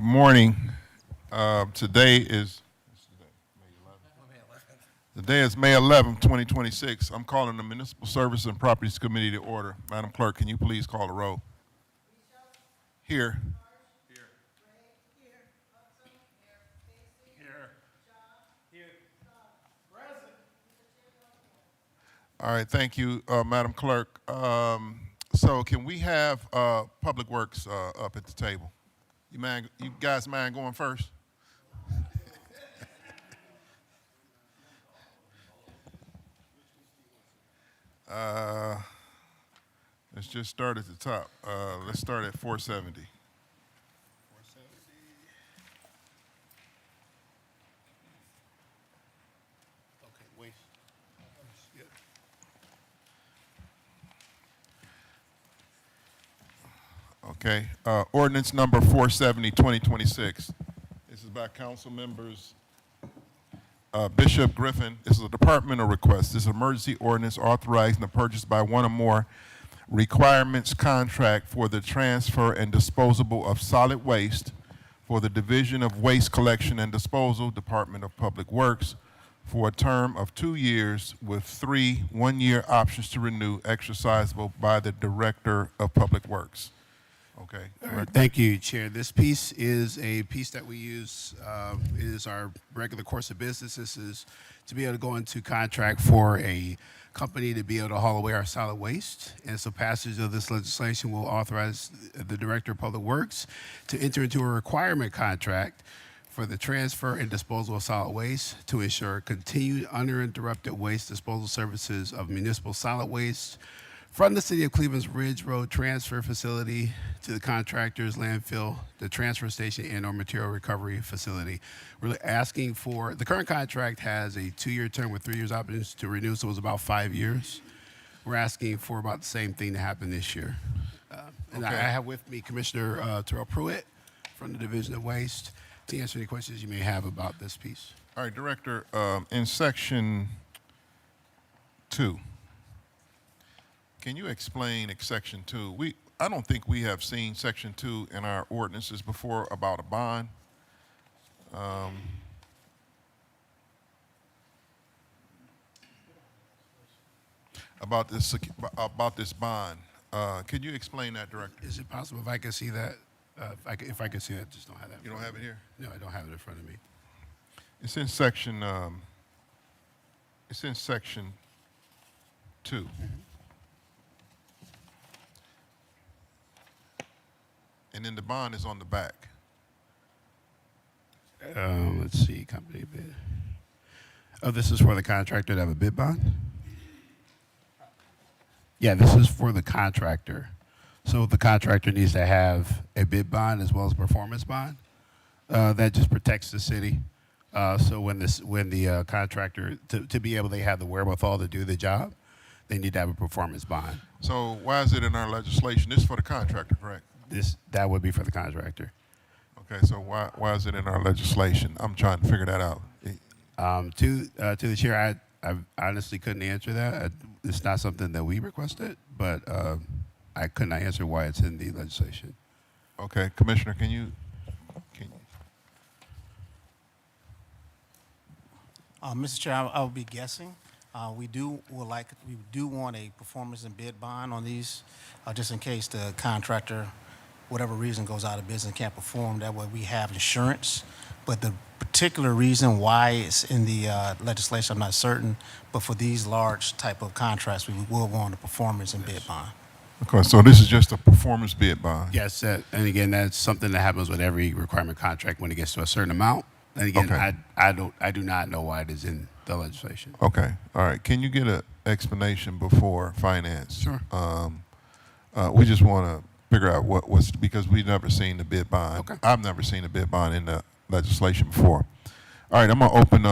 morning. Today is May 11th, 2026. I'm calling the Municipal Service and Properties Committee to order. Madam Clerk, can you please call the roll? Here. All right, thank you, Madam Clerk. So can we have Public Works up at the table? You guys mind going first? Let's just start at the top. Let's start at 470. Okay, wait. Okay. Ordinance number 470, 2026. This is by council members Bishop Griffin. This is a departmental request. This is an emergency ordinance authorizing the purchase by one or more requirements contract for the transfer and disposal of solid waste for the Division of Waste Collection and Disposal, Department of Public Works, for a term of 2 years with 3 one-year options to renew, exercisable by the Director of Public Works. Okay. Thank you, Chair. This piece is a piece that we use. It is our regular course of business. This is to be able to go into contract for a company to be able to haul away our solid waste. And so passage of this legislation will authorize the Director of Public Works to enter into a requirement contract for the transfer and disposal of solid waste to ensure continued uninterrupted waste disposal services of municipal solid waste from the City of Cleveland's Ridge Road Transfer Facility to the contractor's landfill, the transfer station, and/or material recovery facility. We're asking for, the current contract has a 2-year term with 3 years options to renew, so it was about 5 years. We're asking for about the same thing to happen this year. And Okay. I have with me Commissioner Terrell Pruitt from the Division of Waste to answer any questions you may have about this piece. All right, Director, in section 2, can you explain section 2? I don't think we have seen section 2 in our ordinances before about a bond. About this bond. Could you explain that, Director? Is it possible if I could see that? If I could see that, just don't have that. You don't have it here? No, I don't have it in front of me. It's in section. It's in section 2. And then the bond is on the back. Let's see, company bid. Oh, this is for the contractor to have a bid bond? Yeah, this is for the contractor. So the contractor needs to have a bid bond as well as a performance bond. That just protects the city. So when the contractor, to be able, they have the wherewithal to do the job, they need to have a performance bond. So why is it in our legislation? This is for the contractor, correct? That would be for the contractor. Okay, so why is it in our legislation? I'm trying to figure that out. To the chair, I honestly couldn't answer that. It's not something that we requested, but I could not answer why it's in the legislation. Okay, Commissioner, can you? Mr. Chair, I will be guessing. We do want a performance and bid bond on these, just in case the contractor, whatever reason, goes out of business and can't perform. That way we have insurance. But the particular reason why it's in the legislation, I'm not certain. But for these large type of contracts, we will go on a performance and bid bond. Okay, so this is just a performance bid bond. Yes, and again, that's something that happens with every requirement contract when it gets to a certain amount. And again, Okay. I do not know why it is in the legislation. Okay, all right. Can you get an explanation before finance? Sure. We just want to figure out what's, because we've never seen the bid bond. Okay. I've never seen the bid bond in the legislation before. All right, I'm going to open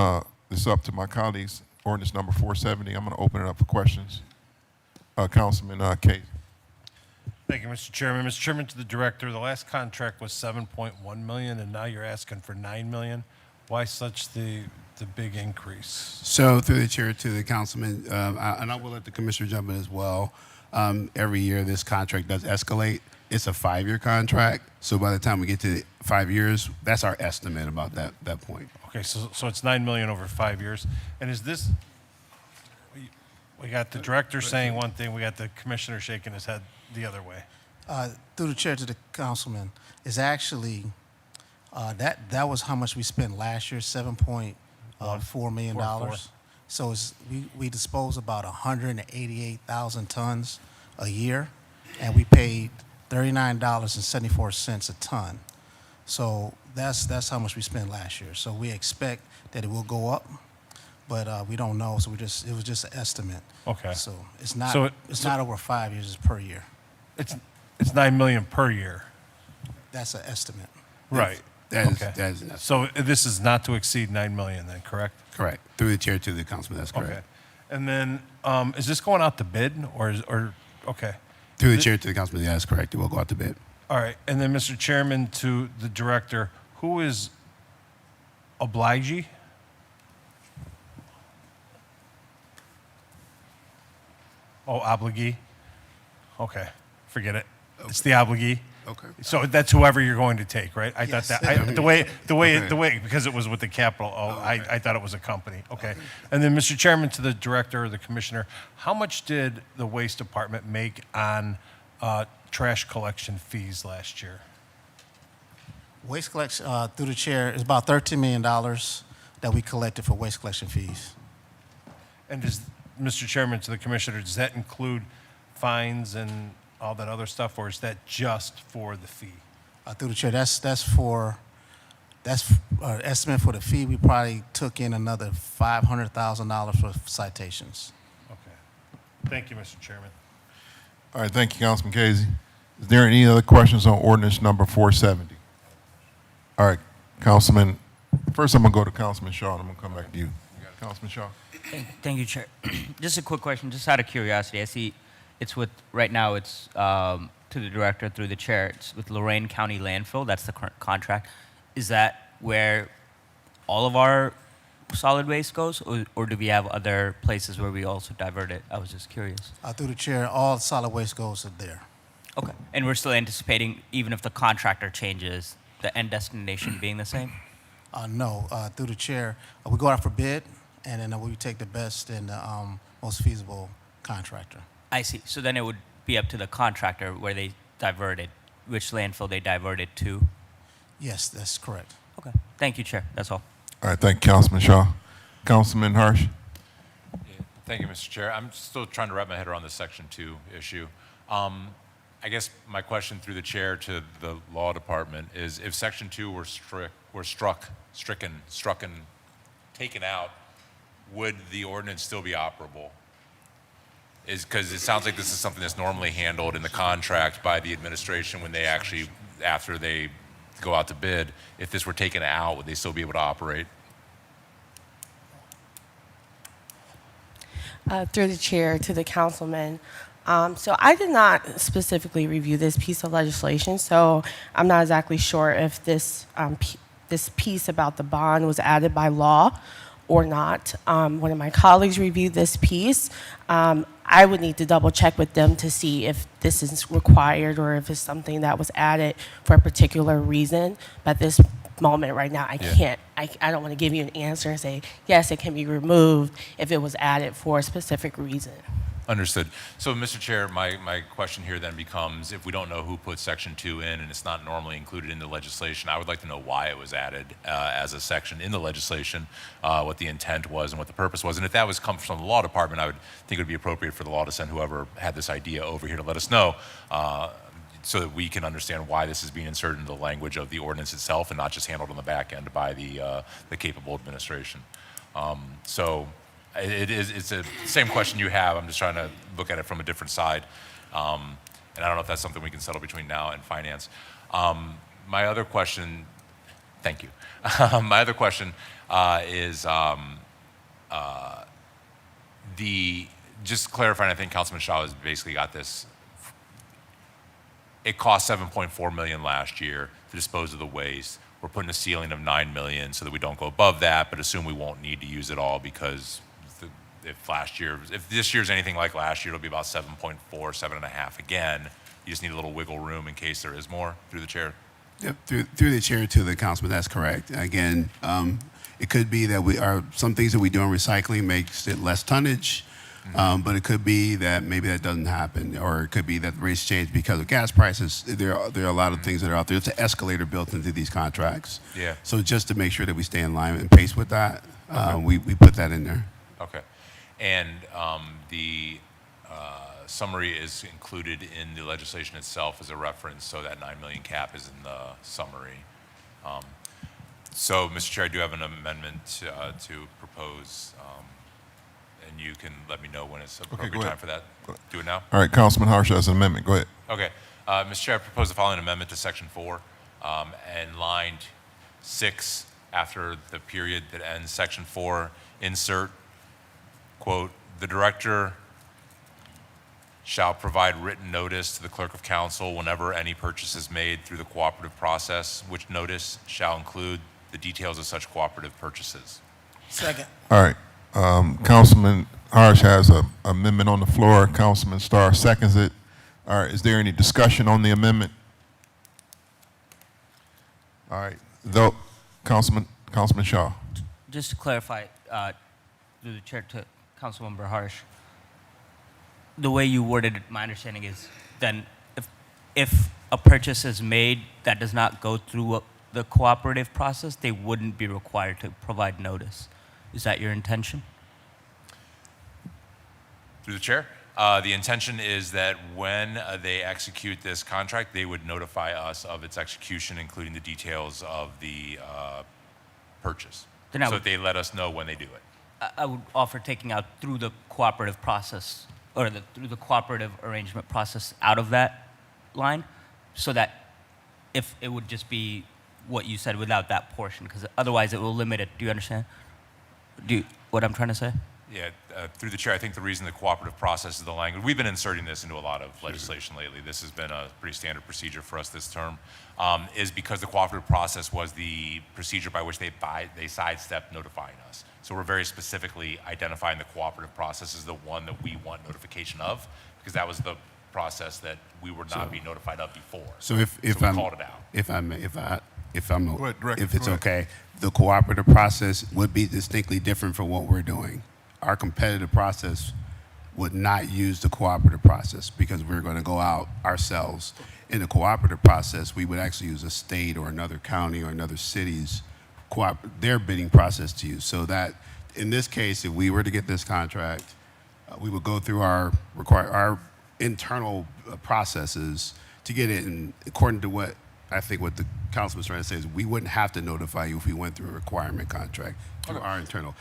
this up to my colleagues. Ordinance number 470. I'm going to open it up for questions. Councilman Case. Thank you, Mr. Chairman. Mr. Chairman, to the Director, the last contract was $7.1 million, and now you're asking for $9 million. Why such the big increase? So through the chair to the councilman, and I will let the commissioner jump in as well. Every year this contract does escalate. it's a 5-year contract. So by the time we get to 5 years, that's our estimate about that point. Okay, so it's 9 million over 5 years. And is this, we got the director saying one thing, we got the commissioner shaking his head the other way. Through the chair to the councilman, is actually, that was how much we spent last year, $7.4 million. 4.4. So we dispose about 188,000 tons a year, and we paid $39.74 a ton. So that's how much we spent last year. So we expect that it will go up, but we don't know. So it was just an estimate. Okay. So it's not So it's not over 5 years. It's per year. It's 9 million per year. That's an estimate. Right. That is, Okay. that is an estimate. So this is not to exceed 9 million then, correct? Correct. Through the chair to the councilman, that's correct. Okay. And then, is this going out to bid or okay. Through the chair to the councilman, yeah, that's correct. It will go out to bid. All right. And then, Mr. Chairman, to the director, who is obligee? Oh, obligee? Okay. Forget it. It's the obligee. Okay. So that's whoever you're going to take, right? I Yes. thought that, the way, Okay. because it was with the capital, I thought it was a company. Okay. And then, Mr. Chairman, to the director or the commissioner, how much did the waste department make on trash collection fees last year? Waste collection, through the chair, is about $13 million that we collected for waste collection fees. And does, Mr. Chairman, to the commissioner, does that include fines and all that other stuff, or is that just for the fee? Through the chair, that's estimate for the fee. We probably took in another $500,000 for citations. Okay. Thank you, Mr. Chairman. All right, thank you, Councilman Casey. Is there any other questions on ordinance number 470? All right, Councilman, first I'm gonna go to Councilman Shaw, and I'm gonna come back to you. Councilman Shaw. Thank you, Chair. Just a quick question, just out of curiosity. I see it's with, right now it's to the director through the chair. It's with Lorain County Landfill. That's the current contract. Is that where all of our solid waste goes, or do we have other places where we also divert it? I was just curious. Through the chair, all solid waste goes to there. Okay. And we're still anticipating, even if the contractor changes, the end destination being the same? No, through the chair, we go out for bid, and then we take the best and most feasible contractor. I see. So then it would be up to the contractor where they divert it, which landfill they divert it to? Yes, that's correct. Okay. Thank you, Chair. That's all. All right, thank you, Councilman Shaw. Councilman Harsh. Yeah, thank you, Mr. Chair. I'm still trying to wrap my head around the Section 2 issue. I guess my question through the chair to the law department is, if Section 2 were stricken, taken out, would the ordinance still be operable? Because it sounds like this is something that's normally handled in the contract by the administration when they actually, after they go out to bid. If this were taken out, would they still be able to operate? Through the chair to the councilman. So I did not specifically review this piece of legislation, so I'm not exactly sure if this this piece about the bond was added by law or not. One of my colleagues reviewed this piece. I would need to double check with them to see if this is required or if it's something that was added for a particular reason. But at this moment right now, I can't, I don't want to give you an answer and say, yes, it can be removed if it was added for a specific reason. Understood. So, Mr. Chair, my question here then becomes, if we don't know who put Section 2 in and it's not normally included in the legislation, I would like to know why it was added as a section in the legislation, what the intent was and what the purpose was. And if that was come from the law department, I would think it would be appropriate for the law to send whoever had this idea over here to let us know so that we can understand why this is being inserted into the language of the ordinance itself and not just handled on the back end by the capable administration. It's the same question you have. I'm just trying to look at it from a different side. And I don't know if that's something we can settle between now and finance. My other question, thank you. My other question is just clarifying, I think Councilman Shaw has basically got this. It cost $7.4 million last year to dispose of the waste. We're putting a ceiling of $9 million so that we don't go above that, but assume we won't need to use it all because if this year's anything like last year, it'll be about 7.4, 7.5 again you just need a little wiggle room in case there is more, through the chair? Yep, through the chair to the councilman, that's correct. Again, it could be that some things that we do in recycling makes it less tonnage, but it could be that maybe that doesn't happen, or it could be that the rates change because of gas prices. There are a lot of things that are out there. It's an escalator built into these contracts. Yeah. So just to make sure that we stay in line and pace with that, we put that in there. Okay. And the summary is included in the legislation itself as a reference, so that 9 million cap is in the summary. So, Mr. Chair, I do have an amendment to propose, and you can let me know when it's appropriate ahead. time for that. Do it now? All right, Councilman Harsh has an amendment. Go ahead. Okay. Mr. Chair, I propose the following amendment to Section 4, and line 6, after the period that ends Section 4, insert, quote, "The director shall provide written notice to the clerk of council whenever any purchase is made through the cooperative process, which notice shall include the details of such cooperative purchases." Second. All right. Councilman Harsh has an amendment on the floor. Councilman Starr seconds it. All right. Is there any discussion on the amendment? All right. Though, Councilman Shaw. Just to clarify, through the chair to Councilmember Harsh, the way you worded it, my understanding is then if a purchase is made that does not go through the cooperative process, they wouldn't be required to provide notice. Is that your intention? Through the chair, the intention is that when they execute this contract, they would notify us of its execution, including the details of the purchase, Then I so would- that they let us know when they do it. I would offer taking out through the cooperative process, or through the cooperative arrangement process out of that line, so that if it would just be what you said without that portion, because otherwise it will limit it. Do you understand? What I'm trying to say? Yeah, through the chair, I think the reason the cooperative process is the language, we've been inserting this into a lot of legislation lately. This has been a pretty standard procedure for us this term, is because the cooperative process was the procedure by which they sidestepped notifying us. So we're very specifically identifying the cooperative process as the one that we want notification of, because that was the process that we were not being notified of before. So if we I'm called it out. if it's Director, okay, the cooperative process would be distinctly different from what we're doing. Our competitive process would not use the cooperative process because we're going to go out ourselves. In the cooperative process, we would actually use a state or another county or another city's their bidding process to use. So that in this case, if we were to get this contract, we would go through our internal processes to get it. And according to what I think what the councilman's trying to say is we wouldn't have to notify you if we went through a requirement contract through our internal.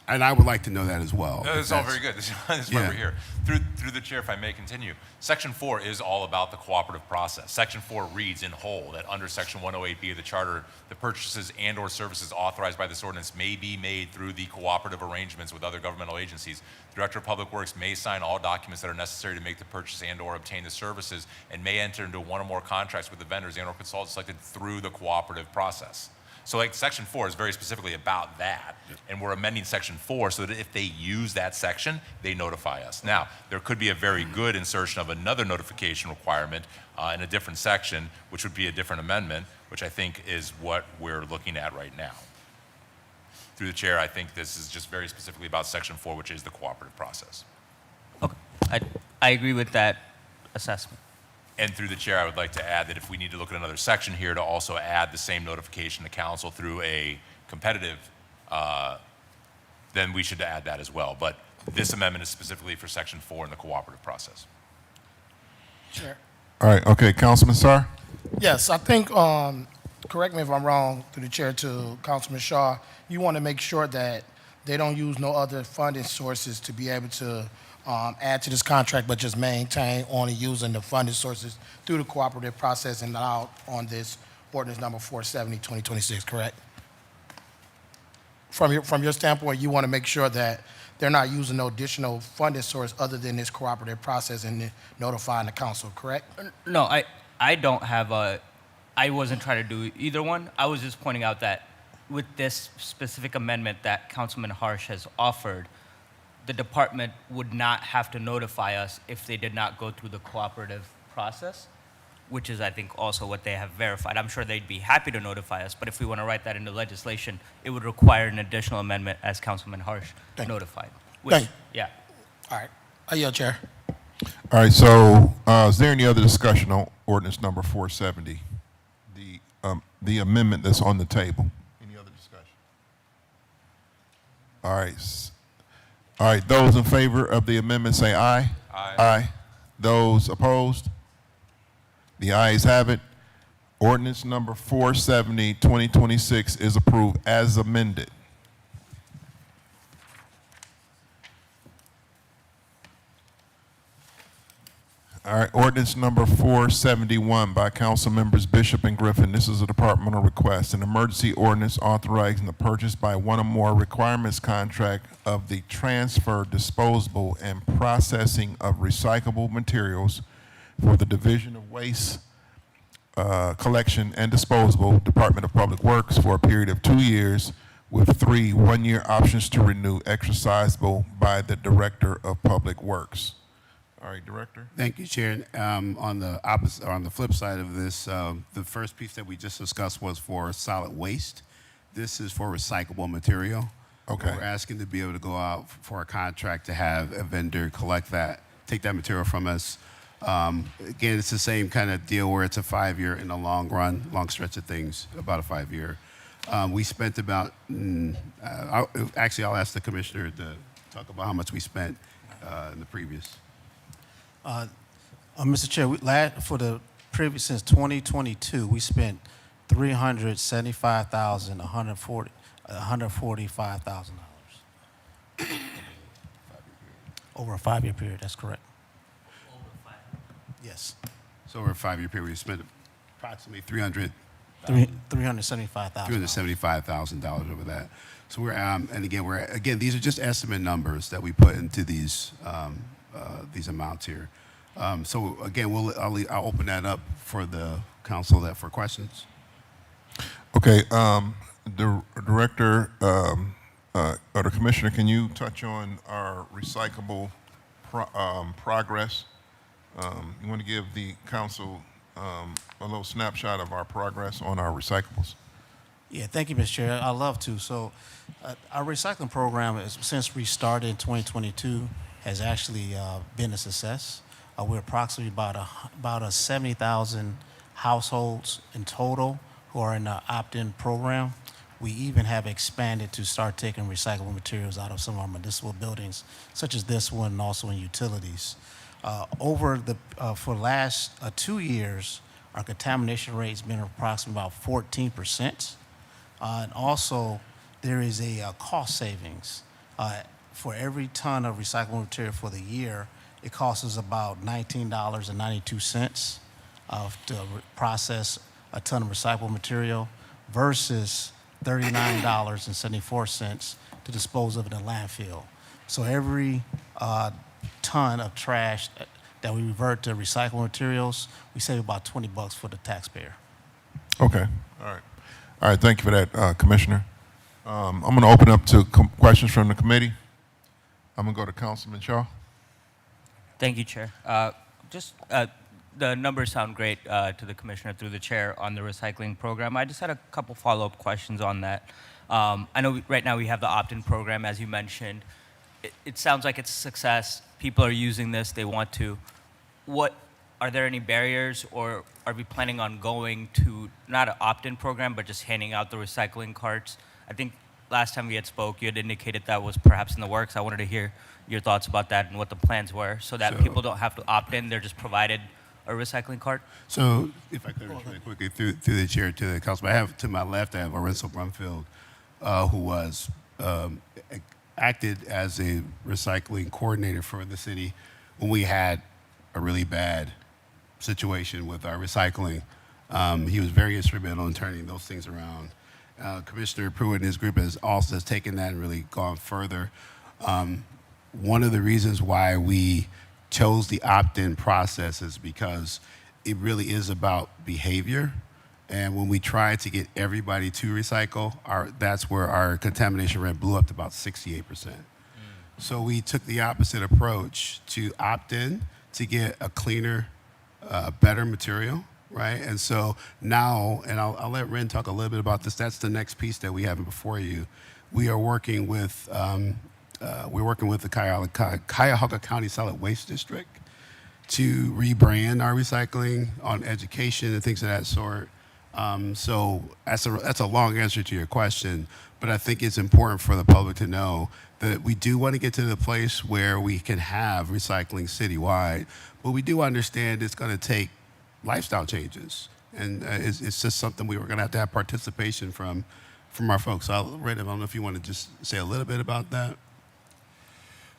And I would like to know that as well. No, that's all very good. This is why Yeah. we're here. Through the chair, if I may continue, Section 4 is all about the cooperative process. Section 4 reads in whole that under Section 108B of the Charter, the purchases and/or services authorized by this ordinance may be made through the cooperative arrangements with other governmental agencies. The Director of Public Works may sign all documents that are necessary to make the purchase and/or obtain the services, and may enter into one or more contracts with the vendors and/or consultants selected through the cooperative process. So like Section 4 is very specifically about that, and we're amending Section 4 so that if they use that section, they notify us. Now, there could be a very good insertion of another notification requirement in a different section, which would be a different amendment, which I think is what we're looking at right now. Through the chair, I think this is just very specifically about Section 4, which is the cooperative process. Okay. I agree with that assessment. And through the chair, I would like to add that if we need to look at another section here to also add the same notification to council through a competitive, then we should add that as well. But this amendment is specifically for Section 4 in the cooperative process. Chair. All right. Okay. Councilman Starr. Yes, I think, correct me if I'm wrong, through the chair to Councilman Shaw, you want to make sure that they don't use no other funding sources to be able to add to this contract, but just maintain only using the funding sources through the cooperative process and allowed on this ordinance number 470, 2026, correct? From your standpoint, you want to make sure that they're not using no additional funding source other than this cooperative process and notifying the council, correct? No, I don't have I wasn't trying to do either one. I was just pointing out that with this specific amendment that Councilman Harsh has offered, the department would not have to notify us if they did not go through the cooperative process, which is, I think, also what they have verified. I'm sure they'd be happy to notify us, but if we want to write that into legislation, it would require an additional amendment, as Councilman Harsh Thank you. notified. Which, Thank you. yeah. All right. I yield, Chair. All right, so is there any other discussion on ordinance number 470? The amendment that's on the table. Any other discussion? All right. All right, those in favor of the amendment say aye. Aye. Aye. Those opposed? The ayes have it. Ordinance number 470, 2026 is approved as amended. All right, ordinance number 471 by council members Bishop and Griffin. This is a departmental request, an emergency ordinance authorizing the purchase by one or more requirements contract of the transfer, disposal, and processing of recyclable materials for the Division of Waste Collection and Disposal, Department of Public Works, for a period of 2 years with 3 one-year options to renew, exercisable by the Director of Public Works. All right, Director. Thank you, Chair. On the flip side of this, the first piece that we just discussed was for solid waste. This is for recyclable material. Okay. We're asking to be able to go out for a contract to have a vendor collect that, take that material from us. Again, it's the same kind of deal where it's a 5-year in the long run, long stretch of things, about a 5-year. We spent about, I'll ask the Commissioner to talk about how much we spent in the previous. Mr. Chair, for the previous, since 2022, we spent $375,145,000 over a 5-year period. That's correct. Yes, So over a 5-year period, we spent approximately $375,000. $375,000 over that. So we're and again these are just estimate numbers that we put into these amounts here. So again, I'll open that up for the council for questions. Okay, the Director or the Commissioner, can you touch on our recyclable progress? You want to give the council a little snapshot of our progress on our recyclables? Yeah, thank you, Mr. Chair. I'd love to. So our recycling program, since we started in 2022, has actually been a success. We're approximately about 70,000 households in total who are in the opt-in program. We even have expanded to start taking recyclable materials out of some of our municipal buildings, such as this one, and also in utilities. For the last 2 years, our contamination rate's been approximately about 14%. And also, there is a cost savings. For every ton of recyclable material for the year, it costs us about $19.92 to process a ton of recyclable material versus $39.74 to dispose of it in a landfill. So every ton of trash that we revert to recyclable materials, we save about $20 for the taxpayer. Okay, all right. All right, thank you for that, Commissioner. I'm going to open up to questions from the committee. I'm going to go to Councilman Shaw. Thank you, Chair. The numbers sound great to the Commissioner through the Chair on the recycling program. I just had a couple follow-up questions on that. I know right now we have the opt-in program, as you mentioned. It sounds like it's a success. People are using this. They want to. Are there any barriers, or are we planning on going to not an opt-in program, but just handing out the recycling carts? I think last time we had spoke, you had indicated that was perhaps in the works. I wanted to hear your thoughts about that and what the plans were, so that people don't have to opt in. They're just provided a recycling cart. So if I could really quickly through the chair to the council, I have to my left, I have Lorenzo Brumfield, who was acted as a recycling coordinator for the city when we had a really bad situation with our recycling. He was very instrumental in turning those things around. Commissioner Pruitt and his group has taken that and really gone further. One of the reasons why we chose the opt-in process is because it really is about behavior. And when we tried to get everybody to recycle, that's where our contamination rate blew up to about 68%. So we took the opposite approach to opt in to get a cleaner better material, right? And so now, and I'll let Ren talk a little bit about this. That's the next piece that we have before you. We are working with the Cuyahoga County Solid Waste District to rebrand our recycling on education and things of that sort. So that's a long answer to your question, but I think it's important for the public to know that we do want to get to the place where we can have recycling citywide, but we do understand it's going to take lifestyle changes, and it's just something we're going to have participation from our folks. So I don't know if you want to just say a little bit about that.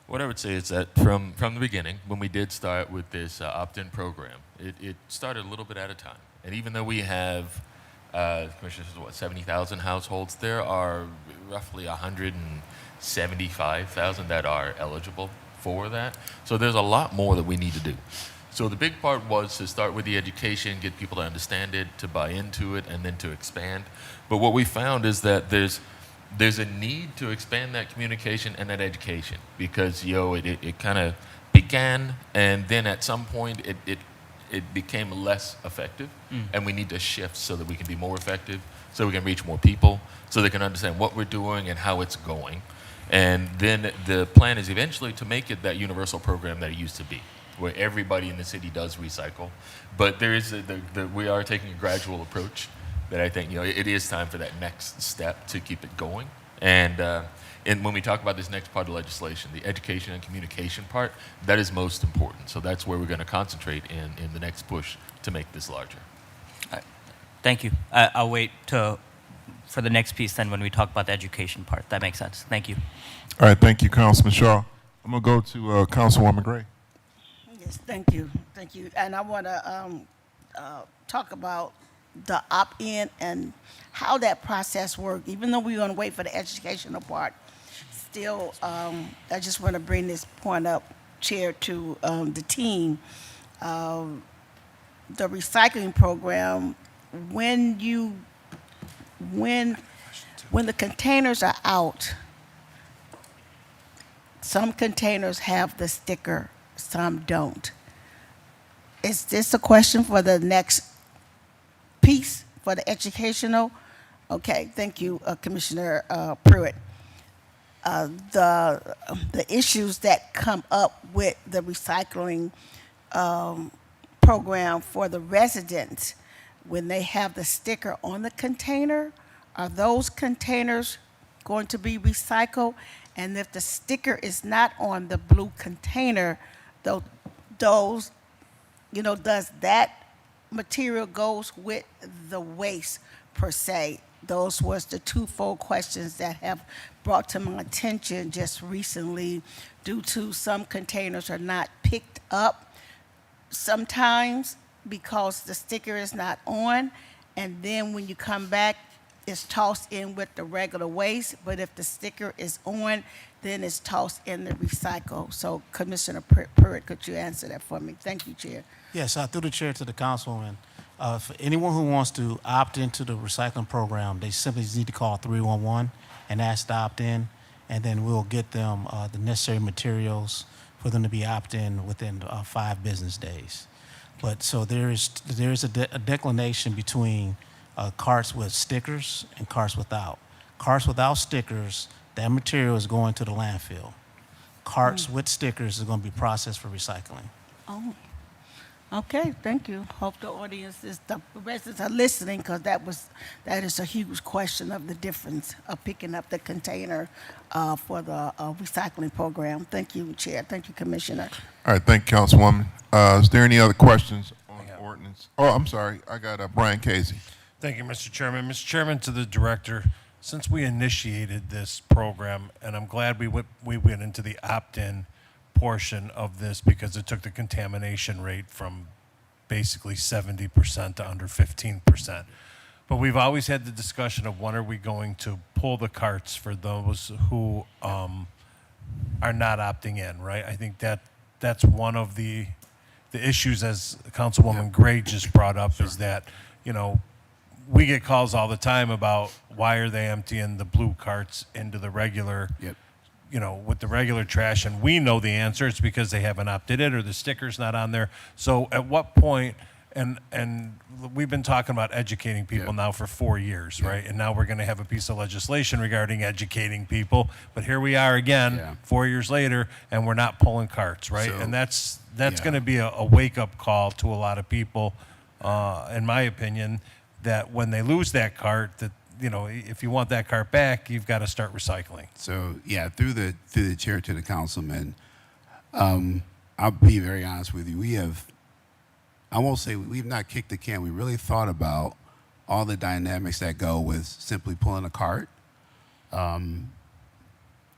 What I would say is that from the beginning, when we did start with this opt-in program, it started a little bit at a time. And even though we have, Commissioner says, 70,000 households, there are roughly 175,000 that are eligible for that. So there's a lot more that we need to do. So the big part was to start with the education, get people to understand it, to buy into it, and then to expand. But what we found is that there's a need to expand that communication and that education, because it kind of began, and then at some point it became less effective, and we need to shift so that we can be more effective, so we can reach more people, so they can understand what we're doing and how it's going. And then the plan is eventually to make it that universal program that it used to be, where everybody in the city does recycle. But there is we are taking a gradual approach that I think it is time for that next step to keep it going. And when we talk about this next part of legislation, the education and communication part, that is most important. So that's where we're going to concentrate in the next push to make this larger. Thank you. I'll wait for the next piece then when we talk about the education part. That makes sense. Thank you. All right, thank you, Councilman Shaw. I'm going to go to Councilwoman Gray. Yes, thank you. Thank you. And I want to talk about the opt-in and how that process worked. Even though we're going to wait for the educational part, still, I just want to bring this point up, Chair, to the team. The recycling program, when the containers are out, some containers have the sticker, some don't. Is this a question for the next piece, for the educational? Okay, thank you, Commissioner Pruitt. The issues that come up with the recycling program for the residents, when they have the sticker on the container, are those containers going to be recycled? And if the sticker is not on the blue container, those, does that material goes with the waste per se? Those was the twofold questions that have brought to my attention just recently, due to some containers are not picked up sometimes because the sticker is not on, and then when you come back, it's tossed in with the regular waste. But if the sticker is on, then it's tossed in the recycle. So Commissioner Pruitt, could you answer that for me? Thank you, Chair. Yes, through the chair to the councilwoman. For anyone who wants to opt into the recycling program, they simply need to call 311 and ask to opt in, and then we'll get them the necessary materials for them to be opt-in within 5 business days. But so there is a declination between carts with stickers and carts without. Carts without stickers, that material is going to the landfill. Carts with stickers is going to be processed for recycling. Oh, okay, thank you. Hope the residents are listening, because that is a huge question of the difference of picking up the container for the recycling program. Thank you, Chair. Thank you, Commissioner. All right, thank you, Councilwoman. Is there any other questions on the ordinance? Oh, I'm sorry. I got Brian Casey. Thank you, Mr. Chairman. Mr. Chairman, to the director, since we initiated this program, and I'm glad we went into the opt-in portion of this, because it took the contamination rate from basically 70% to under 15%. But we've always had the discussion of when are we going to pull the carts for those who are not opting in, right? I think that's one of the issues, as Councilwoman Gray just brought up, is that, we get calls all the time about why are they emptying the blue carts into the regular, with the regular trash, and we know the answer. It's because they haven't opted in or the sticker's not on there. So at what point, and we've been talking about educating people Yeah. now for 4 years, right? And now we're going to have a piece of legislation regarding educating people. But here we are again, Yeah. 4 years later, and we're not pulling carts, right? So- And that's Yeah. going to be a wake-up call to a lot of people, in my opinion, that when they lose that cart, that if you want that cart back, you've got to start recycling. So yeah, through the chair to the councilman, I'll be very honest with you. I won't say we've not kicked the can. We really thought about all the dynamics that go with simply pulling a cart. And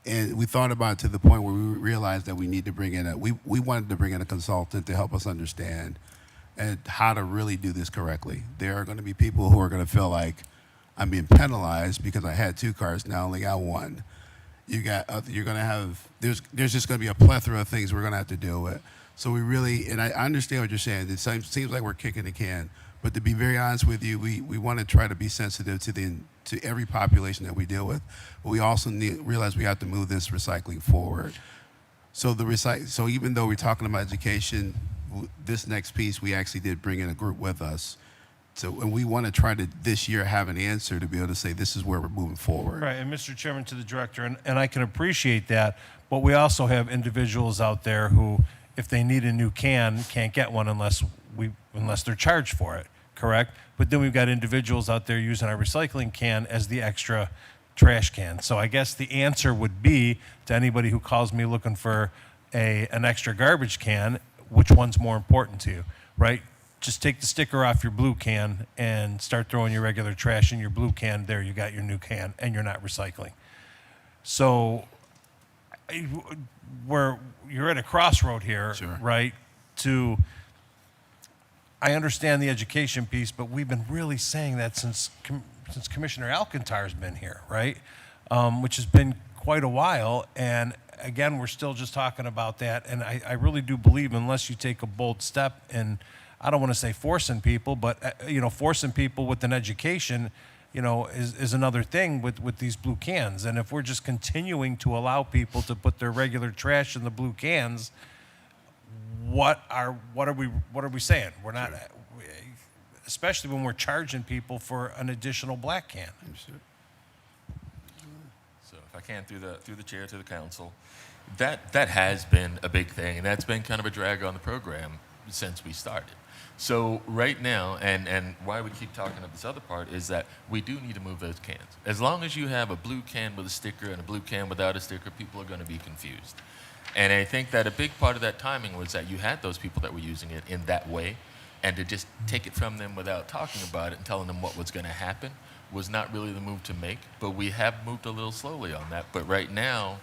we thought about it to the point where we realized that we need to bring in we wanted to bring in a consultant to help us understand and how to really do this correctly. There are going to be people who are going to feel like I'm being penalized because I had 2 carts, now I only got 1. You're going to have, there's just going to be a plethora of things we're going to have to deal with. So we really, and I understand what you're saying. It seems like we're kicking the can, but to be very honest with you, we want to try to be sensitive to every population that we deal with, but we also realize we have to move this recycling forward. So so even though we're talking about education, this next piece, we actually did bring in a group with us. So, and we want to try to this year have an answer to be able to say this is where we're moving forward. Right, and Mr. Chairman, to the director, and I can appreciate that, but we also have individuals out there who, if they need a new can, can't get one unless they're charged for it, correct? But then we've got individuals out there using our recycling can as the extra trash can. So I guess the answer would be to anybody who calls me looking for an extra garbage can, which one's more important to you, right? Just take the sticker off your blue can and start throwing your regular trash in your blue can. There, you got your new can, and you're not recycling. So you're at a crossroad here, Sure. right? I understand the education piece, but we've been really saying that since Commissioner Alcantar's been here, right? Which has been quite a while, and again, we're still just talking about that, and I really do believe unless you take a bold step in, I don't want to say forcing people, but forcing people with an education, is another thing with these blue cans. And if we're just continuing to allow people to put their regular trash in the blue cans, what are we saying? We're not, especially when we're charging people for an additional black can. So if I can, through the chair to the council, that has been a big thing, and that's been kind of a drag on the program since we started. So right now, and why we keep talking about this other part is that we do need to move those cans. As long as you have a blue can with a sticker and a blue can without a sticker, people are going to be confused. And I think that a big part of that timing was that you had those people that were using it in that way, and to just take it from them without talking about it and telling them what was going to happen was not really the move to make. But we have moved a little slowly on that. But right now,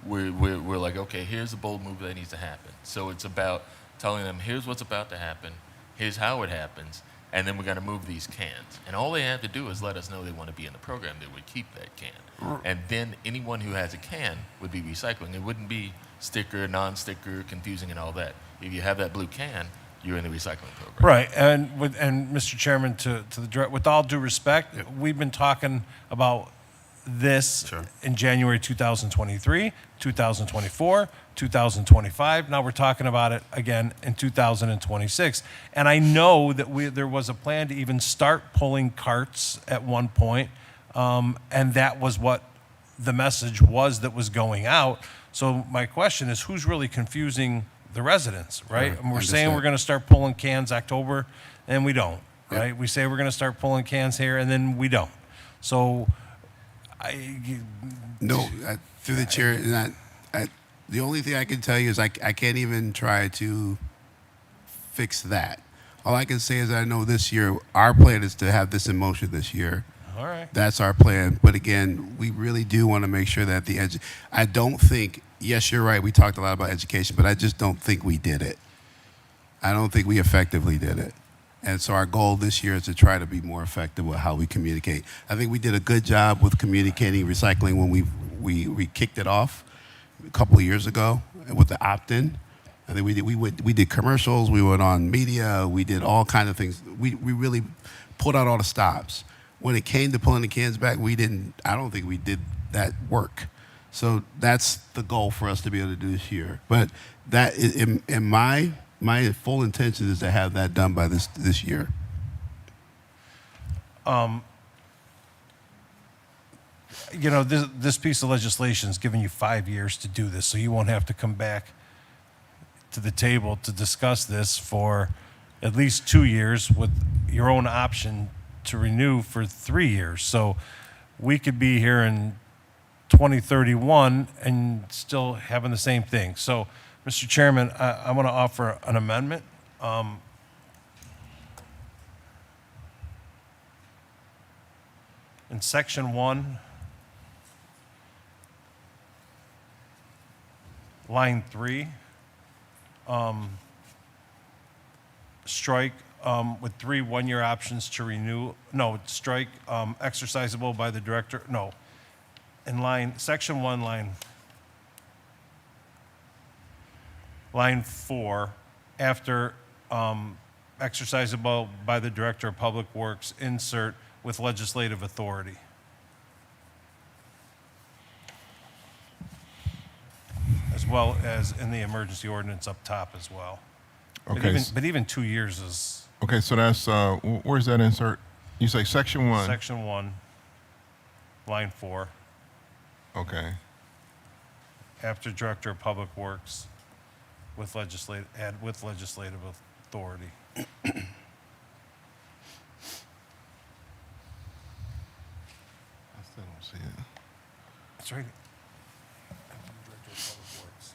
we're like, okay, here's a bold move that needs to happen. So it's about telling them, here's what's about to happen, here's how it happens, and then we're going to move these cans. And all they have to do is let us know they want to be in the program. They would keep that can. And then anyone who has a can would be recycling. It wouldn't be sticker, non-sticker, confusing and all that. If you have that blue can, you're in the recycling program. Right, and Mr. Chairman, to the direct, with all due respect, we've been talking about this Sure. in January 2023, 2024, 2025. Now we're talking about it again in 2026. And I know that there was a plan to even start pulling carts at one point, and that was what the message was that was going out. So my question is, who's really confusing the residents, right? Sure, And we're understand. saying we're going to start pulling cans October, and we don't, Yep. right? We say we're going to start pulling cans here, and then we don't. So No, through the chair, the only thing I can tell you is I can't even try to fix that. All I can say is I know this year, our plan is to have this in motion this year. all right. That's our plan. But again, we really do want to make sure that I don't think, yes, you're right, we talked a lot about education, but I just don't think we did it. I don't think we effectively did it. And so our goal this year is to try to be more effective with how we communicate. I think we did a good job with communicating recycling when we kicked it off a couple of years ago with the opt-in. I think we did commercials, we went on media, we did all kinds of things. We really pulled out all the stops. When it came to pulling the cans back, I don't think we did that work. So that's the goal for us to be able to do this year. But that is, in my full intention is to have that done by this year. You know, this piece of legislation is giving you 5 years to do this, so you won't have to come back to the table to discuss this for at least 2 years with your own option to renew for 3 years. So we could be here in 2031 and still having the same thing. So, Mr. Chairman, I want to offer an amendment. In section 1, line 3, strike with 3 one-year options to renew. No, strike exercisable by the director. No, in section 1, line 4, after exercisable by the director of public works, insert with legislative authority. As well as in the emergency ordinance up top as well. Okay. But even 2 years is Okay, so that's, where's that insert? You say section 1. section 1, line 4, Okay. after director of public works with legislative authority. I still don't see it. That's right. After director of public works.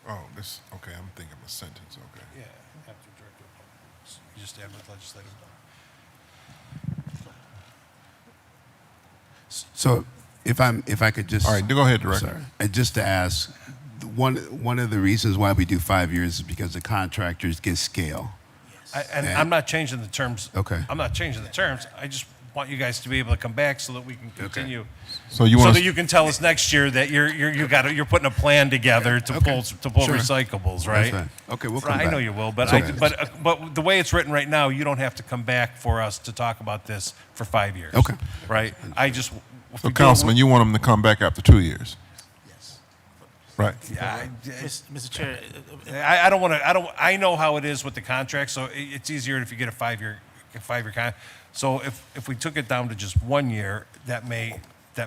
Oh, this, okay, I'm thinking of a sentence, okay. Yeah, after director of public works. You just add with legislative authority. So if I could just All right, go ahead, Director. Sorry. And just to ask, one of the reasons why we do 5 years is because the contractors get scale. And I'm not changing the terms. Okay. I'm not changing the terms. I just want you guys to be able to come back so that we can continue. So you So want that you can tell us next year that you're putting a plan together to Okay. pull Sure. recyclables, right? That's fine. Okay, we'll come I back. know you will, but So- but the way it's written right now, you don't have to come back for us to talk about this for 5 years. Okay. Right? I just. if So we go- Councilman, you want them to come back after 2 years? Yes. Right. Yeah, Mr. Chair, I don't want to. I know how it is with the contract, so it's easier if you get a 5 year contract. So if we took it down to just 1 year, that may.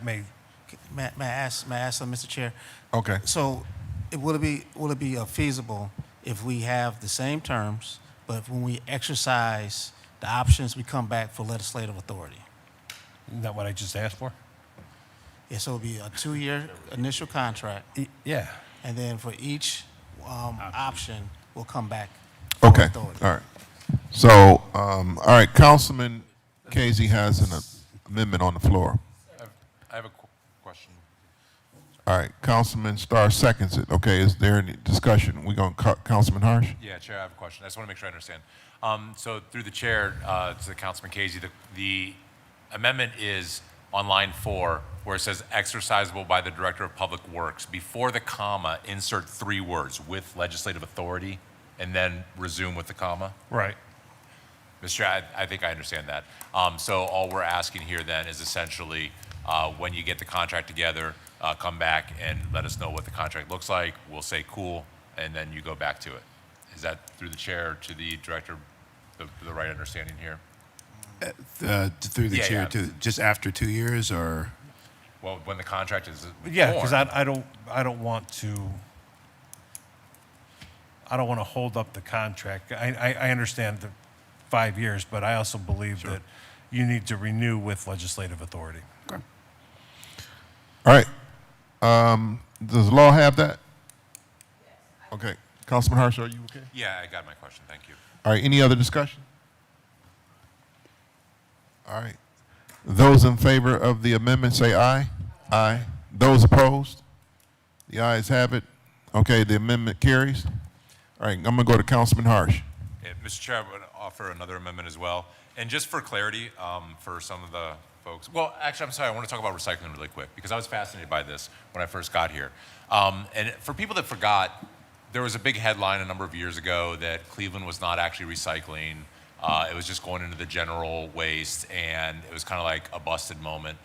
may I ask, Mr. Chair? Okay. So, will it be feasible if we have the same terms, but when we exercise the options, we come back for legislative authority? Isn't that what I just asked for? Yeah, so it'll be a 2-year initial contract, Yeah. and then for each option, we'll come back. Okay, authority. all right. So, all right, Councilman Casey has an amendment on the floor. I have a question. All right, Councilman Starr seconds it. Okay, is there any discussion? We going to Councilman Harsh? Yeah, Chair, I have a question. I just want to make sure I understand. So through the chair to Councilman Casey, the amendment is on line 4, where it says exercisable by the Director of Public Works. Before the comma, insert 3 words, with legislative authority, and then resume with the comma. Right. Mr. Chair, I think I understand that. So all we're asking here then is essentially, when you get the contract together, come back and let us know what the contract looks like. We'll say cool, and then you go back to it. Is that through the chair to the director, the right understanding here? Through the Yeah, chair yeah. to just after 2 years, or Well, when the contract is Yeah, because formed. I don't want to. I don't want to hold up the contract. I understand the 5 years, but I also believe that you need to renew with legislative authority. okay. All right. Does the law have that? Okay. Councilman Harsh, are you okay? Yeah, I got my question. Thank you. All right, any other discussion? All right. Those in favor of the amendment say aye. Aye. Those opposed? The ayes have it. Okay, the amendment carries. All right, I'm going to go to Councilman Harsh. Yeah, Mr. Chair, I would offer another amendment as well. And just for clarity, for some of the folks, well, actually, I'm sorry, I want to talk about recycling really quick because I was fascinated by this when I first got here. And for people that forgot, there was a big headline a number of years ago that Cleveland was not actually recycling. It was just going into the general waste, and it was kind of like a busted moment,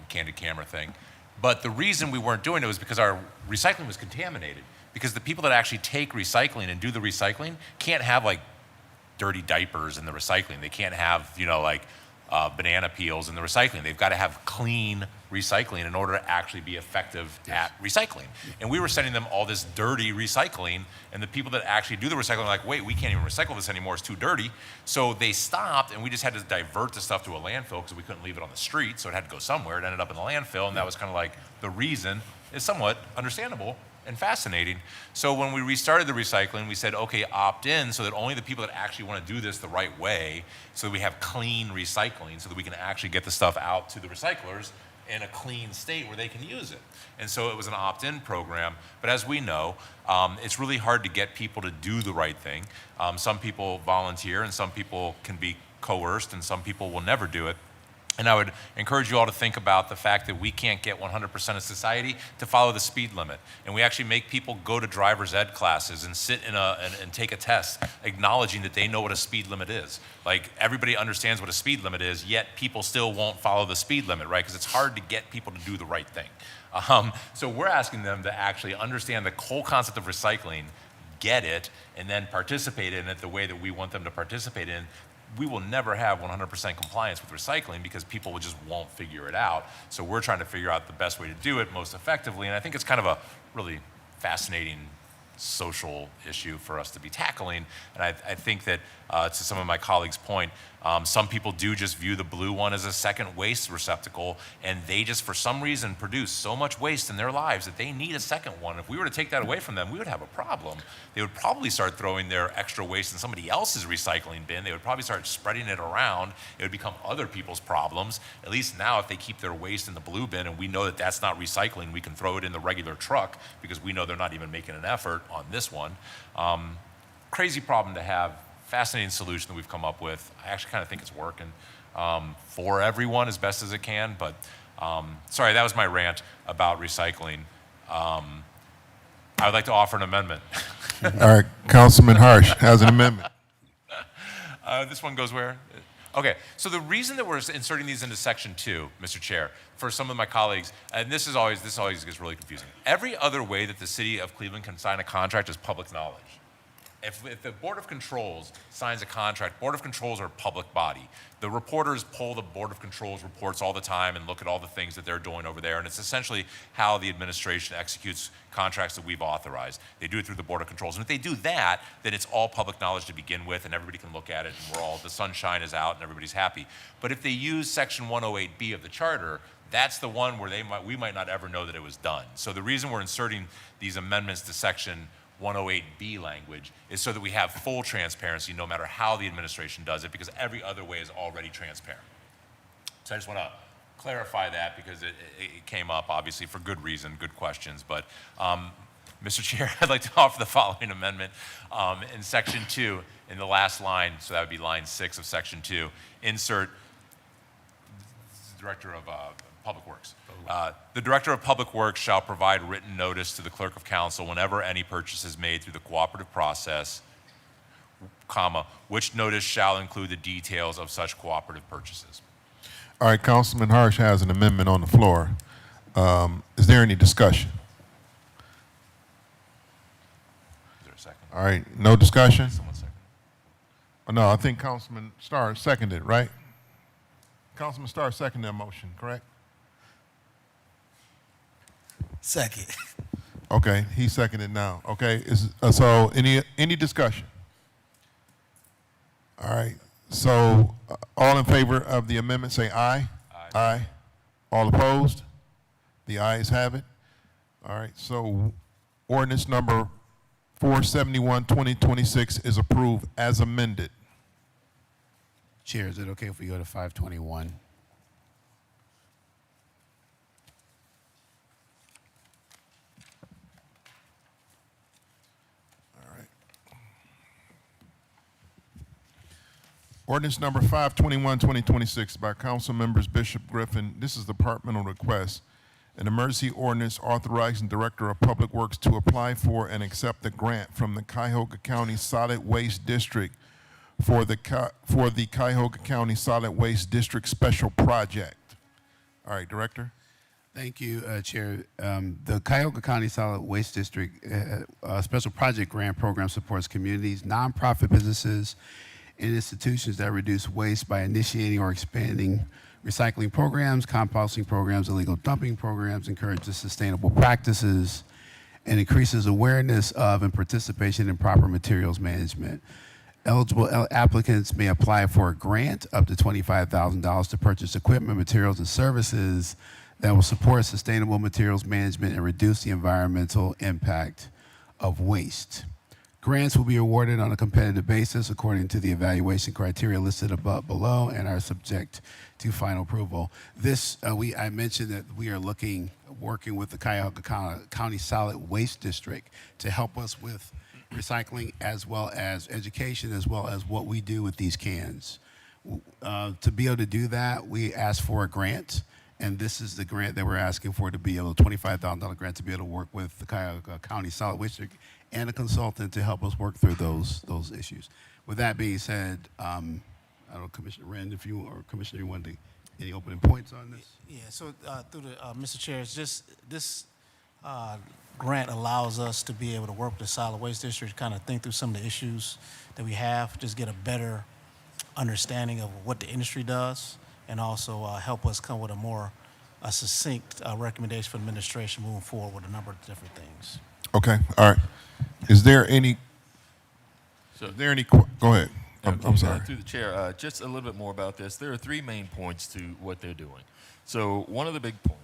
candid camera thing. But the reason we weren't doing it was because our recycling was contaminated. Because the people that actually take recycling and do the recycling can't have like dirty diapers in the recycling. They can't have, like banana peels in the recycling. They've got to have clean recycling in order to actually be effective at recycling. And we were sending them all this dirty recycling, and the people that actually do the recycling were like, wait, we can't even recycle this anymore, it's too dirty. So they stopped, and we just had to divert the stuff to a landfill because we couldn't leave it on the street, so it had to go somewhere. It ended up in the landfill, and that was kind of like the reason. Is somewhat understandable and fascinating. So when we restarted the recycling, we said, okay, opt in so that only the people that actually want to do this the right way, so that we have clean recycling, so that we can actually get the stuff out to the recyclers in a clean state where they can use it. And so it was an opt-in program. But as we know, it's really hard to get people to do the right thing. Some people volunteer, and some people can be coerced, and some people will never do it. And I would encourage you all to think about the fact that we can't get 100% of society to follow the speed limit. And we actually make people go to driver's ed classes and sit and take a test, acknowledging that they know what a speed limit is. Like, everybody understands what a speed limit is, yet people still won't follow the speed limit, right? Because it's hard to get people to do the right thing. So we're asking them to actually understand the whole concept of recycling, get it, and then participate in it the way that we want them to participate in. We will never have 100% compliance with recycling because people just won't figure it out. So we're trying to figure out the best way to do it most effectively. And I think it's kind of a really fascinating social issue for us to be tackling. And I think that to some of my colleagues' point, some people do just view the blue one as a second waste receptacle, and they just, for some reason, produce so much waste in their lives that they need a second one. If we were to take that away from them, we would have a problem. They would probably start throwing their extra waste in somebody else's recycling bin. They would probably start spreading it around. It would become other people's problems. At least now, if they keep their waste in the blue bin and we know that that's not recycling, we can throw it in the regular truck because we know they're not even making an effort on this one. Crazy problem to have. Fascinating solution that we've come up with. I actually kind of think it's working for everyone as best as it can, but sorry, that was my rant about recycling. I would like to offer an amendment. All right, Councilman Harsh has an amendment. This one goes where? Okay, so the reason that we're inserting these into Section 2, Mr. Chair, for some of my colleagues, and this always gets really confusing. Every other way that the city of Cleveland can sign a contract is public knowledge. If the Board of Controls signs a contract, Board of Controls are a public body. The reporters pull the Board of Controls reports all the time and look at all the things that they're doing over there, and it's essentially how the administration executes contracts that we've authorized. They do it through the Board of Controls, and if they do that, then it's all public knowledge to begin with, and everybody can look at it, and the sunshine is out, and everybody's happy. But if they use Section 108B of the Charter, that's the one where we might not ever know that it was done. So the reason we're inserting these amendments to Section 108B language is so that we have full transparency no matter how the administration does it, because every other way is already transparent. So I just want to clarify that because it came up, obviously, for good reason, good questions. But Mr. Chair, I'd like to offer the following amendment. In Section 2, in the last line, so that would be line 6 of Section 2, insert Director of Public Works. The Director of Public Works shall provide written notice to the Clerk of Council whenever any purchase is made through the cooperative process, comma, which notice shall include the details of such cooperative purchases. All right, Councilman Harsh has an amendment on the floor. Is there any discussion? Is there a second? All right, no discussion? Someone second. Oh, no, I think Councilman Starr seconded, right? Councilman Starr seconded that motion, correct? Second. Okay, he seconded now. Okay, so any discussion? All right, so all in favor of the amendment say aye. Aye. Aye. All opposed? The ayes have it. All right, so ordinance number 471, 2026 is approved as amended. Chair, is it okay if we go to 521? Ordinance number 521, 2026 by Council Members Bishop Griffin. This is departmental request. An emergency ordinance authorizing Director of Public Works to apply for and accept a grant from the Cuyahoga County Solid Waste District for the Cuyahoga County Solid Waste District Special Project. All right, Director. Thank you, Chair. The Cuyahoga County Solid Waste District Special Project Grant Program supports communities, nonprofit businesses, and institutions that reduce waste by initiating or expanding recycling programs, composting programs, illegal dumping programs, encourages sustainable practices, and increases awareness of and participation in proper materials management. Eligible applicants may apply for a grant up to $25,000 to purchase equipment, materials, and services that will support sustainable materials management and reduce the environmental impact of waste. Grants will be awarded on a competitive basis according to the evaluation criteria listed above below and are subject to final approval. This, I mentioned that we are working with the Cuyahoga County Solid Waste District to help us with recycling as well as education, as well as what we do with these cans. To be able to do that, we asked for a grant, and this is the grant that we're asking for, to be able, $25,000 grant to be able to work with the Cuyahoga County Solid Waste District and a consultant to help us work through those issues. With that being said, I don't know, Commissioner Wren, if you or Commissioner, you wanted any opening points on this? Yeah, so through the, Mr. Chair, it's just, this grant allows us to be able to work with the solid waste district, kind of think through some of the issues that we have, just get a better understanding of what the industry does, and also help us come with a succinct recommendation for administration moving forward with a number of different things. Okay, all right. Is there any, go ahead. I'm sorry. Through the chair, just a little bit more about this. There are three main points to what they're doing. So one of the big points,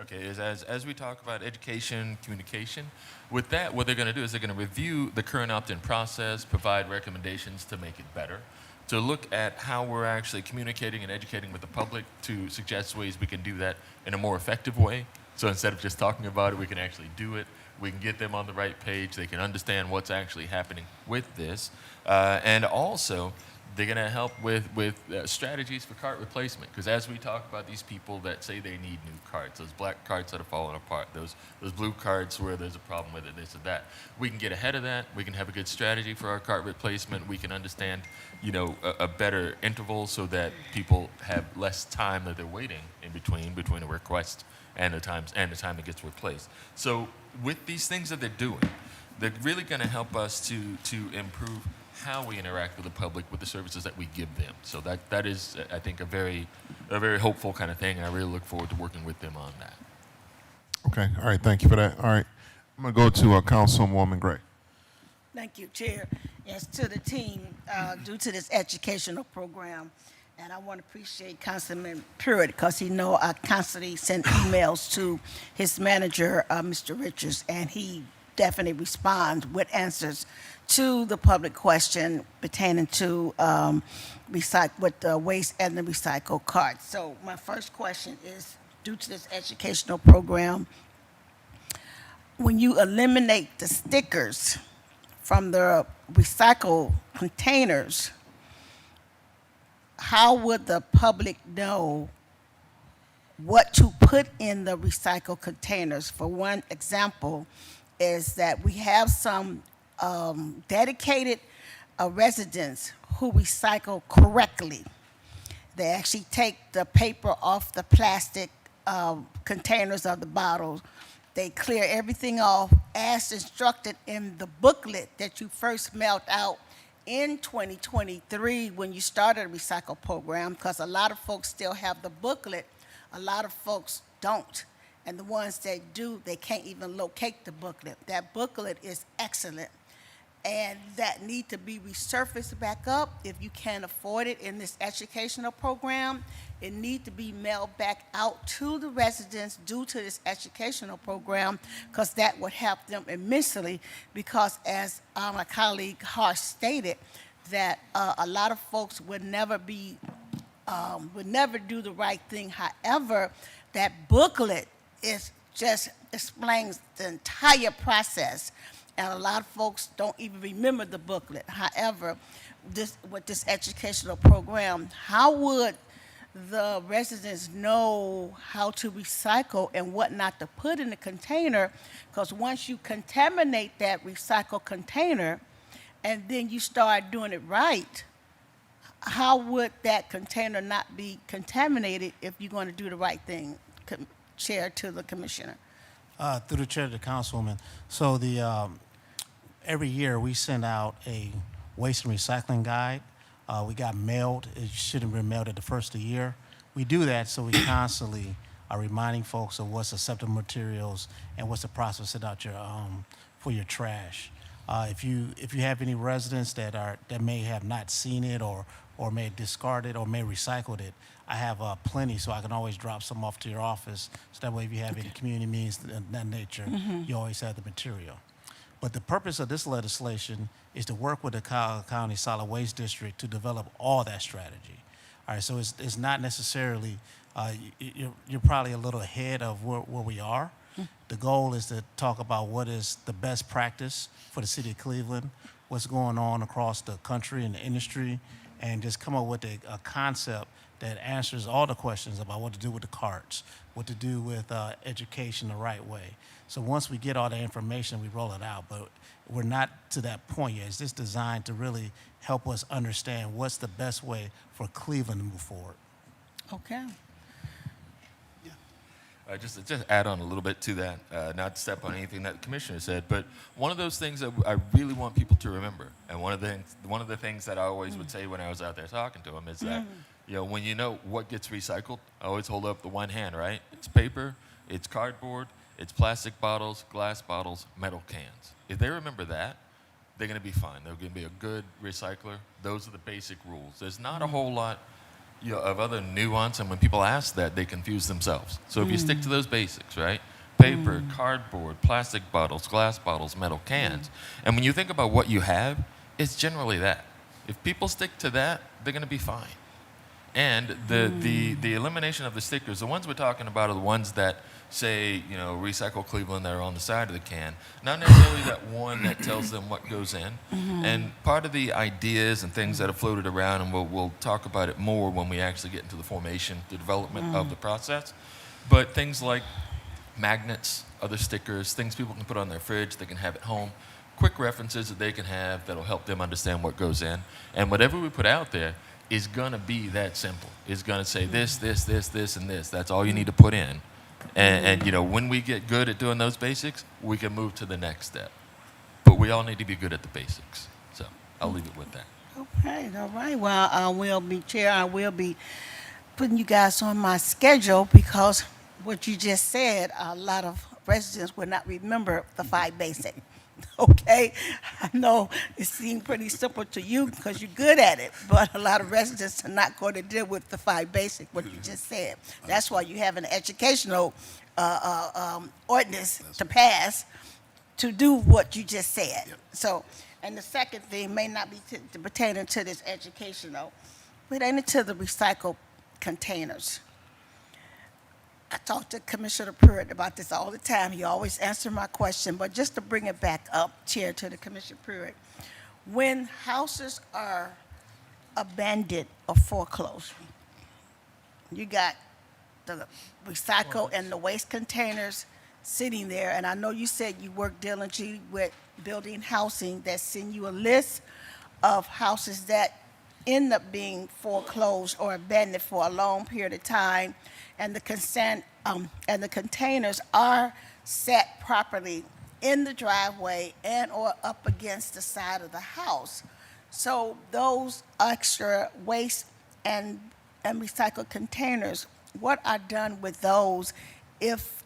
okay, is as we talk about education, communication, with that, what they're going to do is they're going to review the current opt-in process, provide recommendations to make it better, to look at how we're actually communicating and educating with the public, to suggest ways we can do that in a more effective way. So instead of just talking about it, we can actually do it. We can get them on the right page. They can understand what's actually happening with this. And also, they're going to help with strategies for cart replacement. Because as we talk about these people that say they need new carts, those black carts that are falling apart, those blue carts where there's a problem with it, this or that, we can get ahead of that. We can have a good strategy for our cart replacement. We can understand, a better interval so that people have less time that they're waiting in between a request and the time it gets replaced. So with these things that they're doing, they're really going to help us to improve how we interact with the public with the services that we give them. So that is, I think, a very hopeful kind of thing, and I really look forward to working with them on that. Okay, all right, thank you for that. All right, I'm going to go to Councilwoman Gray. Thank you, Chair. Yes, to the team, due to this educational program, and I want to appreciate Councilman Pruitt, because I constantly send emails to his manager, Mr. Richards, and he definitely responds with answers to the public question pertaining to with the waste and the recycle carts. So my first question is, due to this educational program, when you eliminate the stickers from the recycle containers, how would the public know what to put in the recycle containers? For one example, is that we have some dedicated residents who recycle correctly. They actually take the paper off the plastic containers of the bottles. They clear everything off as instructed in the booklet that you first mailed out in 2023 when you started a recycle program, because a lot of folks still have the booklet, a lot of folks don't. And the ones that do, they can't even locate the booklet. That booklet is excellent. And that need to be resurfaced back up. If you can't afford it in this educational program, it need to be mailed back out to the residents due to this educational program, because that would help them immensely, because as my colleague Harsh stated, that a lot of folks would never do the right thing. However, that booklet just explains the entire process. And a lot of folks don't even remember the booklet. However, with this educational program, how would the residents know how to recycle and what not to put in the container? Because once you contaminate that recycle container and then you start doing it right, how would that container not be contaminated if you're going to do the right thing? Chair to the commissioner. Through the chair to the councilwoman. So every year we send out a waste and recycling guide. We got mailed. It should have been mailed at the first of the year. We do that so we constantly are reminding folks of what's acceptable materials and what's the process set out for your trash. If you have any residents that may have not seen it or may discard it or may recycle it, I have plenty, so I can always drop some off to your office. So that way, if you have any community meetings of that nature, you always have the material. But the purpose of this legislation is to work with the Cuyahoga County Solid Waste District to develop all that strategy. All right, so it's not necessarily, you're probably a little ahead of where we are. The goal is to talk about what is the best practice for the city of Cleveland, what's going on across the country and the industry, and just come up with a concept that answers all the questions about what to do with the carts, what to do with education the right way. So once we get all the information, we roll it out, but we're not to that point yet. It's just designed to really help us understand what's the best way for Cleveland to move forward. Okay. Just add on a little bit to that, not to step on anything that the commissioner said, but one of those things that I really want people to remember, and one of the things that I always would say when I was out there talking to them is that, when you know what gets recycled, I always hold up the one hand, right? It's paper, it's cardboard, it's plastic bottles, glass bottles, metal cans. If they remember that, they're going to be fine. They're going to be a good recycler. Those are the basic rules. There's not a whole lot of other nuance, and when people ask that, they confuse themselves. So if you stick to those basics, right? Paper, cardboard, plastic bottles, glass bottles, metal cans. And when you think about what you have, it's generally that. If people stick to that, they're going to be fine. And the elimination of the stickers, the ones we're talking about are the ones that say, Recycle Cleveland that are on the side of the can, not necessarily that one that tells them what goes in. And part of the ideas and things that have floated around, and we'll talk about it more when we actually get into the formation, the development of the process, but things like magnets, other stickers, things people can put on their fridge, they can have at home, quick references that they can have that'll help them understand what goes in. And whatever we put out there is going to be that simple. It's going to say this, this, this, this, and this. That's all you need to put in. And when we get good at doing those basics, we can move to the next step. But we all need to be good at the basics. So I'll leave it with that. Okay, all right. Well, I will be putting you guys on my schedule because what you just said, a lot of residents will not remember the 5 basic. Okay, I know it seemed pretty simple to you because you're good at it, but a lot of residents are not going to deal with the 5 basic, what you just said. That's why you have an educational ordinance to pass to do what you just said. So, and the second thing may not be pertaining to this educational, pertaining to the recycled containers. I talk to Commissioner Pruitt about this all the time. He always answers my question, but just to bring it back up, Chair, to the Commissioner Pruitt, when houses are abandoned or foreclosed, you got the recycle and the waste containers sitting there, and I know you said you work diligently with building housing that send you a list of houses that end up being foreclosed or abandoned for a long period of time, and the containers are set properly in the driveway and or up against the side of the house. So those extra waste and recycled containers, what are done with those if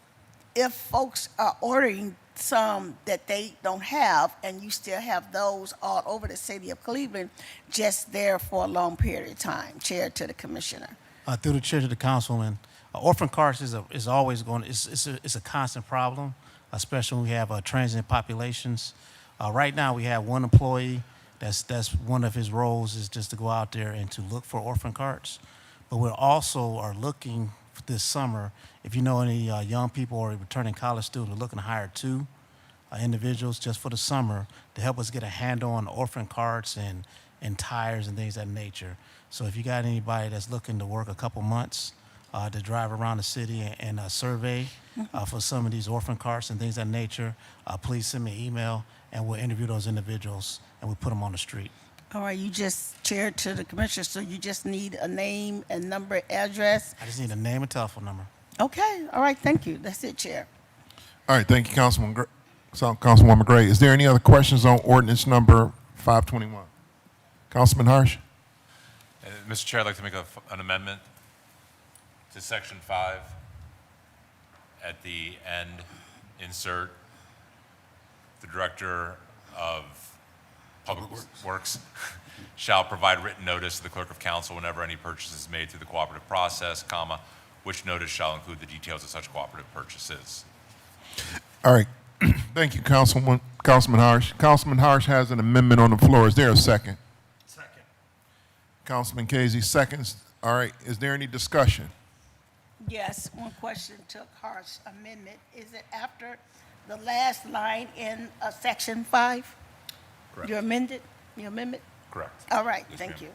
folks are ordering some that they don't have, and you still have those all over the city of Cleveland just there for a long period of time? Chair to the Commissioner. Through the chair to the councilwoman, orphan carts is always going. It's a constant problem, especially when we have transient populations. Right now, we have one employee. That's one of his roles is just to go out there and to look for orphan carts. But we also are looking this summer. If you know any young people or returning college students, we're looking to hire 2 individuals just for the summer to help us get a handle on orphan carts and tires and things of that nature. So if you got anybody that's looking to work a couple months to drive around the city and survey for some of these orphan carts and things of that nature, please send me an email and we'll interview those individuals and we'll put them on the street. All right, you just chair to the commissioner, so you just need a name and number, address. I just need a name and telephone number. Okay, all right, thank you. That's it, Chair. All right, thank you, Councilwoman Gray. Is there any other questions on ordinance number 521? Councilman Harsh? Mr. Chair, I'd like to make an amendment to section 5. At the end, insert the Director of Public Works shall provide written notice to the Clerk of Council whenever any purchase is made through the cooperative process, comma, which notice shall include the details of such cooperative purchases. All right, thank you, Councilman Harsh. Councilman Harsh has an amendment on the floor. Is there a second? Second. Councilman Casey seconds. All right, is there any discussion? Yes, one question to Harsh amendment. Is it after the last line in section 5? Correct. Your amendment? Correct. All right, Yes, thank ma'am. you.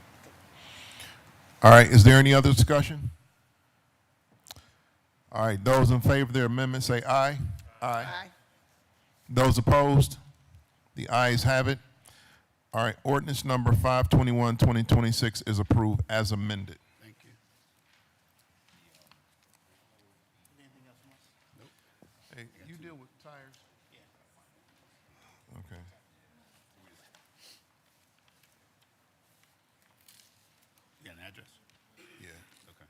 All right, is there any other discussion? All right, those in favor of their amendment say aye. Aye. Aye. Those opposed? The ayes have it. All right, ordinance number 521, 2026 is approved as amended. Thank you. Hey, you deal with tires? Okay. You got an address? Yeah. Okay.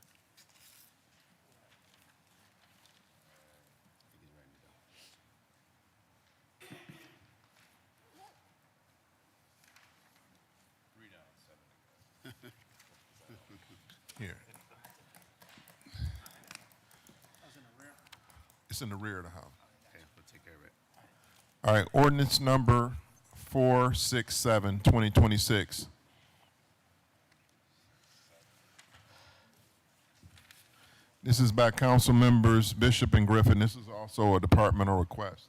Here. It's in the rear of the house. Okay, we'll take care of it. All right, ordinance number 467, 2026. This is by council members Bishop and Griffin. This is also a departmental request.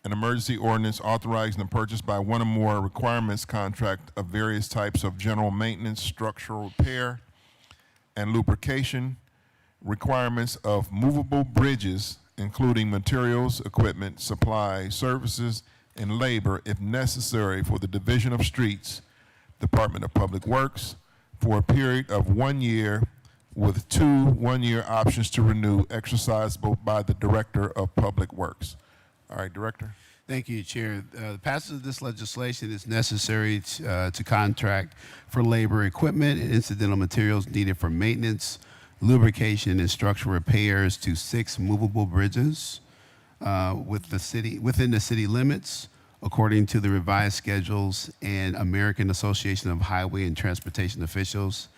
An emergency ordinance authorizing the purchase by one or more requirements contract of various types of general maintenance, structural repair, and lubrication, requirements of movable bridges, including materials, equipment, supplies, services, and labor if necessary for the Division of Streets, Department of Public Works, for a period of 1 year with 2 one-year options to renew exercisable by the Director of Public Works. All right, Director. Thank you, Chair. The passage of this legislation is necessary to contract for labor, equipment, and incidental materials needed for maintenance, lubrication, and structural repairs to 6 movable bridges within the city limits, according to the revised schedules and American Association of Highway and Transportation Officials,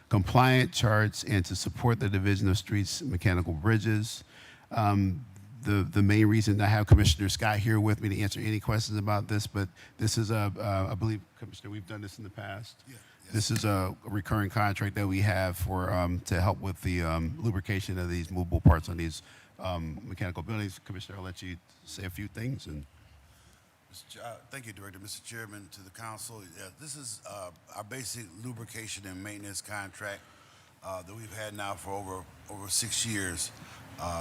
compliant charts, and to support the Division of Streets Mechanical Bridges. The main reason I have Commissioner Scott here with me to answer any questions about this, but this is I believe, Commissioner, we've done this in the past. Yeah. This is a recurring contract that we have for to help with the lubrication of these movable parts on these mechanical buildings. Commissioner, I'll let you say a few things. And Thank you, Director. Mr. Chairman, to the council, this is our basic lubrication and maintenance contract that we've had now for over 6 years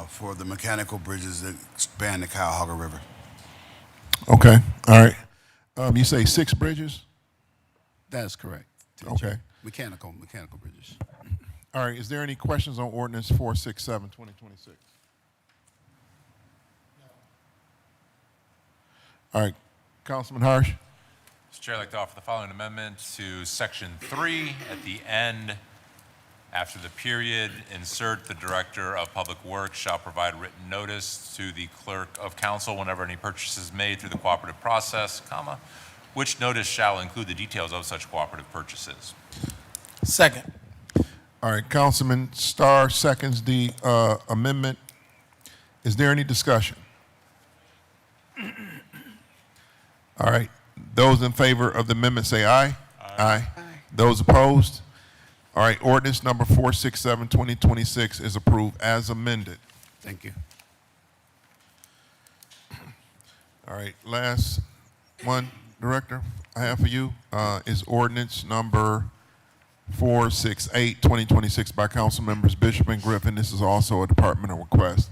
for the mechanical bridges that span the Cuyahoga River. Okay, all right. You say 6 bridges? that is correct. Okay. Mechanical bridges. All right, is there any questions on ordinance 467, 2026? All right, Councilman Harsh. Mr. Chair, I'd like to offer the following amendment to section 3 at the end. After the period, insert the Director of Public Works shall provide written notice to the Clerk of Council whenever any purchase is made through the cooperative process, comma, which notice shall include the details of such cooperative purchases. Second. All right, Councilman Starr seconds the amendment. Is there any discussion? All right, those in favor of the amendment say aye. Aye. Those opposed? All right, ordinance number 467, 2026 is approved as amended. Thank you. All right, last one, Director, I have for you is ordinance number 468, 2026 by council members Bishop and Griffin. This is also a departmental request.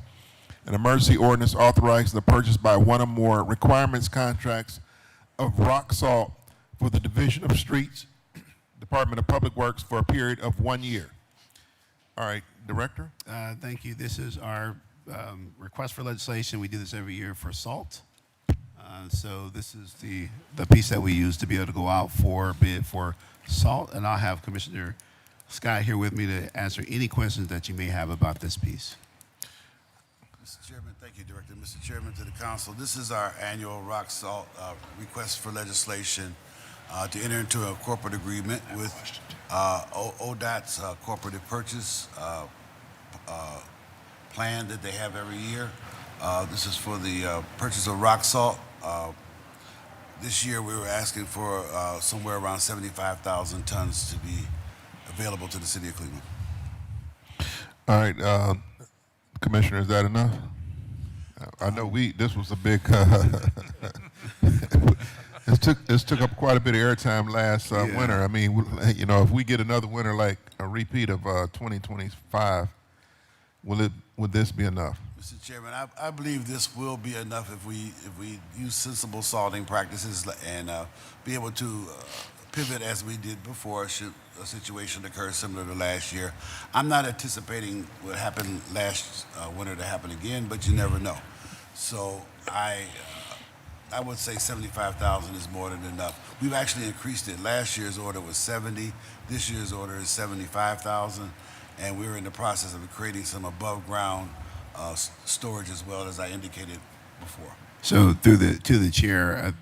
An emergency ordinance authorizing the purchase by one or more requirements contracts of rock salt for the Division of Streets, Department of Public Works for a period of 1 year. All right, Director? Thank you. This is our request for legislation. We do this every year for salt. So this is the piece that we use to be able to go out for bid for salt. And I'll have Commissioner Scott here with me to answer any questions that you may have about this piece. Mr. Chairman, thank you, Director. Mr. Chairman, to the council, this is our annual rock salt request for legislation to enter into a corporate agreement with ODOT's corporate purchase plan that they have every year. This is for the purchase of rock salt. This year, we were asking for somewhere around 75,000 tons to be available to the city of Cleveland. All right, Commissioner, is that enough? I know this was a big, this took up quite a bit of airtime last winter. I mean, you know, if we get another winter like a repeat of 2025, would this be enough? Mr. Chairman, I believe this will be enough if we use sensible salting practices and be able to pivot as we did before should a situation occur similar to last year. I'm not anticipating what happened last winter to happen again, but you never know. So I would say 75,000 is more than enough. We've actually increased it. Last year's order was 70. This year's order is 75,000, and we're in the process of creating some above ground storage as well, as I indicated before. So to the chair,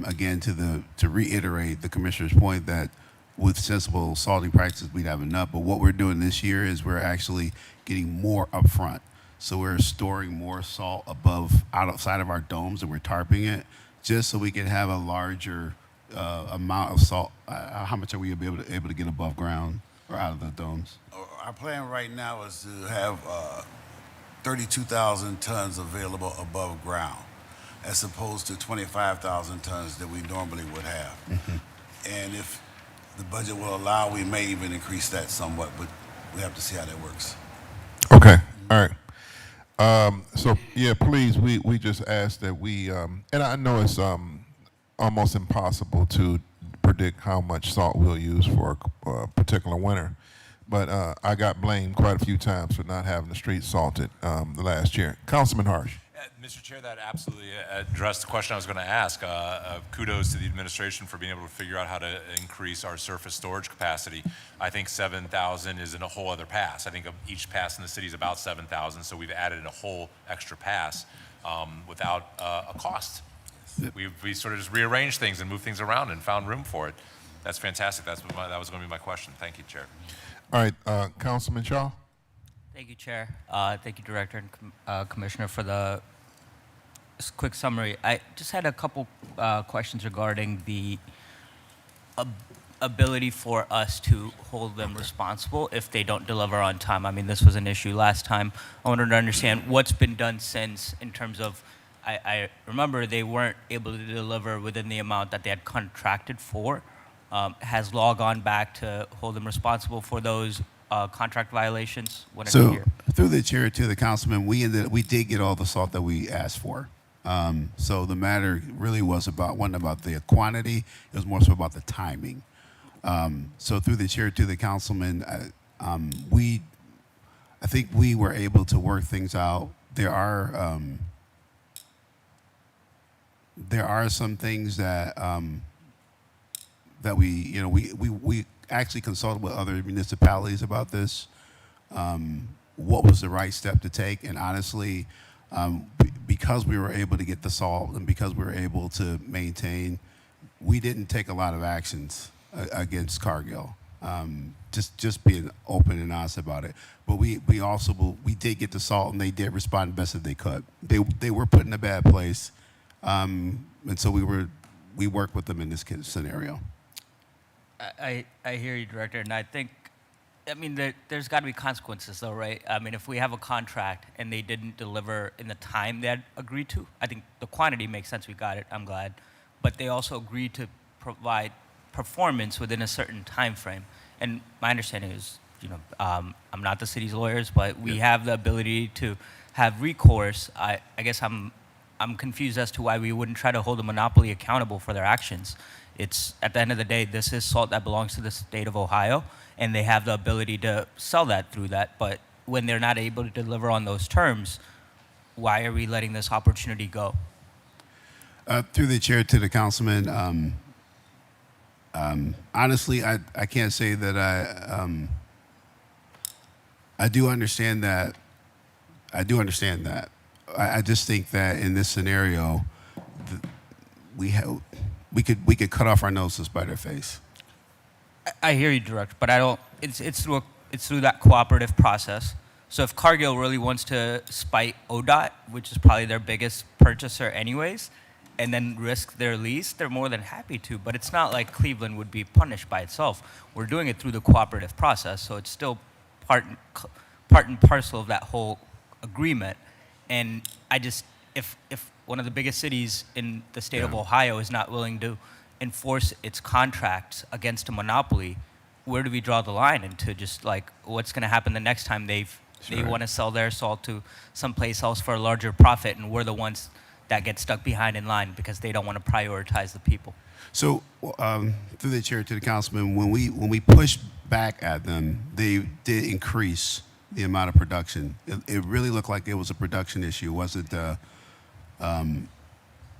again, to reiterate the commissioner's point that with sensible salting practices, we'd have enough. But what we're doing this year is we're actually getting more upfront. So we're storing more salt outside of our domes, and we're tarping it just so we can have a larger amount of salt. How much are we able to get above ground or out of the domes? Our plan right now is to have 32,000 tons available above ground, as opposed to 25,000 tons that we normally would have. And if the budget will allow, we may even increase that somewhat, but we have to see how that works. Okay, all right. So yeah, please, we just ask that we, and I know it's almost impossible to predict how much salt we'll use for a particular winter, but I got blamed quite a few times for not having the streets salted the last year. Councilman Harsh. Mr. Chair, that absolutely addressed the question I was going to ask. Kudos to the administration for being able to figure out how to increase our surface storage capacity. I think 7,000 is in a whole other pass. I think each pass in the city is about 7,000, so we've added a whole extra pass without a cost. We sort of just rearranged things and moved things around and found room for it. That's fantastic. That was going to be my question. Thank you, Chair. All right, Councilman Shaw. Thank you, Chair. Thank you, Director and Commissioner, for the quick summary. I just had a couple questions regarding the ability for us to hold them responsible if they don't deliver on time. I mean, this was an issue last time. I wanted to understand what's been done since in terms of, I remember they weren't able to deliver within the amount that they had contracted for. Has law gone back to hold them responsible for those contract violations? So through the chair to the councilman, we did get all the salt that we asked for. So the matter really wasn't about the quantity, it was more so about the timing. So through the chair to the councilman, I think we were able to work things out. There are some things that that we actually consulted with other municipalities about this. What was the right step to take? And honestly, because we were able to get the salt and because we were able to maintain, we didn't take a lot of actions against Cargill. Just being open and honest about it. But we did get the salt, and they did respond best that they could. They were put in a bad place, and so we worked with them in this scenario. I hear you, Director, and I think, I mean, there's got to be consequences, though, right? I mean, if we have a contract and they didn't deliver in the time they had agreed to, I think the quantity makes sense. We got it. I'm glad. But they also agreed to provide performance within a certain time frame. And my understanding is, I'm not the city's lawyers, but we have the ability to have recourse. I guess I'm confused as to why we wouldn't try to hold a monopoly accountable for their actions. It's at the end of the day, this is salt that belongs to the state of Ohio, and they have the ability to sell that through that. But when they're not able to deliver on those terms, why are we letting this opportunity go? Through the chair to the councilman, honestly, I can't say that I do understand that. I do understand that. I just think that in this scenario, we could cut off our nose to spite our face. I hear you, Director, but I don't. It's through that cooperative process. So if Cargill really wants to spite ODOT, which is probably their biggest purchaser anyways, and then risk their lease, they're more than happy to. But it's not like Cleveland would be punished by itself. We're doing it through the cooperative process, so it's still part and parcel of that whole agreement. And if one of the biggest cities in the state of Ohio is not willing to enforce its contracts against a monopoly, where do we draw the line into just like what's going to happen the next time they want to sell their salt to someplace else for a larger profit, and we're the ones that get stuck behind in line because they don't want to prioritize the people. So, through the chair to the councilman, when we pushed back at them, they did increase the amount of production. It really looked like it was a production issue. It wasn't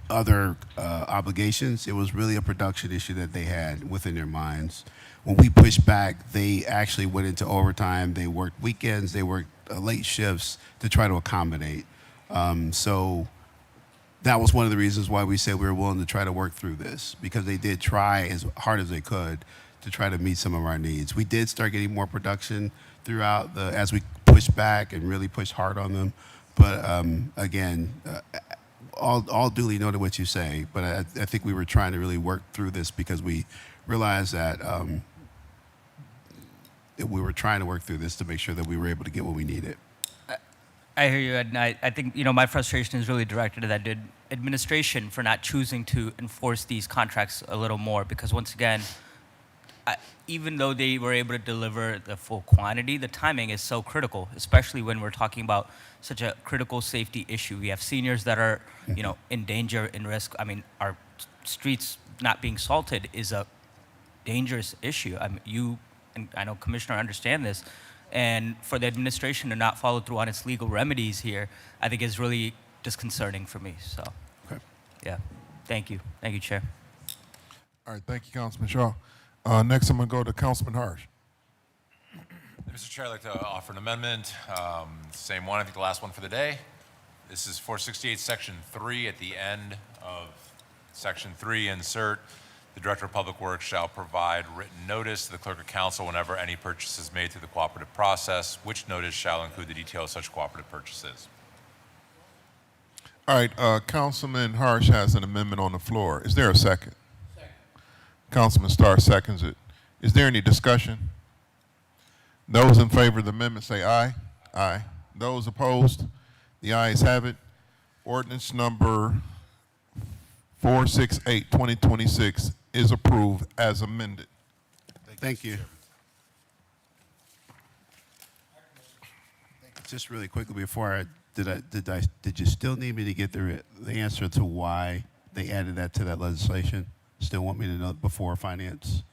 other obligations. It was really a production issue that they had within their minds. When we pushed back, they actually went into overtime. They worked weekends. They worked late shifts to try to accommodate. So that was one of the reasons why we said we were willing to try to work through this, because they did try as hard as they could to try to meet some of our needs. We did start getting more production throughout as we pushed back and really pushed hard on them. But again, all duly noted what you say, but I think we were trying to really work through this because we realized that we were trying to work through this to make sure that we were able to get what we needed. I hear you, and I think my frustration is really directed at that administration for not choosing to enforce these contracts a little more. Because once again, even though they were able to deliver the full quantity, the timing is so critical, especially when we're talking about such a critical safety issue. We have seniors that are, in danger, in risk. I mean, our streets not being salted is a dangerous issue. I mean, you and I know Commissioner understand this, and for the administration to not follow through on its legal remedies here, I think is really disconcerting for me. So, Okay. yeah, thank you, Chair. All right, thank you, Councilman Shaw. Next, I'm going to go to Councilman Harsh. Mr. Chair, I'd like to offer an amendment, same one, I think the last one for the day. This is 468, Section 3. At the end of Section 3, insert, the Director of Public Works shall provide written notice to the Clerk of Council whenever any purchase is made through the cooperative process, which notice shall include the detail of such cooperative purchases. All right, Councilman Harsh has an amendment on the floor. Is there a second? Second. Councilman Starr seconds it. Is there any discussion? Those in favor of the amendment say aye. Aye. Those opposed? The ayes have it. Ordinance number 468, 2026 is approved as amended. Thank you. Just really quickly before did you still need me to get the answer to why they added that to that legislation? Still want me to know before finance?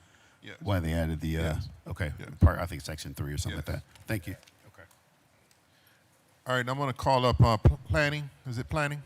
Yes. Why they added the Yes. okay, Yes. part, I think Section 3 or something Yes. like that. Thank you. Okay. All right, I'm going to call up planning. Is it planning?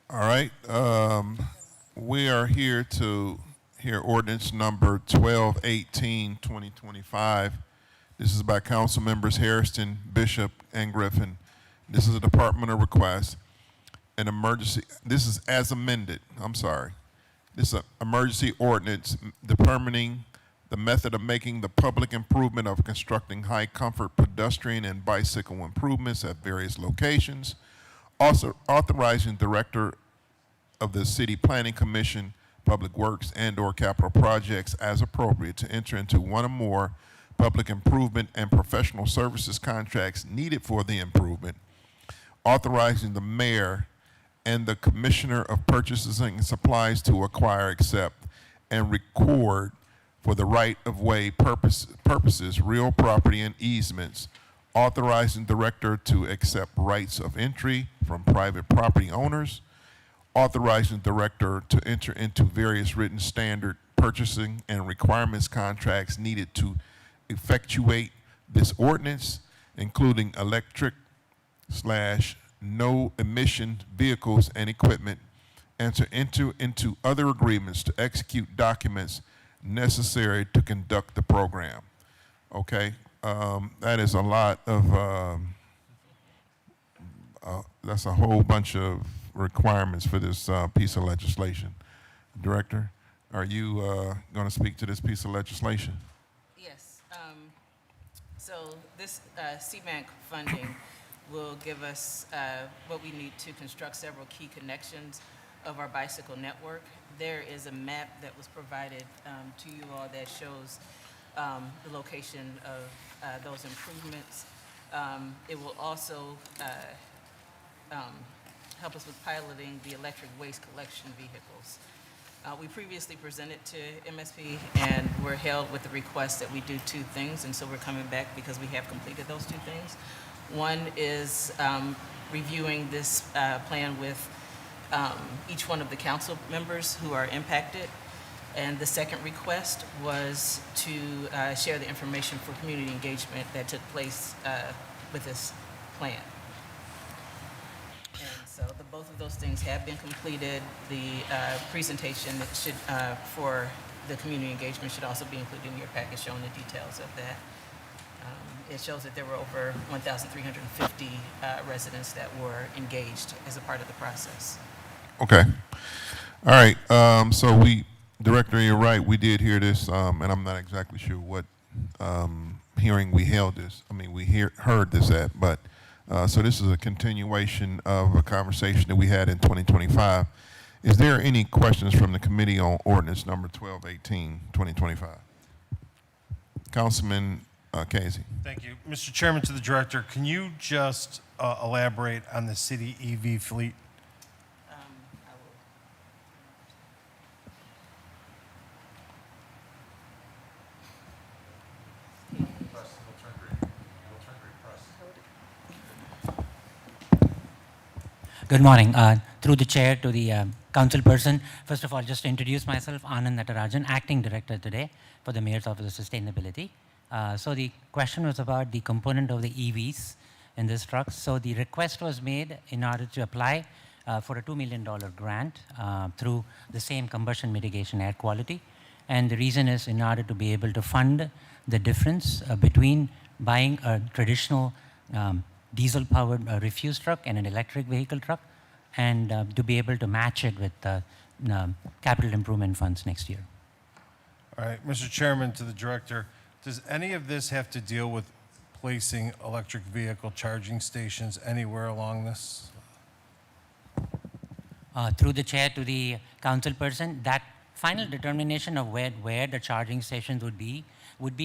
All right, we are here to hear ordinance number 1218, 2025. This is by council members Hairston, Bishop, and Griffin. This is a departmental request. An emergency, this is as amended, I'm sorry. This is an emergency ordinance determining the method of making the public improvement of constructing high comfort pedestrian and bicycle improvements at various locations. Also authorizing director of the City Planning Commission public works and/or capital projects as appropriate to enter into one or more public improvement and professional services contracts needed for the improvement, authorizing the mayor and the commissioner of purchases and supplies to acquire, accept, and record for the right-of-way purposes, real property and easements, authorizing director to accept rights of entry from private property owners, authorizing director to enter into various written standard purchasing and requirements contracts needed to effectuate this ordinance, including electric / no emission vehicles and equipment, and to enter into other agreements to execute documents necessary to conduct the program. Okay, that is a lot of, that's a whole bunch of requirements for this piece of legislation. Director, are you going to speak to this piece of legislation? Yes. So this CMAQ funding will give us what we need to construct several key connections of our bicycle network. There is a map that was provided to you all that shows the location of those improvements. It will also help us with piloting the electric waste collection vehicles. We previously presented to MSP and were held with the request that we do two things, and so we're coming back because we have completed those two things. One is reviewing this plan with each one of the council members who are impacted. And the second request was to share the information for community engagement that took place with this plan. And so both of those things have been completed. The presentation that should, for the community engagement should also be included in your package showing the details of that. It shows that there were over 1,350 residents that were engaged as a part of the process. Okay. All right. So Director, you're right. We did hear this, and I'm not exactly sure what hearing we held this. I mean, we heard this at, but so this is a continuation of a conversation that we had in 2025. Is there any questions from the committee on ordinance number 1218, 2025? Councilman Casey. Thank you. Mr. Chairman, to the director, can you just elaborate on the city EV fleet? I will. Good morning. Through the chair to the council person, first of all, just to introduce myself, Anand Natarajan, acting director today for the Mayor's Office of Sustainability. So the question was about the component of the EVs in this truck. So the request was made in order to apply for a $2 million grant through the same combustion mitigation air quality. And the reason is in order to be able to fund the difference between buying a traditional diesel-powered refuse truck and an electric vehicle truck, and to be able to match it with capital improvement funds next year. All right, Mr. Chairman, to the director, does any of this have to deal with placing electric vehicle charging stations anywhere along this? Through the chair to the council person, that final determination of where the charging stations would be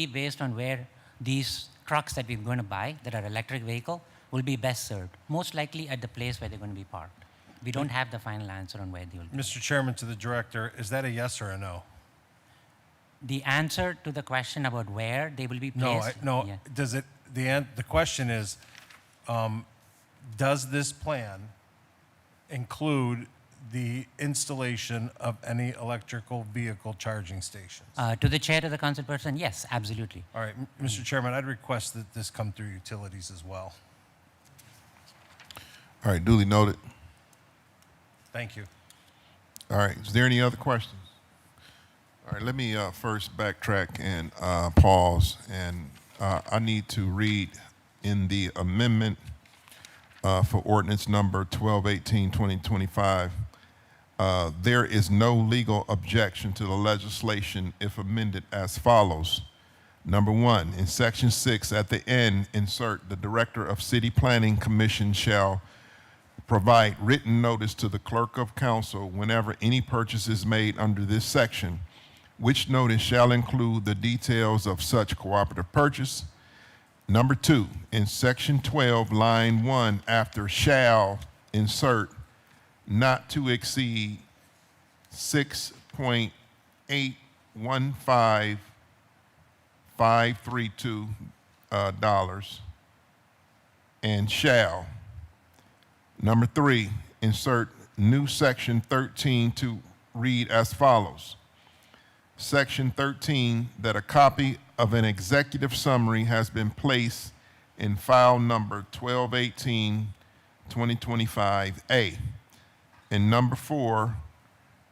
based on where these trucks that we're going to buy that are electric vehicle will be best served, most likely at the place where they're going to be parked. We don't have the final answer on where they will be. Mr. Chairman, to the director, is that a yes or a no? The answer to the question about where they will be placed? No, Yeah. does it, the question is, does this plan include the installation of any electrical vehicle charging stations? To the chair to the council person, yes, absolutely. All right, Mr. Chairman, I'd request that this come through utilities as well. All right, duly noted. Thank you. All right, is there any other questions? All right, let me first backtrack and pause, and I need to read in the amendment for ordinance number 1218, 2025. There is no legal objection to the legislation if amended as follows. Number one, in section 6 at the end, insert the director of city planning commission shall provide written notice to the clerk of council whenever any purchase is made under this section, which notice shall include the details of such cooperative purchase. Number 2, in section 12, line 1, after shall, insert not to exceed 6.815532 dollars and shall. Number 3, insert new section 13 to read as follows. Section 13, that a copy of an executive summary has been placed in file number 1218-2025A. And number 4,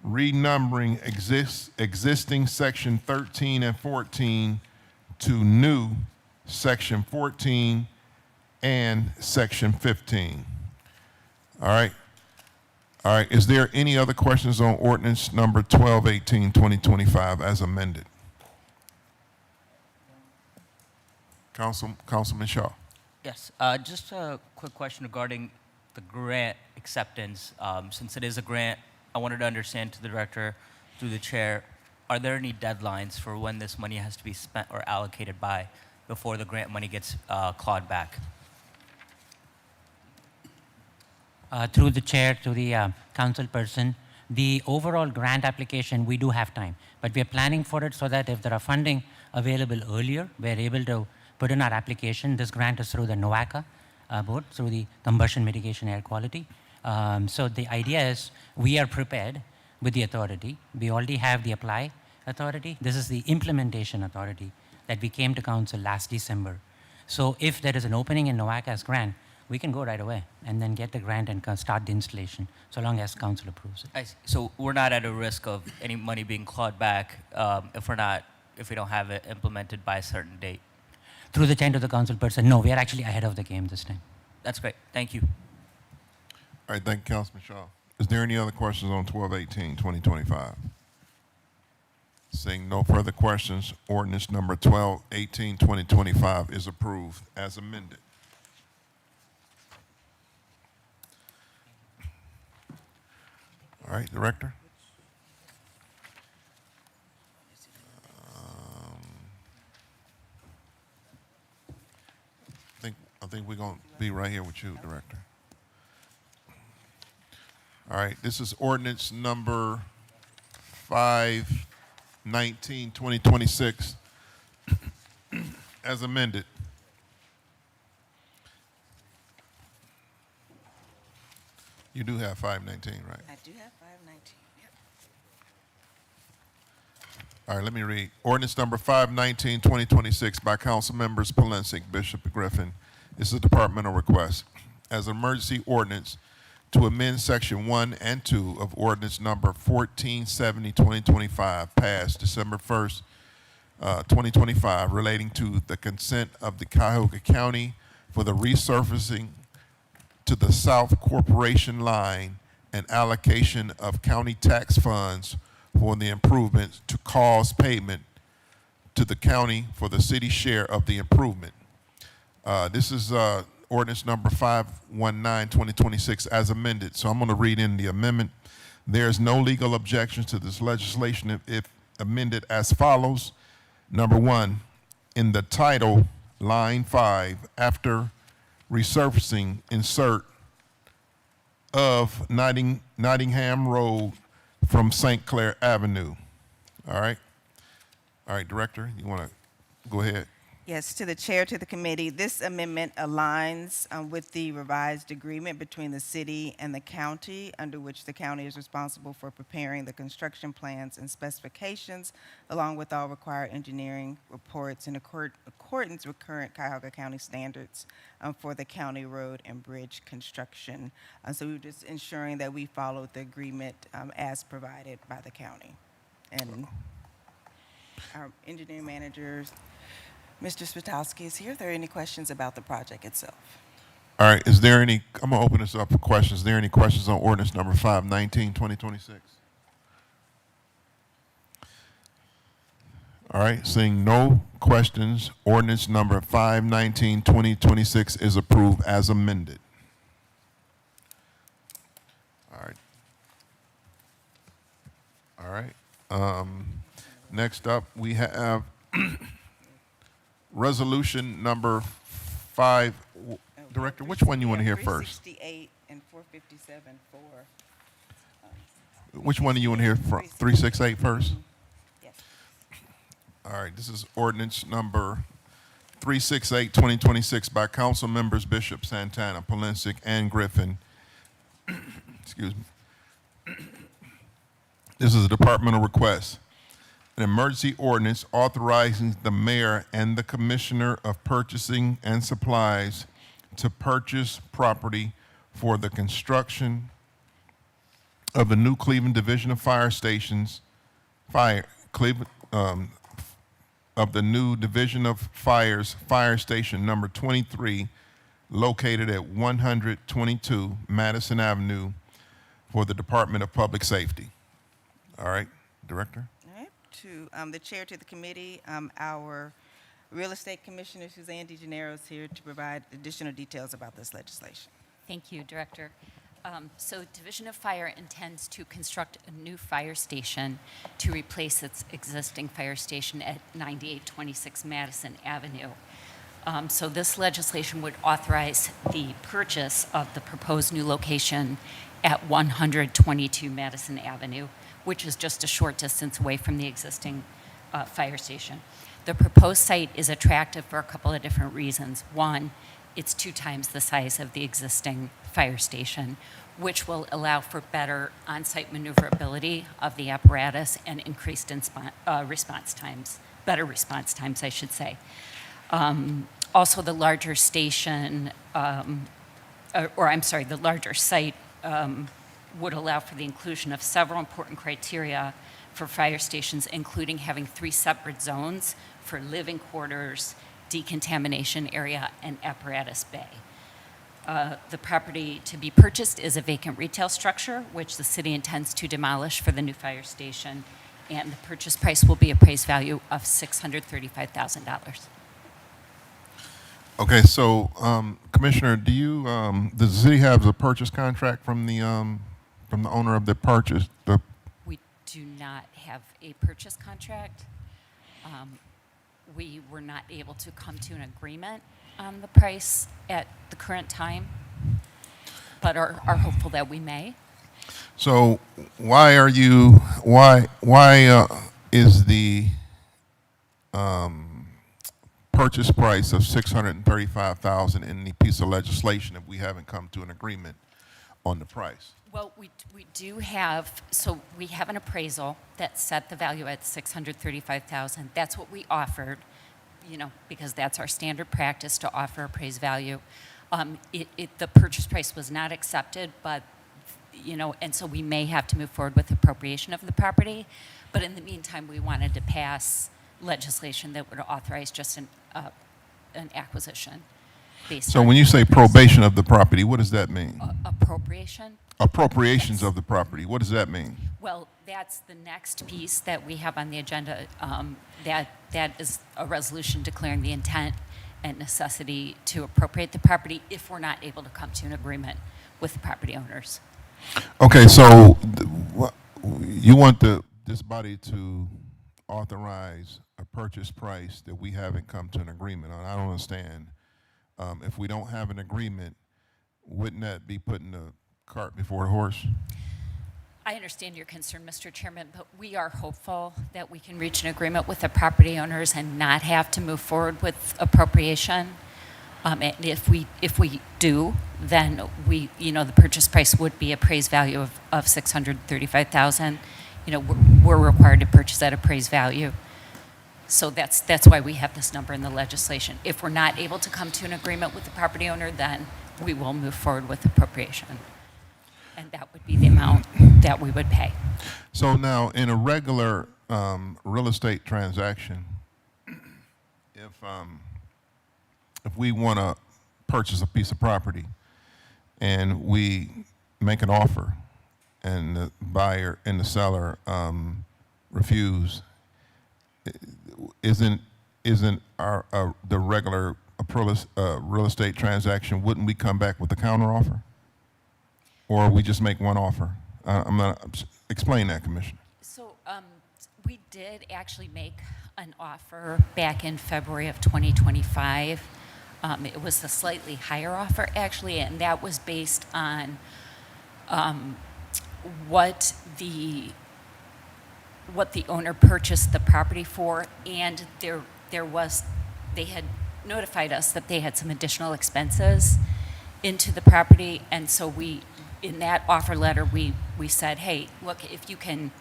renumbering existing section 13 and 14 to new section 14 and section 15. All right. All right. Is there any other questions on ordinance number 1218-2025 as amended? Councilman Shaw. Yes, just a quick question regarding the grant acceptance. Since it is a grant, I wanted to understand to the director, through the chair, are there any deadlines for when this money has to be spent or allocated by before the grant money gets clawed back? Through the chair to the council person, the overall grant application, we do have time, but we are planning for it so that if there are funding available earlier, we're able to put in our application. This grant is through the NOACA board, through the Combustion Mitigation Air Quality. So the idea is we are prepared with the authority. We already have the apply authority. This is the implementation authority that we came to council last December. So if there is an opening in NOACA's grant, we can go right away and then get the grant and start the installation, so long as council approves it. I see. So we're not at a risk of any money being clawed back if we don't have it implemented by a certain date. Through the chair to the council person, no, we are actually ahead of the game this time. That's great. Thank you. All right, thank you, Councilman Shaw. Is there any other questions on 1218-2025? Seeing no further questions, ordinance number 1218-2025 is approved as amended. All right, Director. I think we're going to be right here with you, Director. All right, this is ordinance number 519-2026 as amended. You do have 519, right? I do have 519. Yep. All right, let me read. Ordinance number 519-2026 by Council Members Polensek, Bishop Griffin. This is a departmental request. As an emergency ordinance to amend section 1 and 2 of ordinance number 1470-2025 passed December 1st, 2025 relating to the consent of the Cuyahoga County for the resurfacing to the South Corporation line and allocation of county tax funds for the improvements to cause payment to the county for the city share of the improvement. This is ordinance number 519-2026 as amended. So I'm going to read in the amendment. There's no legal objections to this legislation if amended as follows. Number 1, in the title, line 5, after resurfacing, insert of Nottingham Road from St. Clair Avenue. All right. All right, Director, you want to go ahead? Yes, to the chair, to the committee, this amendment aligns with the revised agreement between the city and the county, under which the county is responsible for preparing the construction plans and specifications, along with all required engineering reports in accordance with current Cuyahoga County standards for the county road and bridge construction. So we're just ensuring that we follow the agreement as provided by the county. And our engineering managers, Mr. Spitowski is here. Are there any questions about the project itself? All right, is there any, I'm going to open this up for questions. Is there any questions on ordinance number 519-2026? All right, seeing no questions, ordinance number 519-2026 is approved as amended. Next up, we have resolution number 5. Director, which one you want to hear first? 368 and 457 for, Which one do you want to hear from? 368 first? yes. All right, this is ordinance number 368, 2026 by council members Bishop, Santana, Polensek, and Griffin. Excuse me. This is a departmental request. An emergency ordinance authorizing the mayor and the commissioner of purchasing and supplies to purchase property for the construction of the new Cleveland Division of Fire Stations, of the new Division of Fires Fire Station number 23, located at 122 Madison Avenue, for the Department of Public Safety. All right, Director? All right, to the chair to the committee, our real estate commissioner, Suzanne DeGennaro, is here to provide additional details about this legislation. Thank you, Director. So Division of Fire intends to construct a new fire station to replace its existing fire station at 9826 Madison Avenue. So this legislation would authorize the purchase of the proposed new location at 122 Madison Avenue, which is just a short distance away from the existing fire station. The proposed site is attractive for a couple of different reasons. One, it's 2 times the size of the existing fire station, which will allow for better on-site maneuverability of the apparatus and increased response times, better response times, I should say. Also, the larger station, the larger site would allow for the inclusion of several important criteria for fire stations, including having 3 separate zones for living quarters, decontamination area, and apparatus bay. The property to be purchased is a vacant retail structure, which the city intends to demolish for the new fire station, and the purchase price will be appraised value of $635,000. Okay, so Commissioner, does the city have a purchase contract from the owner of the purchase? We do not have a purchase contract. We were not able to come to an agreement on the price at the current time, but are hopeful that we may. So why is the purchase price of $635,000 in the piece of legislation if we haven't come to an agreement on the price? Well, we do have, so we have an appraisal that set the value at $635,000. That's what we offered, because that's our standard practice to offer appraised value. The purchase price was not accepted, but, and so we may have to move forward with appropriation of the property. But in the meantime, we wanted to pass legislation that would authorize just an acquisition based So on when you say probation of the property, what does that mean? appropriation. Appropriations of the property, what does that mean? Well, that's the next piece that we have on the agenda. That is a resolution declaring the intent and necessity to appropriate the property if we're not able to come to an agreement with the property owners. Okay, so you want this body to authorize a purchase price that we haven't come to an agreement on. I don't understand. If we don't have an agreement, wouldn't that be putting the cart before the horse? I understand your concern, Mr. Chairman, but we are hopeful that we can reach an agreement with the property owners and not have to move forward with appropriation. And if we do, then the purchase price would be appraised value of $635,000. We're required to purchase at appraised value. So that's why we have this number in the legislation. If we're not able to come to an agreement with the property owner, then we will move forward with appropriation. And that would be the amount that we would pay. So now, in a regular real estate transaction, if we want to purchase a piece of property and we make an offer and the buyer and the seller refuse, isn't the regular real estate transaction, wouldn't we come back with a counter offer? Or we just make one offer? I'm not, explain that, Commissioner. So did actually make an offer back in February of 2025. It was a slightly higher offer, actually, and that was based on what the owner purchased the property for, and they had notified us that they had some additional expenses into the property, and so in that offer letter, we said, hey, look, if you can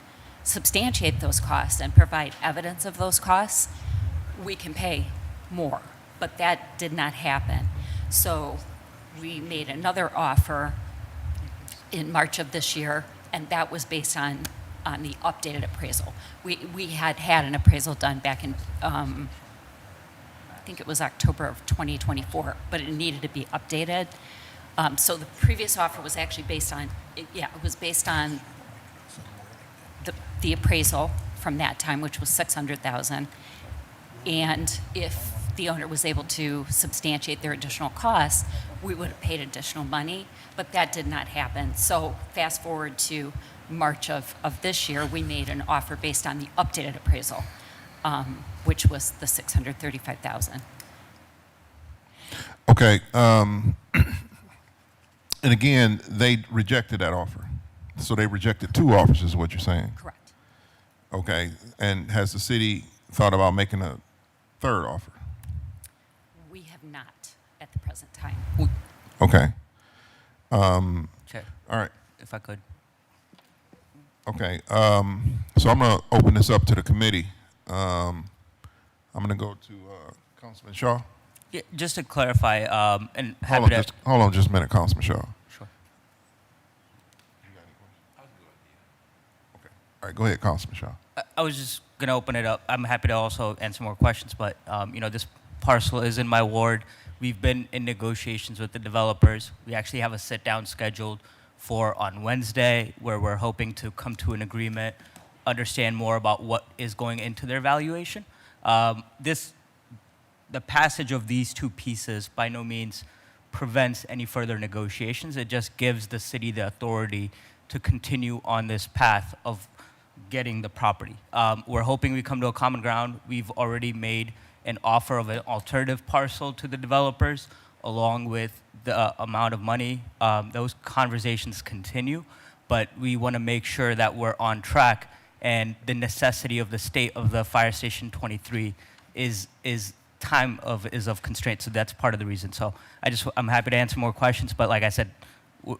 substantiate those costs and provide evidence of those costs, we can pay more. But that did not happen. So we made another offer in March of this year, and that was based on the updated appraisal. We had an appraisal done back in, I think it was October of 2024, but it needed to be updated. So the previous offer was actually based on, it was based on the appraisal from that time, which was $600,000. And if the owner was able to substantiate their additional costs, we would have paid additional money, but that did not happen. So fast forward to March of this year, we made an offer based on the updated appraisal, which was the $635,000. Okay. And again, they rejected that offer. So they rejected two offers, is what you're saying? Correct. Okay. And has the city thought about making a third offer? We have not at the present time. Okay. Chair, All right. if I could. Okay. So I'm going to open this up to the committee. I'm going to go to Councilman Shaw. Yeah, just to clarify, and Hold happy on, to. hold on just a minute, Councilman Shaw. Sure. Okay. All right, go ahead, Councilman Shaw. I was just going to open it up. I'm happy to also answer more questions, but this parcel is in my ward. We've been in negotiations with the developers. We actually have a sit-down scheduled for on Wednesday, where we're hoping to come to an agreement, understand more about what is going into their valuation. The passage of these two pieces by no means prevents any further negotiations. It just gives the city the authority to continue on this path of getting the property. We're hoping we come to a common ground. We've already made an offer of an alternative parcel to the developers, along with the amount of money. Those conversations continue, but we want to make sure that we're on track, and the necessity of the state of the Fire Station 23 is of constraint, so that's part of the reason. So I'm happy to answer more questions, but like I said,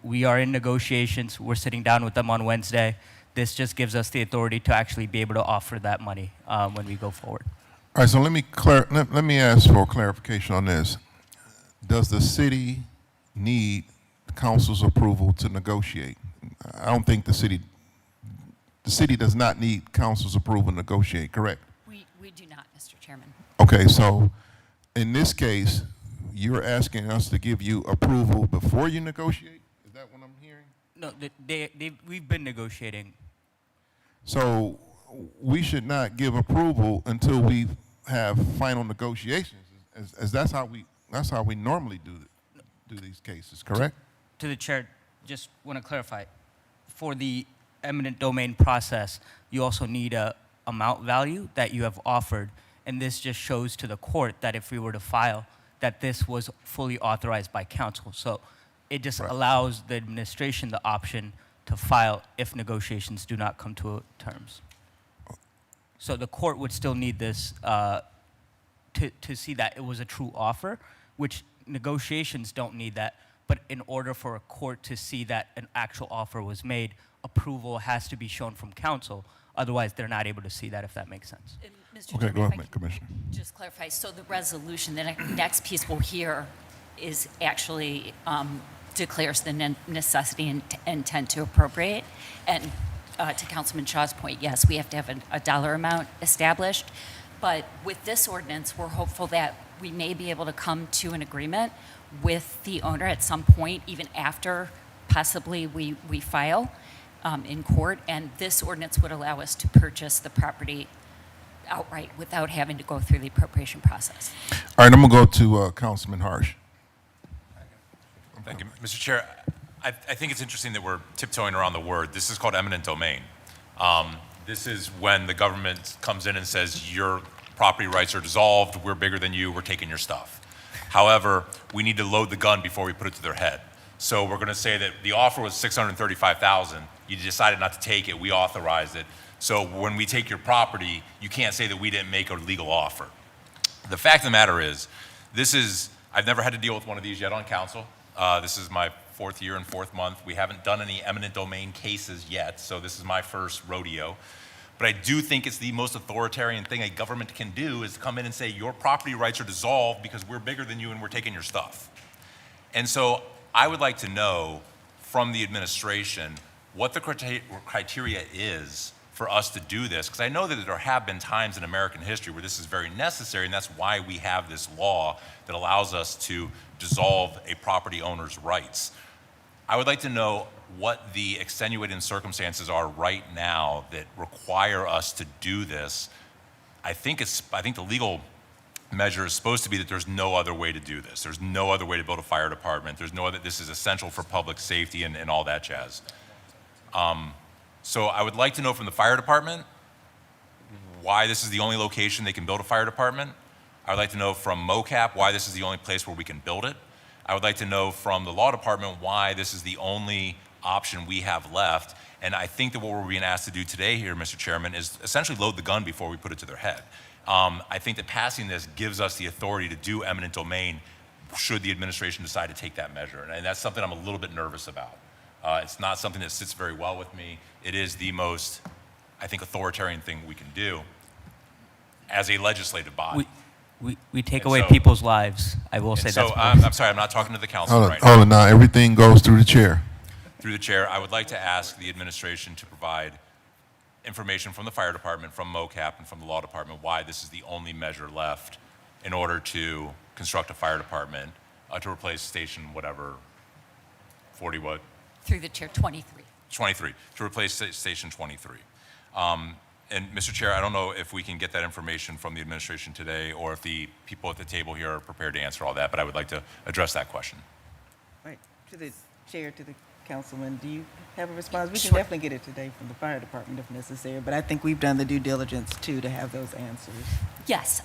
we are in negotiations. We're sitting down with them on Wednesday. This just gives us the authority to actually be able to offer that money when we go forward. All right, so let me ask for clarification on this. Does the city need council's approval to negotiate? I don't think the city does not need council's approval to negotiate, correct? We do not, Mr. Chairman. Okay, so in this case, you're asking us to give you approval before you negotiate? Is that what I'm hearing? No, we've been negotiating. So we should not give approval until we have final negotiations, as that's how we normally do these cases, correct? To the chair, just want to clarify. For the eminent domain process, you also need a amount value that you have offered, and this just shows to the court that if we were to file, that this was fully authorized by council. So it just allows the administration the option to file if negotiations do not come to terms. So the court would still need this to see that it was a true offer, which negotiations don't need that. But in order for a court to see that an actual offer was made, approval has to be shown from council. Otherwise, they're not able to see that, if that makes sense. Mr. Okay, Chairman, go if I ahead, could Commissioner. just clarify, so the resolution, the next piece we'll hear is actually declares the necessity and intent to appropriate. And to Councilman Shaw's point, yes, we have to have a dollar amount established. But with this ordinance, we're hopeful that we may be able to come to an agreement with the owner at some point, even after possibly we file in court. And this ordinance would allow us to purchase the property outright without having to go through the appropriation process. All right, I'm going to go to Councilman Harsh. Thank you. Mr. Chair, I think it's interesting that we're tiptoeing around the word. This is called eminent domain. this is when the government comes in and says, your property rights are dissolved, we're bigger than you, we're taking your stuff. However, we need to load the gun before we put it to their head. So we're gonna say that the offer was $635,000, you decided not to take it, we authorized it. So when we take your property, you can't say that we didn't make a legal offer. The fact of the matter is, I've never had to deal with one of these yet on council. This is my 4th year and 4th month. We haven't done any eminent domain cases yet, so this is my first rodeo. But I do think it's the most authoritarian thing a government can do is come in and say, your property rights are dissolved because we're bigger than you and we're taking your stuff. And so I would like to know from the administration what the criteria is for us to do this, because I know that there have been times in American history where this is very necessary, and that's why we have this law that allows us to dissolve a property owner's rights. I would like to know what the extenuating circumstances are right now that require us to do this. I think the legal measure is supposed to be that there's no other way to do this. There's no other way to build a fire department. There's no other, this is essential for public safety and all that jazz. So I would like to know from the fire department why this is the only location they can build a fire department. I would like to know from MOCAP why this is the only place where we can build it. I would like to know from the law department why this is the only option we have left. And I think that what we're being asked to do today here, Mr. Chairman, is essentially load the gun before we put it to their head. I think that passing this gives us the authority to do eminent domain should the administration decide to take that measure. And that's something I'm a little bit nervous about. It's not something that sits very well with me. It is the most, I think, authoritarian thing we can do as a legislative body. We take And away so- people's lives. I will say So that's. I'm sorry, I'm not talking to the council Hold on, right now. hold on now. Everything goes through the chair. Through the chair, I would like to ask the administration to provide information from the fire department, from MOCAP, and from the law department why this is the only measure left in order to construct a fire department to replace station whatever, 40 what? Through the chair, 23. 23, to replace station 23. And Mr. Chair, I don't know if we can get that information from the administration today or if the people at the table here are prepared to answer all that, but I would like to address that question. Right, to the chair, to the councilman, do you have a response? We can Sure. definitely get it today from the fire department if necessary, but I think we've done the due diligence too to have those answers. Yes,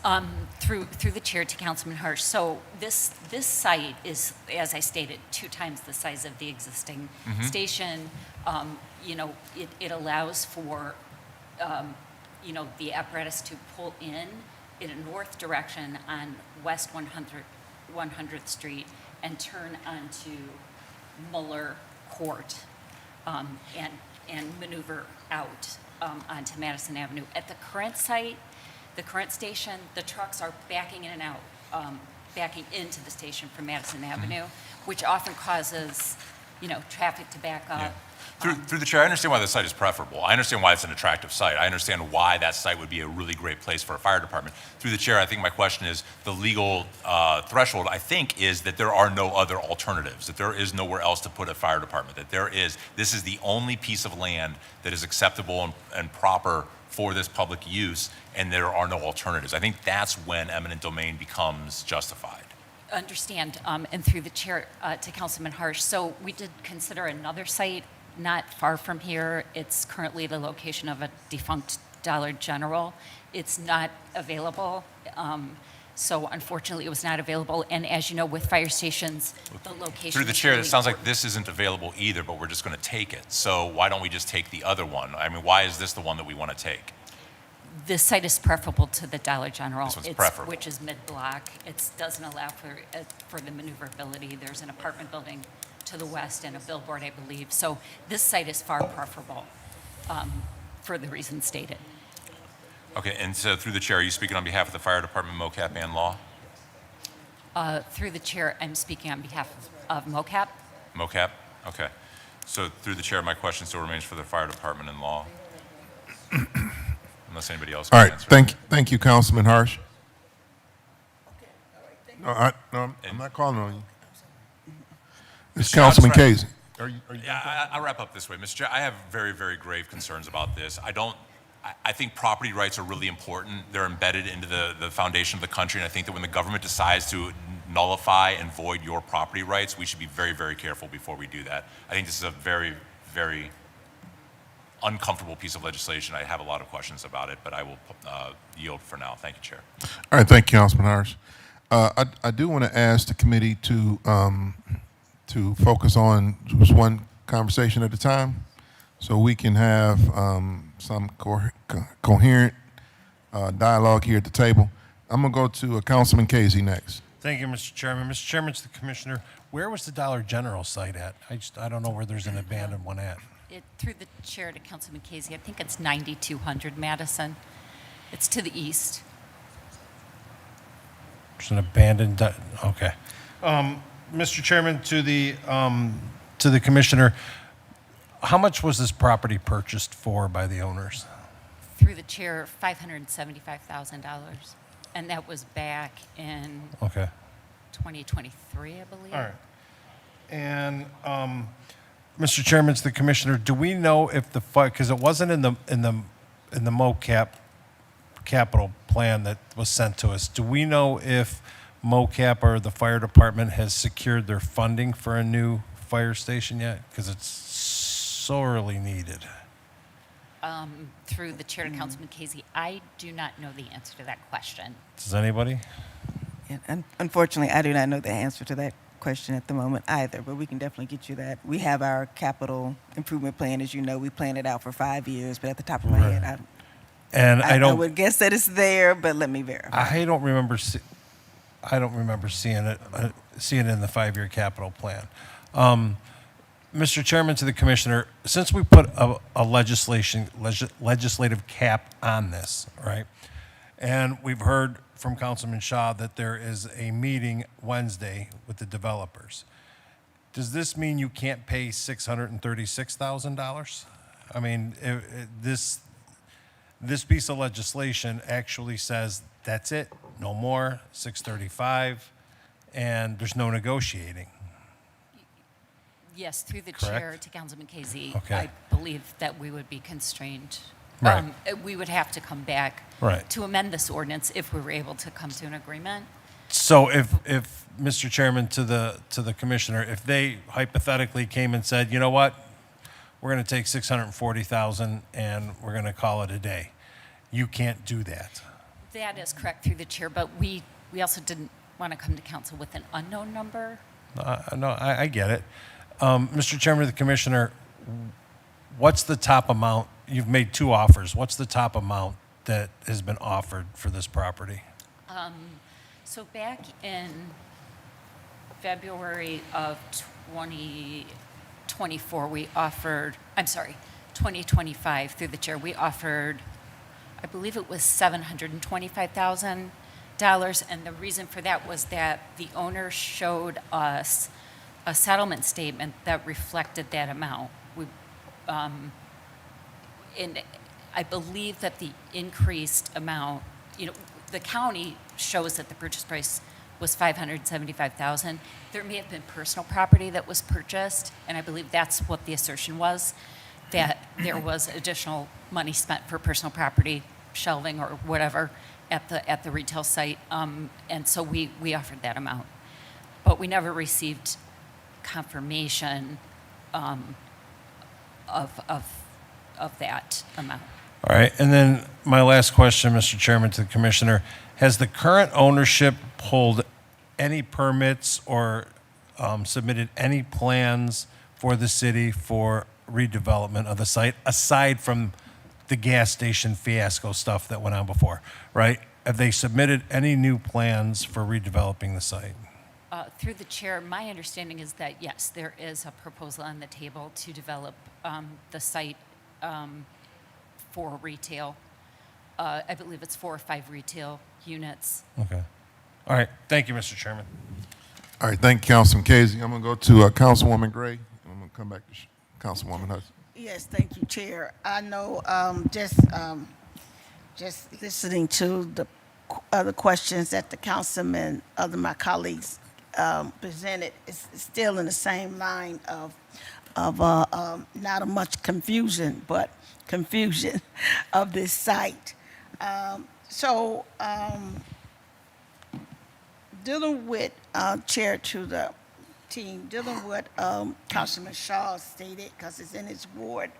through the chair to Councilman Hirsch. So this site is, as I stated, 2 times the size of the existing station. It allows for, the apparatus to pull in a north direction on West 100th Street and turn onto Muller Court and maneuver out onto Madison Avenue. At the current site, the current station, the trucks are backing in and out, backing into the station from Madison Avenue, which often causes, traffic to back up. Yeah. Through the chair, I understand why the site is preferable. I understand why it's an attractive site. I understand why that site would be a really great place for a fire department. Through the chair, I think my question is the legal threshold, I think, is that there are no other alternatives, that there is nowhere else to put a fire department, that this is the only piece of land that is acceptable and proper for this public use, and there are no alternatives. I think that's when eminent domain becomes justified. Understand, and through the chair to Councilman Hirsch. So we did consider another site not far from here. It's currently the location of a defunct Dollar General. It's not available. So unfortunately, it was not available. And as you know, with fire stations, the location Through the is chair, really it sounds like important. this isn't available either, but we're just going to take it. So why don't we just take the other one? I mean, why is this the one that we want to take? This site is preferable to the Dollar General. This one's preferable. Which is mid-block. It doesn't allow for the maneuverability. There's an apartment building to the west and a billboard, I believe. So this site is far preferable for the reasons stated. Okay, and so through the chair, are you speaking on behalf of the fire department, MOCAP, and law? Through the chair, I'm speaking on behalf of MOCAP. MOCAP? Okay. So through the chair, my question still remains for the fire department and law. Unless anybody else All can right, answer. thank you, Councilman Harsh. No, I'm not calling on you. It's Chair, I'll Councilman try- Casey. Are you Yeah, I'll wrap up this way. Mr. Chair, I have very, very grave concerns about this. I think property rights are really important. They're embedded into the foundation of the country, and I think that when the government decides to nullify and void your property rights, we should be very, very careful before we do that. I think this is a very, very uncomfortable piece of legislation. I have a lot of questions about it, but I will yield for now. Thank you, Chair. All right, thank you, Councilman Harris. I do want to ask the committee to focus on just one conversation at a time, so we can have some coherent dialogue here at the table. I'm gonna go to Councilman Casey next. Thank you, Mr. Chairman. Mr. Chairman, to the Commissioner, where was the Dollar General site at? I don't know where there's an abandoned one at. Through the chair to Councilman Casey, I think it's 9200 Madison. It's to the east. There's an abandoned, okay. Mr. Chairman, to the Commissioner, how much was this property purchased for by the owners? Through the chair, $575,000. And that was back in Okay. 2023, I believe. All right. And Mr. Chairman, to the Commissioner, do we know if the because it wasn't in the MOCAP capital plan that was sent to us. Do we know if MOCAP or the fire department has secured their funding for a new fire station yet? Because it's sorely needed. Through the chair to Councilman Casey, I do not know the answer to that question. Does anybody? Yeah, unfortunately, I do not know the answer to that question at the moment either, but we can definitely get you that. We have our capital improvement plan, as you know. We plan it out for 5 years, but at the top of my head, I would guess that it's there, but let me verify. I don't remember seeing it in the 5-year capital plan. Mr. Chairman, to the Commissioner, since we put a legislative cap on this, right, and we've heard from Councilman Shaw that there is a meeting Wednesday with the developers, does this mean you can't pay $636,000? I mean, this piece of legislation actually says that's it, no more, 635, and there's no negotiating. Yes, through the Correct. chair to Councilman Casey, Okay. I believe that we would be constrained. Right. We would have to come back Right. to amend this ordinance if we were able to come to an agreement. So if Mr. Chairman, to the Commissioner, if they hypothetically came and said, you know what, we're going to take 640,000 and we're going to call it a day, you can't do that. That is correct through the chair, but we also didn't want to come to council with an unknown number. No, I get it. Mr. Chairman, the Commissioner, what's the top amount? You've made 2 offers. What's the top amount that has been offered for this property? So back in February of 2024, 2025 through the chair, we offered, I believe it was $725,000. And the reason for that was that the owner showed us a settlement statement that reflected that amount. And I believe that the increased amount, the county shows that the purchase price was $575,000. There may have been personal property that was purchased, and I believe that's what the assertion was, that there was additional money spent for personal property, shelving or whatever at the retail site, and so we offered that amount. But we never received confirmation of that amount. All right, and then my last question, Mr. Chairman, to the Commissioner. Has the current ownership pulled any permits or submitted any plans for the city for redevelopment of the site, aside from the gas station fiasco stuff that went on before, right? Have they submitted any new plans for redeveloping the site? Through the chair, my understanding is that, yes, there is a proposal on the table to develop the site for retail. I believe it's 4 or 5 retail units. Okay. All right, thank you, Mr. Chairman. All right, thank you, Councilman Casey. I'm gonna go to Councilwoman Gray. I'm gonna come back to Councilwoman Hudson. Yes, thank you, Chair. I know, just listening to the other questions that the councilman, other my colleagues presented, is still in the same line of not much confusion, but confusion of this site. Dealing with, Chair to the team, dealing with Councilman Shaw stated, because it's in his ward,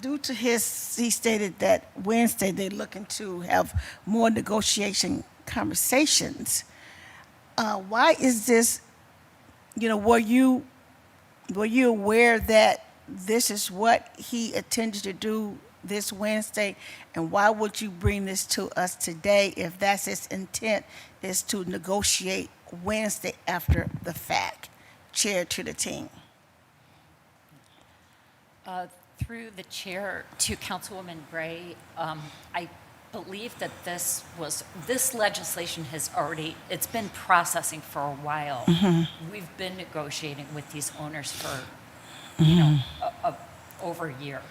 due to he stated that Wednesday they're looking to have more negotiation conversations. Why is this, were you aware that this is what he intended to do this Wednesday? And why would you bring this to us today if that's his intent, is to negotiate Wednesday after the fact? Chair to the team. Through the chair to Councilwoman Gray, I believe that this legislation it's been processing for a while. We've been negotiating with these owners for, over a year.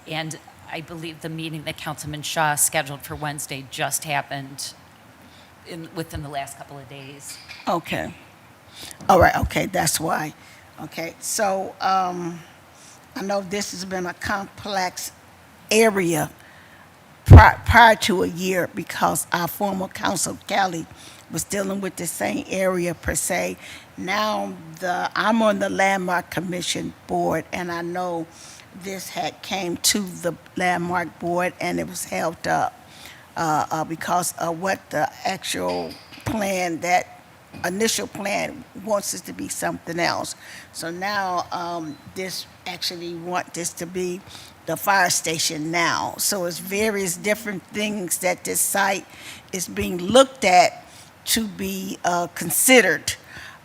And I believe the meeting that Councilman Shaw scheduled for Wednesday just happened within the last couple of days. Okay. All right, okay, that's why. Okay, so I know this has been a complex area prior to a year because our former council, Kelly, was dealing with the same area per se. Now, I'm on the Landmark Commission Board, and I know this had came to the Landmark Board, and it was held up because of what the actual plan, that initial plan wants it to be something else. So now this actually want this to be the fire station now. So it's various different things that this site is being looked at to be considered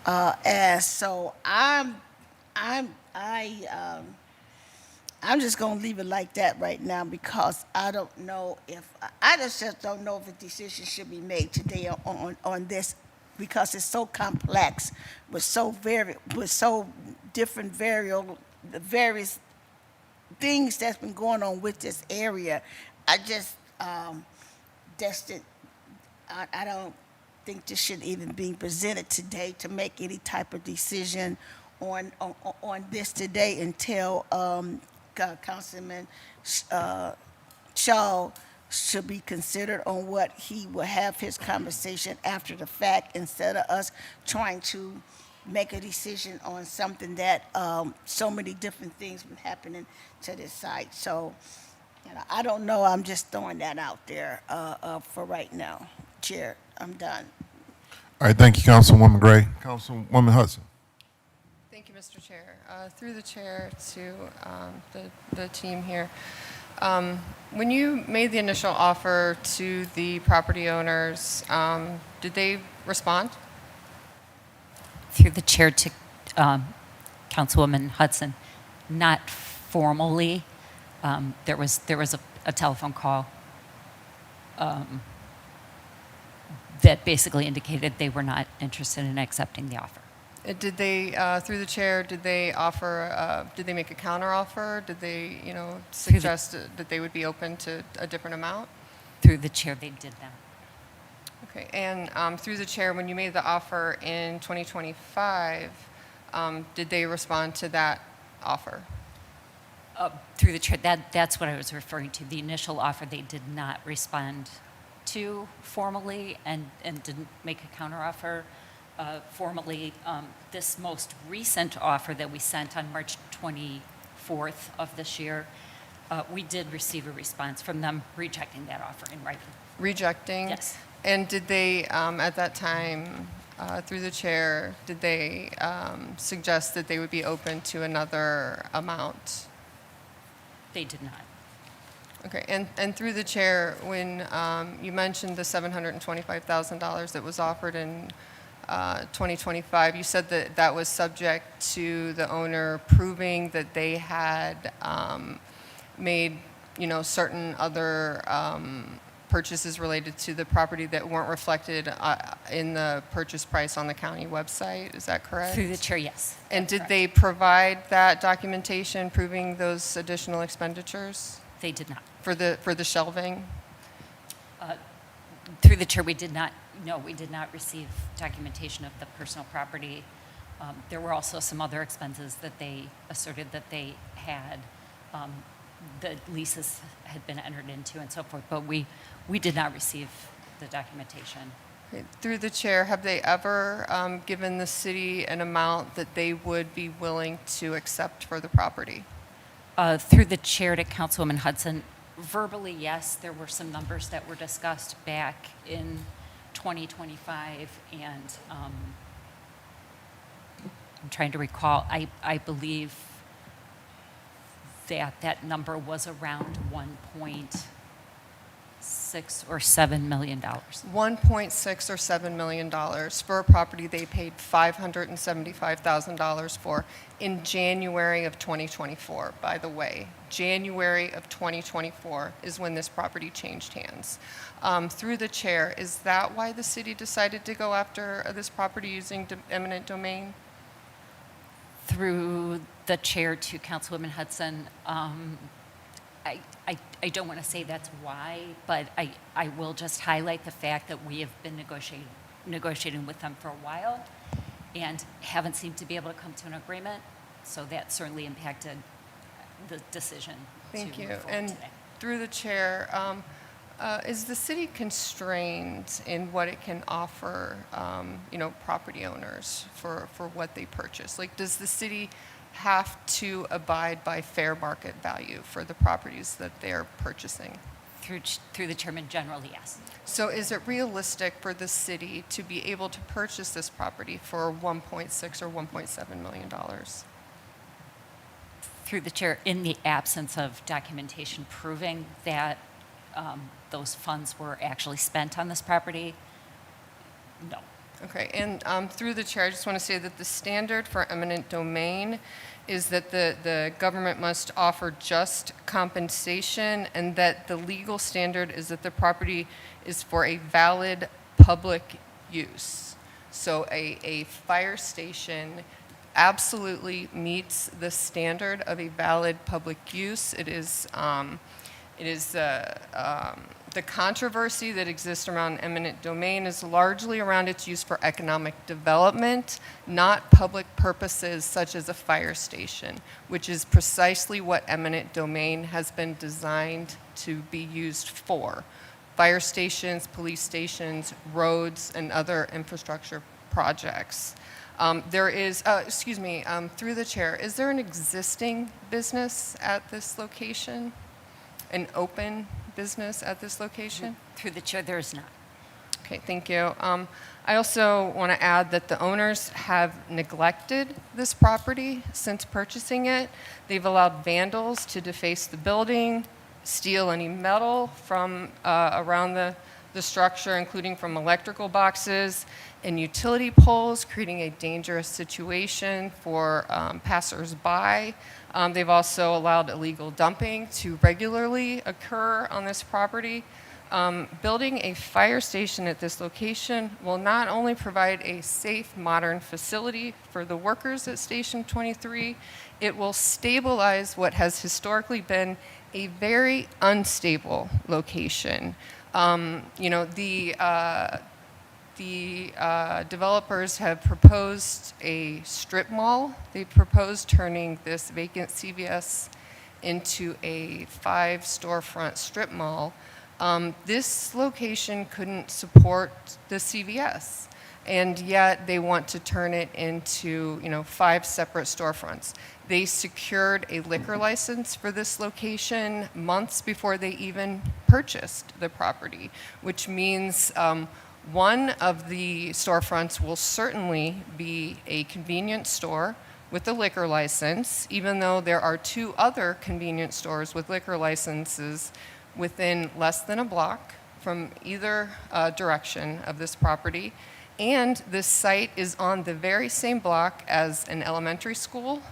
as. So I'm just gonna leave it like that right now because I don't know if I just don't know if a decision should be made today on this because it's so complex with so different various things that's been going on with this area. I just I don't think this should even be presented today to make any type of decision on this today until Councilman Shaw should be considered on what he will have his conversation after the fact instead of us trying to make a decision on something that so many different things been happening to this site. So, I don't know. I'm just throwing that out there for right now. Chair, I'm done. All right, thank you, Councilwoman Gray. Councilwoman Hudson. Thank you, Mr. Chair. Through the chair to the team here. When you made the initial offer to the property owners, did they respond? Through the chair to Councilwoman Hudson, not formally. There was a telephone call that basically indicated they were not interested in accepting the offer. Did they, through the chair, did they offer? Did they make a counteroffer? Did they, suggest that they would be open to a different amount? Through the chair, they did that. Okay, and through the chair, when you made the offer in 2025, did they respond to that offer? Through the chair, that's what I was referring to. The initial offer, they did not respond to formally and didn't make a counteroffer formally. This most recent offer that we sent on March 24th of this year, we did receive a response from them rejecting that offer in writing. Rejecting? Yes. And did they, at that time, through the chair, did they suggest that they would be open to another amount? They did not. Okay, and through the chair, when you mentioned the $725,000 that was offered in 2025, you said that that was subject to the owner proving that they had made, certain other purchases related to the property that weren't reflected in the purchase price on the county website. Is that correct? Through the chair, yes. And did they provide that documentation proving those additional expenditures? They did not. For the shelving? Through the chair, we did not receive documentation of the personal property. There were also some other expenses that they asserted that they had. The leases had been entered into and so forth, but we did not receive the documentation. Okay. Through the chair, have they ever given the city an amount that they would be willing to accept for the property? Through the chair to Councilwoman Hudson, verbally, yes, there were some numbers that were discussed back in 2025, and I'm trying to recall, I believe that number was around 1.6 or $7 million. 1.6 or $7 million for a property they paid $575,000 for in January of 2024, by the way. January of 2024 is when this property changed hands. Through the chair, is that why the city decided to go after this property using eminent domain? Through the chair to Councilwoman Hudson, I don't want to say that's why, but I will just highlight the fact that we have been negotiating with them for a while and haven't seemed to be able to come to an agreement. So that certainly impacted the decision. Thank to you. move forward And today. through the chair, is the city constrained in what it can offer, property owners for what they purchase? Like, does the city have to abide by fair market value for the properties that they're purchasing? Through the chairman, generally, yes. So is it realistic for the city to be able to purchase this property for $1.6 or $1.7 million? Through the chair, in the absence of documentation proving that those funds were actually spent on this property, no. Okay, and through the chair, I just want to say that the standard for eminent domain is that the government must offer just compensation, and that the legal standard is that the property is for a valid public use. So a fire station absolutely meets the standard of a valid public use. It is the controversy that exists around eminent domain is largely around its use for economic development, not public purposes such as a fire station, which is precisely what eminent domain has been designed to be used for. Fire stations, police stations, roads, and other infrastructure projects. There is, through the chair, is there an existing business at this location? An open business at this location? Through the chair, there is not. Okay, thank you. I also want to add that the owners have neglected this property since purchasing it. They've allowed vandals to deface the building, steal any metal from around the structure, including from electrical boxes and utility poles, creating a dangerous situation for passers-by. They've also allowed illegal dumping to regularly occur on this property. Building a fire station at this location will not only provide a safe, modern facility for the workers at Station 23, it will stabilize what has historically been a very unstable location. The developers have proposed a strip mall. They've proposed turning this vacant CVS into a 5-storefront strip mall. This location couldn't support the CVS, and yet they want to turn it into 5 separate storefronts. They secured a liquor license for this location months before they even purchased the property, which means one of the storefronts will certainly be a convenience store with a liquor license, even though there are 2 other convenience stores with liquor licenses within less than a block from either direction of this property. And this site is on the very same block as an elementary school,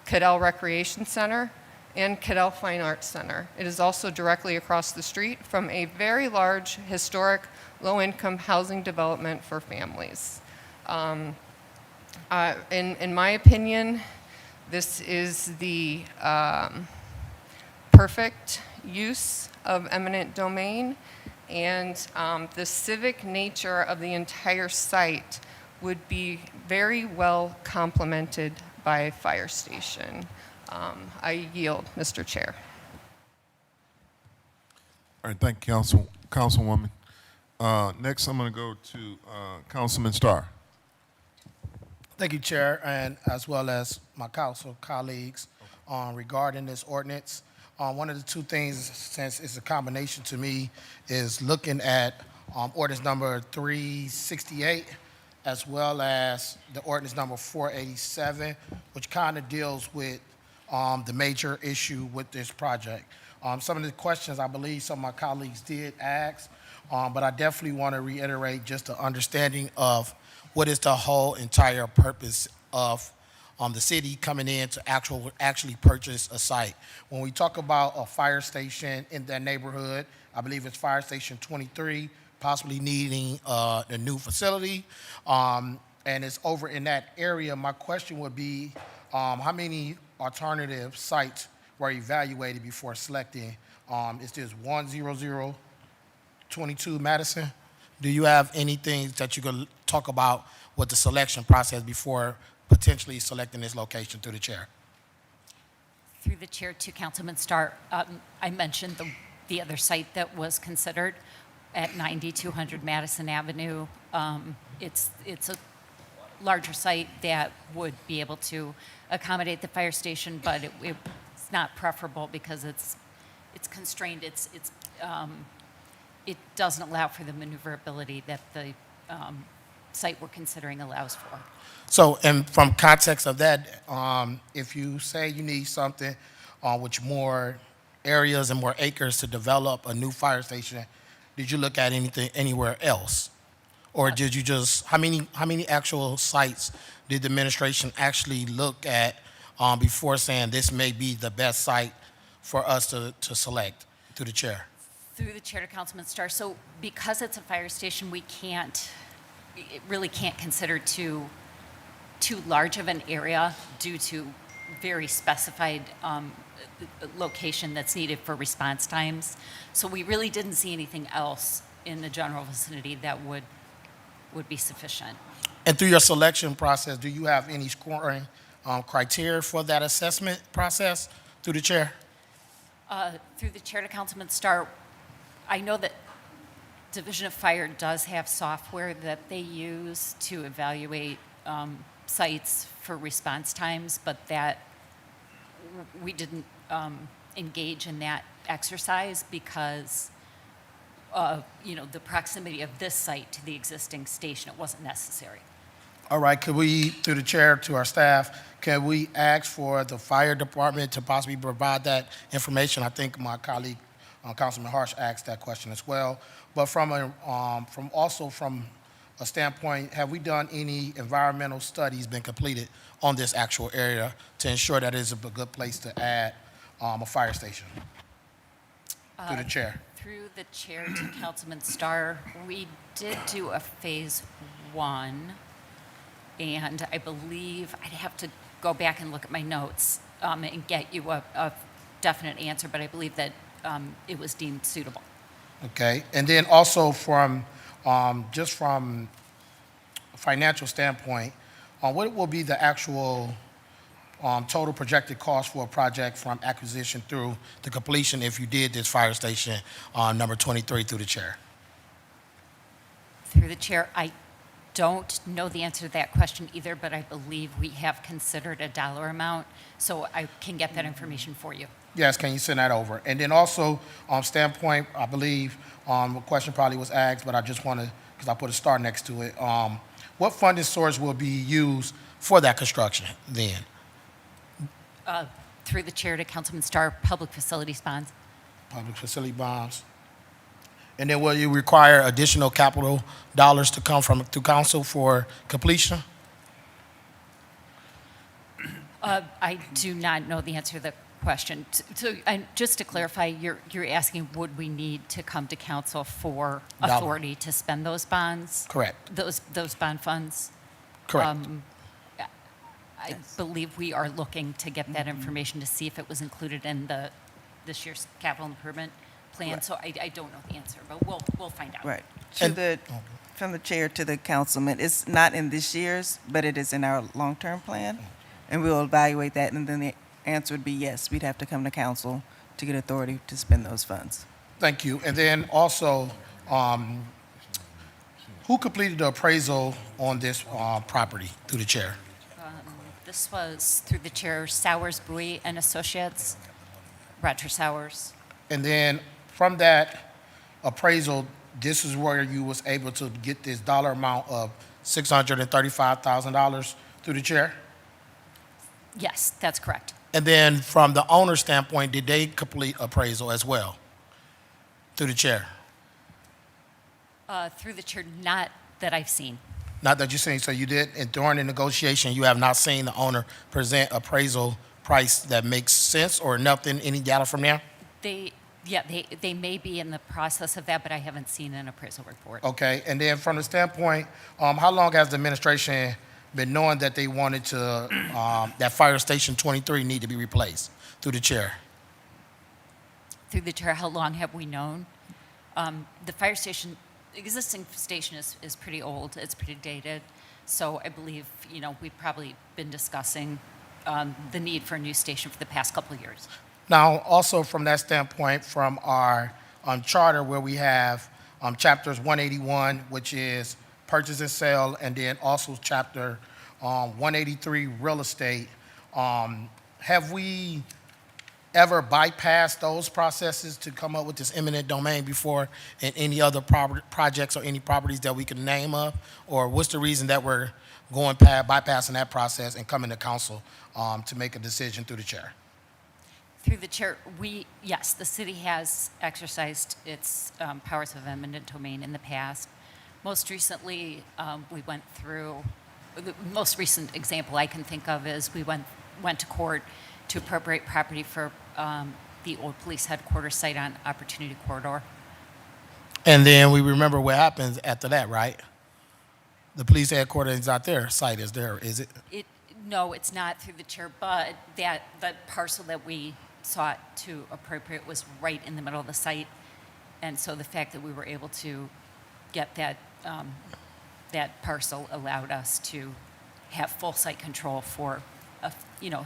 Cadell Recreation Center, and Cadell Fine Arts Center. It is also directly across the street from a very large, historic, low-income housing development for families. In my opinion, this is the perfect use of eminent domain, and the civic nature of the entire site would be very well complemented by a fire station. I yield, Mr. Chair. All right, thank you, Councilwoman. Next, I'm going to go to Councilman Starr. Thank you, Chair, and as well as my council colleagues. regarding this ordinance. One of the two things, since it's a combination to me, is looking at ordinance number 368 as well as the ordinance number 487, which kind of deals with the major issue with this project. Some of the questions I believe some of my colleagues did ask, but I definitely want to reiterate just an understanding of what is the whole entire purpose of the city coming in to actually purchase a site. When we talk about a fire station in that neighborhood, I believe it's Fire Station 23, possibly needing a new facility, and it's over in that area. My question would be, how many alternative sites were evaluated before selecting? Is this 10022 Madison? Do you have anything that you could talk about with the selection process before potentially selecting this location through the chair? Through the chair to Councilman Starr, I mentioned the other site that was considered at 9200 Madison Avenue. It's a larger site that would be able to accommodate the fire station, but it's not preferable because it's constrained. It doesn't allow for the maneuverability that the site we're considering allows for. So, and from context of that, if you say you need something with more areas and more acres to develop a new fire station, did you look at anything anywhere else? Or did you just, how many actual sites did the administration actually look at before saying this may be the best site for us to select through the chair? Through the chair to Councilman Starr. So because it's a fire station, it really can't consider too large of an area due to very specified location that's needed for response times. So we really didn't see anything else in the general vicinity that would be sufficient. And through your selection process, do you have any scoring criteria for that assessment process through the chair? Through the chair to Councilman Starr, I know that Division of Fire does have software that they use to evaluate sites for response times, but that we didn't engage in that exercise because the proximity of this site to the existing station, it wasn't necessary. All right, could we, through the chair to our staff, can we ask for the fire department to possibly provide that information? I think my colleague, Councilman Harsh, asked that question as well. But from a standpoint, have we done any environmental studies been completed on this actual area to ensure that it's a good place to add a fire station? Through the chair. Through the chair to Councilman Starr, we did do a phase 1, and I believe I'd have to go back and look at my notes and get you a definite answer, but I believe that it was deemed suitable. Okay, and then also from just from a financial standpoint, what will be the actual total projected cost for a project from acquisition through the completion if you did this fire station number 23 through the chair? Through the chair, I don't know the answer to that question either, but I believe we have considered a dollar amount, so I can get that information for you. Yes, can you send that over? And then also, standpoint, I believe a question probably was asked, but I just want to, because I put a star next to it, what funding source will be used for that construction then? Through the chair to Councilman Starr, public facilities bonds. Public facility bonds. And then will you require additional capital dollars to come through council for completion? I do not know the answer to the question. So, and just to clarify, you're asking would we need to come to council for authority to spend those bonds? Correct. Those bond funds? Correct. I believe we are looking to get that information to see if it was included in this year's capital improvement plan. Right. So I don't know the answer, but we'll find out. Right. And- From the chair to the councilman, it's not in this year's, but it is in our long-term plan, and we will evaluate that, and then the answer would be yes, we'd have to come to council to get authority to spend those funds. Thank you. And then also, who completed the appraisal on this property through the chair? This was through the chair, Sowers, Bowie and Associates, Roger Sowers. And then from that appraisal, this is where you was able to get this dollar amount of $635,000 through the chair? Yes, that's correct. And then from the owner's standpoint, did they complete appraisal as well through the chair? Through the chair, not that I've seen. Not that you're saying, so you did, and during the negotiation, you have not seen the owner present appraisal price that makes sense or nothing, any data from there? They may be in the process of that, but I haven't seen an appraisal report. Okay, and then from the standpoint, how long has the administration been knowing that they wanted to, that Fire Station 23 need to be replaced through the chair? Through the chair, how long have we known? The fire station, existing station is pretty old, it's pretty dated. So I believe, we've probably been discussing the need for a new station for the past couple of years. Now, also from that standpoint, from our charter where we have chapters 181, which is purchase and sale, and then also chapter 183, real estate, have we ever bypassed those processes to come up with this eminent domain before in any other projects or any properties that we can name of? Or what's the reason that we're going bypassing that process and coming to council to make a decision through the chair? Through the chair, yes, the city has exercised its powers of eminent domain in the past. Most recently, we went through, the most recent example I can think of is we went to court to appropriate property for the old police headquarters site on Opportunity Corridor. And then we remember what happens after that, right? The police headquarters is not there, site is there, is it? No, it's not through the chair, but that parcel that we sought to appropriate was right in the middle of the site. And so the fact that we were able to get that parcel allowed us to have full site control for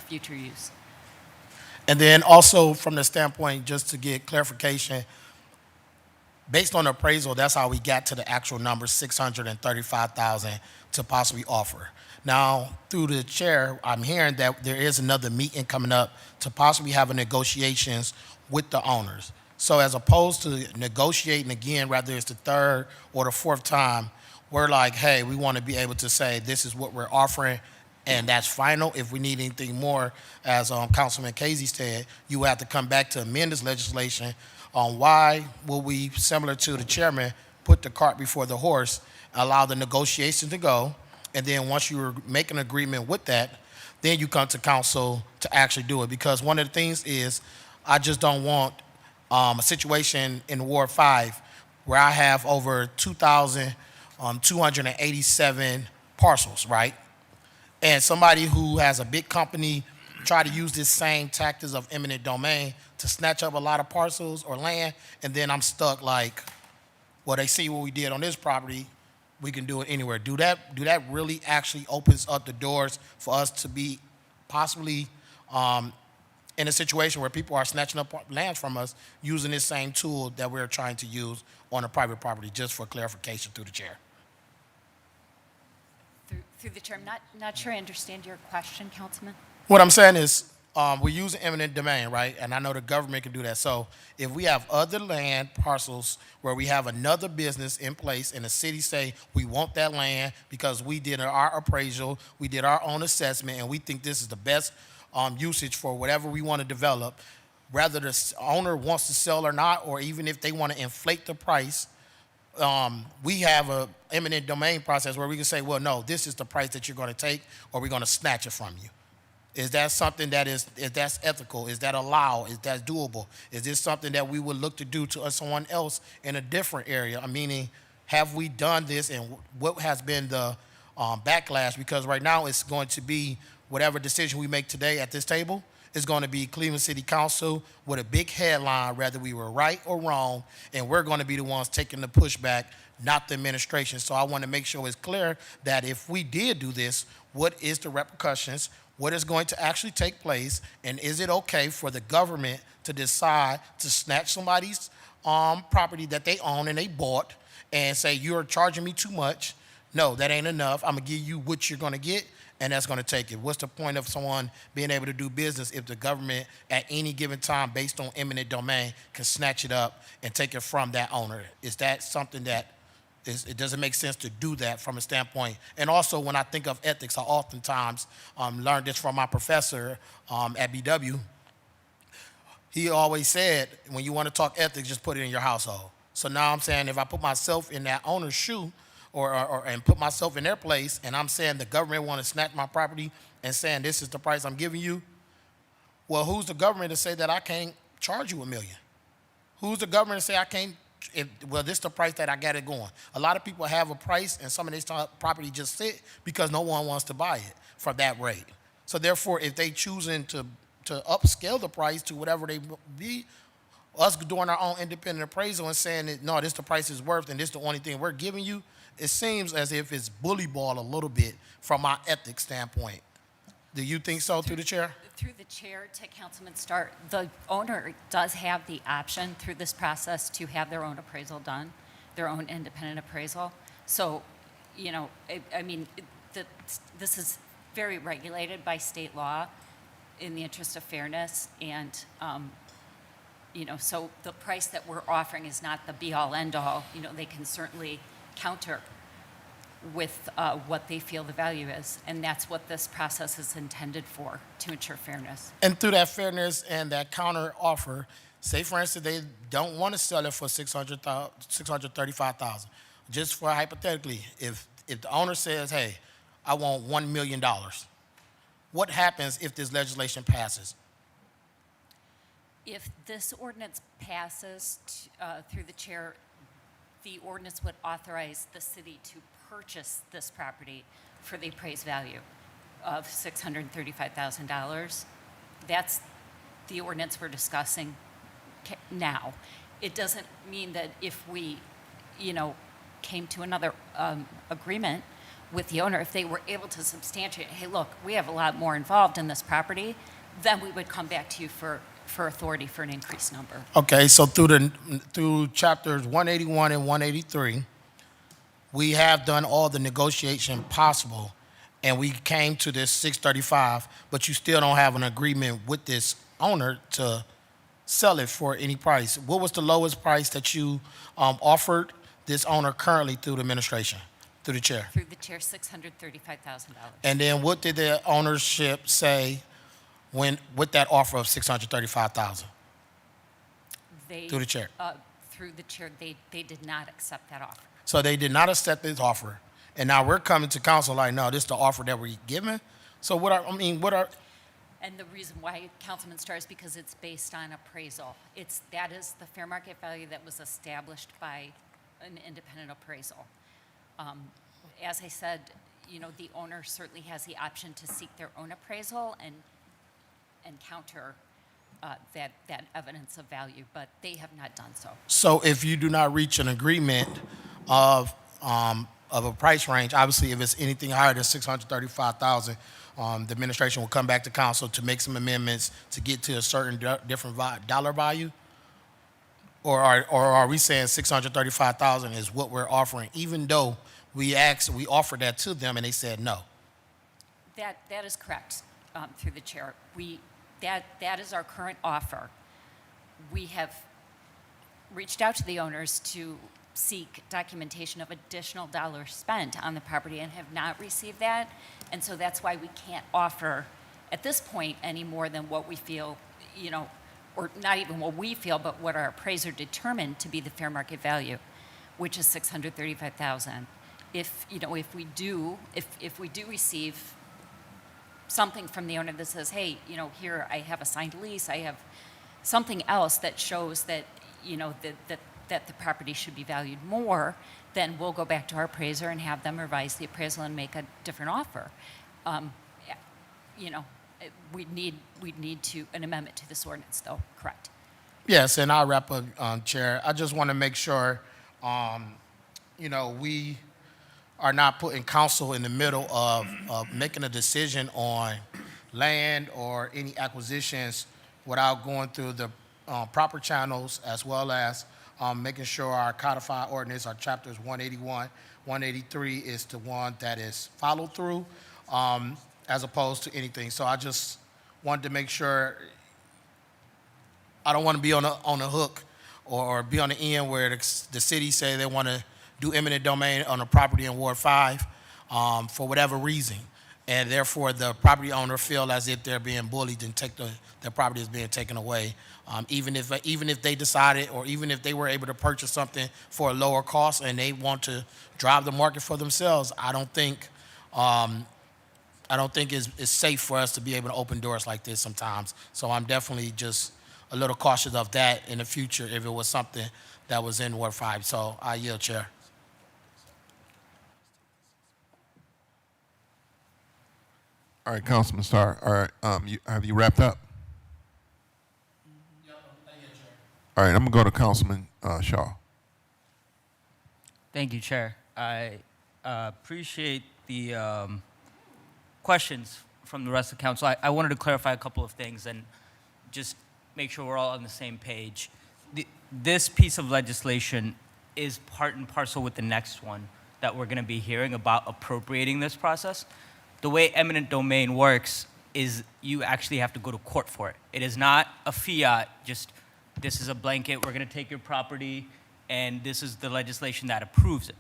future use. And then also from the standpoint, just to get clarification, based on the appraisal, that's how we got to the actual number, 635,000 to possibly offer. Now, through the chair, I'm hearing that there is another meeting coming up to possibly have a negotiations with the owners. So as opposed to negotiating again, whether it's the third or the fourth time, we're like, hey, we want to be able to say this is what we're offering, and that's final. If we need anything more, as Councilman Casey said, you have to come back to amend this legislation on why will we, similar to the chairman, put the cart before the horse, allow the negotiation to go, and then once you make an agreement with that, then you come to council to actually do it. Because one of the things is, I just don't want a situation in Ward 5 where I have over 2,287 parcels, right? And somebody who has a big company try to use this same tactics of eminent domain to snatch up a lot of parcels or land, and then I'm stuck like, well, they see what we did on this property, we can do it anywhere. Do that really actually opens up the doors for us to be possibly in a situation where people are snatching up lands from us using this same tool that we're trying to use on a private property, just for clarification through the chair? Through the chair, I'm not sure I understand your question, Councilman. What I'm saying is, we're using eminent domain, right? And I know the government can do that. So if we have other land parcels where we have another business in place and the city say, we want that land because we did our appraisal, we did our own assessment, and we think this is the best usage for whatever we want to develop, whether the owner wants to sell or not, or even if they want to inflate the price, we have a eminent domain process where we can say, well, no, this is the price that you're going to take, or we're going to snatch it from you. Is that something is that's ethical? Is that allowed? Is that doable? Is this something that we would look to do to someone else in a different area? Meaning, have we done this, and what has been the backlash? Because right now it's going to be whatever decision we make today at this table is going to be Cleveland City Council with a big headline, whether we were right or wrong, and we're going to be the ones taking the pushback, not the administration. So I want to make sure it's clear that if we did do this, what is the repercussions? What is going to actually take place, and is it okay for the government to decide to snatch somebody's property that they own and they bought and say, you're charging me too much, no, that ain't enough. I'm gonna give you what you're gonna get, and that's gonna take it. What's the point of someone being able to do business if the government at any given time, based on eminent domain, can snatch it up and take it from that owner? Is that something that it doesn't make sense to do that from a standpoint? And also, when I think of ethics, I oftentimes learned this from my professor at BW. He always said, when you want to talk ethics, just put it in your household. So now I'm saying, if I put myself in that owner's shoe, and put myself in their place, and I'm saying the government want to snatch my property and saying this is the price I'm giving you, well, who's the government to say that I can't charge you $1 million? Who's the government to say I can't? Well, this is the price that I got it going. A lot of people have a price, and some of this property just sit because no one wants to buy it for that rate. So therefore, if they choosing to upscale the price to whatever they be, us doing our own independent appraisal and saying that, no, this the price is worth and this the only thing we're giving you, it seems as if it's bully ball a little bit from my ethics standpoint. Do you think so, through the chair? Through the chair to Councilman Starr, the owner does have the option through this process to have their own appraisal done, their own independent appraisal. So, you know, this is very regulated by state law in the interest of fairness, and you know, so the price that we're offering is not the be-all, end-all. You know, they can certainly counter with what they feel the value is, and that's what this process is intended for, to ensure fairness. And through that fairness and that counter offer, say for instance they don't want to sell it for $635,000. Just for hypothetically, if the owner says, "Hey, I want $1 million," what happens if this legislation passes? If this ordinance passes through the chair, the ordinance would authorize the city to purchase this property for the appraised value of $635,000. That's the ordinance we're discussing now. It doesn't mean that if we, you know, came to another agreement with the owner, if they were able to substantiate, hey, look, we have a lot more involved in this property, then we would come back to you for authority for an increased number. Okay, so through chapters 181 and 183, we have done all the negotiation possible, and we came to this 635, but you still don't have an agreement with this owner to sell it for any price. What was the lowest price that you offered this owner currently through the administration, through the chair? Through the chair, $635,000. And then what did the ownership say with that offer of $635,000? Through the chair. Through the chair, they did not accept that offer. So they did not accept this offer, and now we're coming to council like, no, this is the offer that we're giving. So what are? And the reason why, Councilman Starr, is because it's based on appraisal. That is the fair market value that was established by an independent appraisal. As I said, you know, the owner certainly has the option to seek their own appraisal and counter that evidence of value, but they have not done so. So if you do not reach an agreement of a price range, obviously if it's anything higher than $635,000, the administration will come back to council to make some amendments to get to a certain different dollar value? Or are we saying $635,000 is what we're offering, even though we offered that to them and they said no? That is correct, through the chair. That is our current offer. We have reached out to the owners to seek documentation of additional dollars spent on the property and have not received that. And so that's why we can't offer at this point any more than what we feel, you know, or not even what we feel, but what our appraiser determined to be the fair market value, which is $635,000. If we do receive something from the owner that says, hey, you know, here I have a signed lease, I have something else that shows that, you know, that the property should be valued more, then we'll go back to our appraiser and have them revise the appraisal and make a different offer. You know, we'd need an amendment to this ordinance, though. Correct. Yes, and I'll wrap up, Chair. I just want to make sure, you know, we are not putting council in the middle of making a decision on land or any acquisitions without going through the proper channels, as well as making sure our codified ordinance, our chapters 181, 183 is the one that is followed through, as opposed to anything. So I just wanted to make sure I don't want to be on the hook or be on the end where the city say they want to do eminent domain on a property in Ward 5 for whatever reason, and therefore the property owner feel as if they're being bullied and their property is being taken away. Even if they decided, or even if they were able to purchase something for a lower cost and they want to drive the market for themselves, I don't think it's safe for us to be able to open doors like this sometimes. So I'm definitely just a little cautious of that in the future if it was something that was in Ward 5. So I yield, Chair. All right, Councilman Starr. All right, have you wrapped up? All right, I'm gonna go to Councilman Shaw. Thank you, Chair. I appreciate the questions from the rest of the council. I wanted to clarify a couple of things and just make sure we're all on the same page. This piece of legislation is part and parcel with the next one that we're going to be hearing about appropriating this process. The way eminent domain works is you actually have to go to court for it. It is not a fiat, just this is a blanket, we're going to take your property, and this is the legislation that approves it.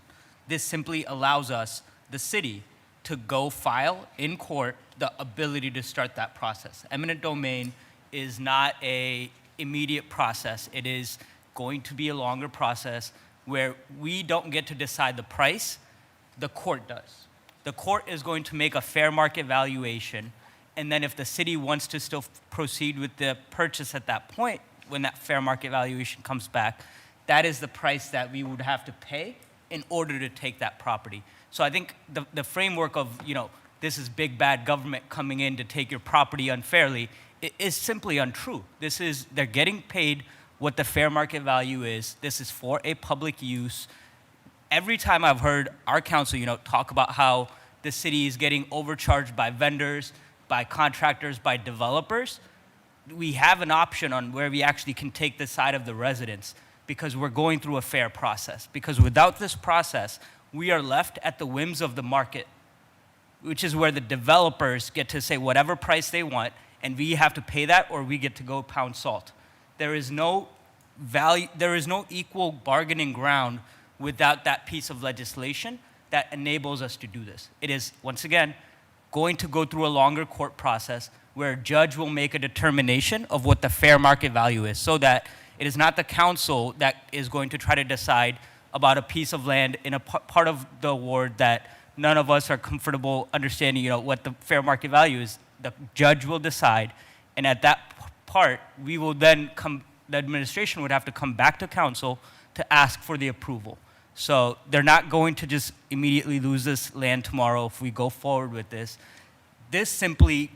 This simply allows us, the city, to go file in court the ability to start that process. Eminent domain is not a immediate process. It is going to be a longer process where we don't get to decide the price, the court does. The court is going to make a fair market valuation, and then if the city wants to still proceed with the purchase at that point, when that fair market valuation comes back, that is the price that we would have to pay in order to take that property. So I think the framework of, this is big bad government coming in to take your property unfairly is simply untrue. They're getting paid what the fair market value is. This is for a public use. Every time I've heard our council, talk about how the city is getting overcharged by vendors, by contractors, by developers, we have an option on where we actually can take the side of the residents because we're going through a fair process. Because without this process, we are left at the whims of the market, which is where the developers get to say whatever price they want, and we have to pay that, or we get to go pound salt. There is no value, there is no equal bargaining ground without that piece of legislation that enables us to do this. It is, once again, going to go through a longer court process where a judge will make a determination of what the fair market value is, so that it is not the council that is going to try to decide about a piece of land in a part of the ward that none of us are comfortable understanding, what the fair market value is. The judge will decide, and at that part, we will then the administration would have to come back to council to ask for the approval. So they're not going to just immediately lose this land tomorrow if we go forward with this. This simply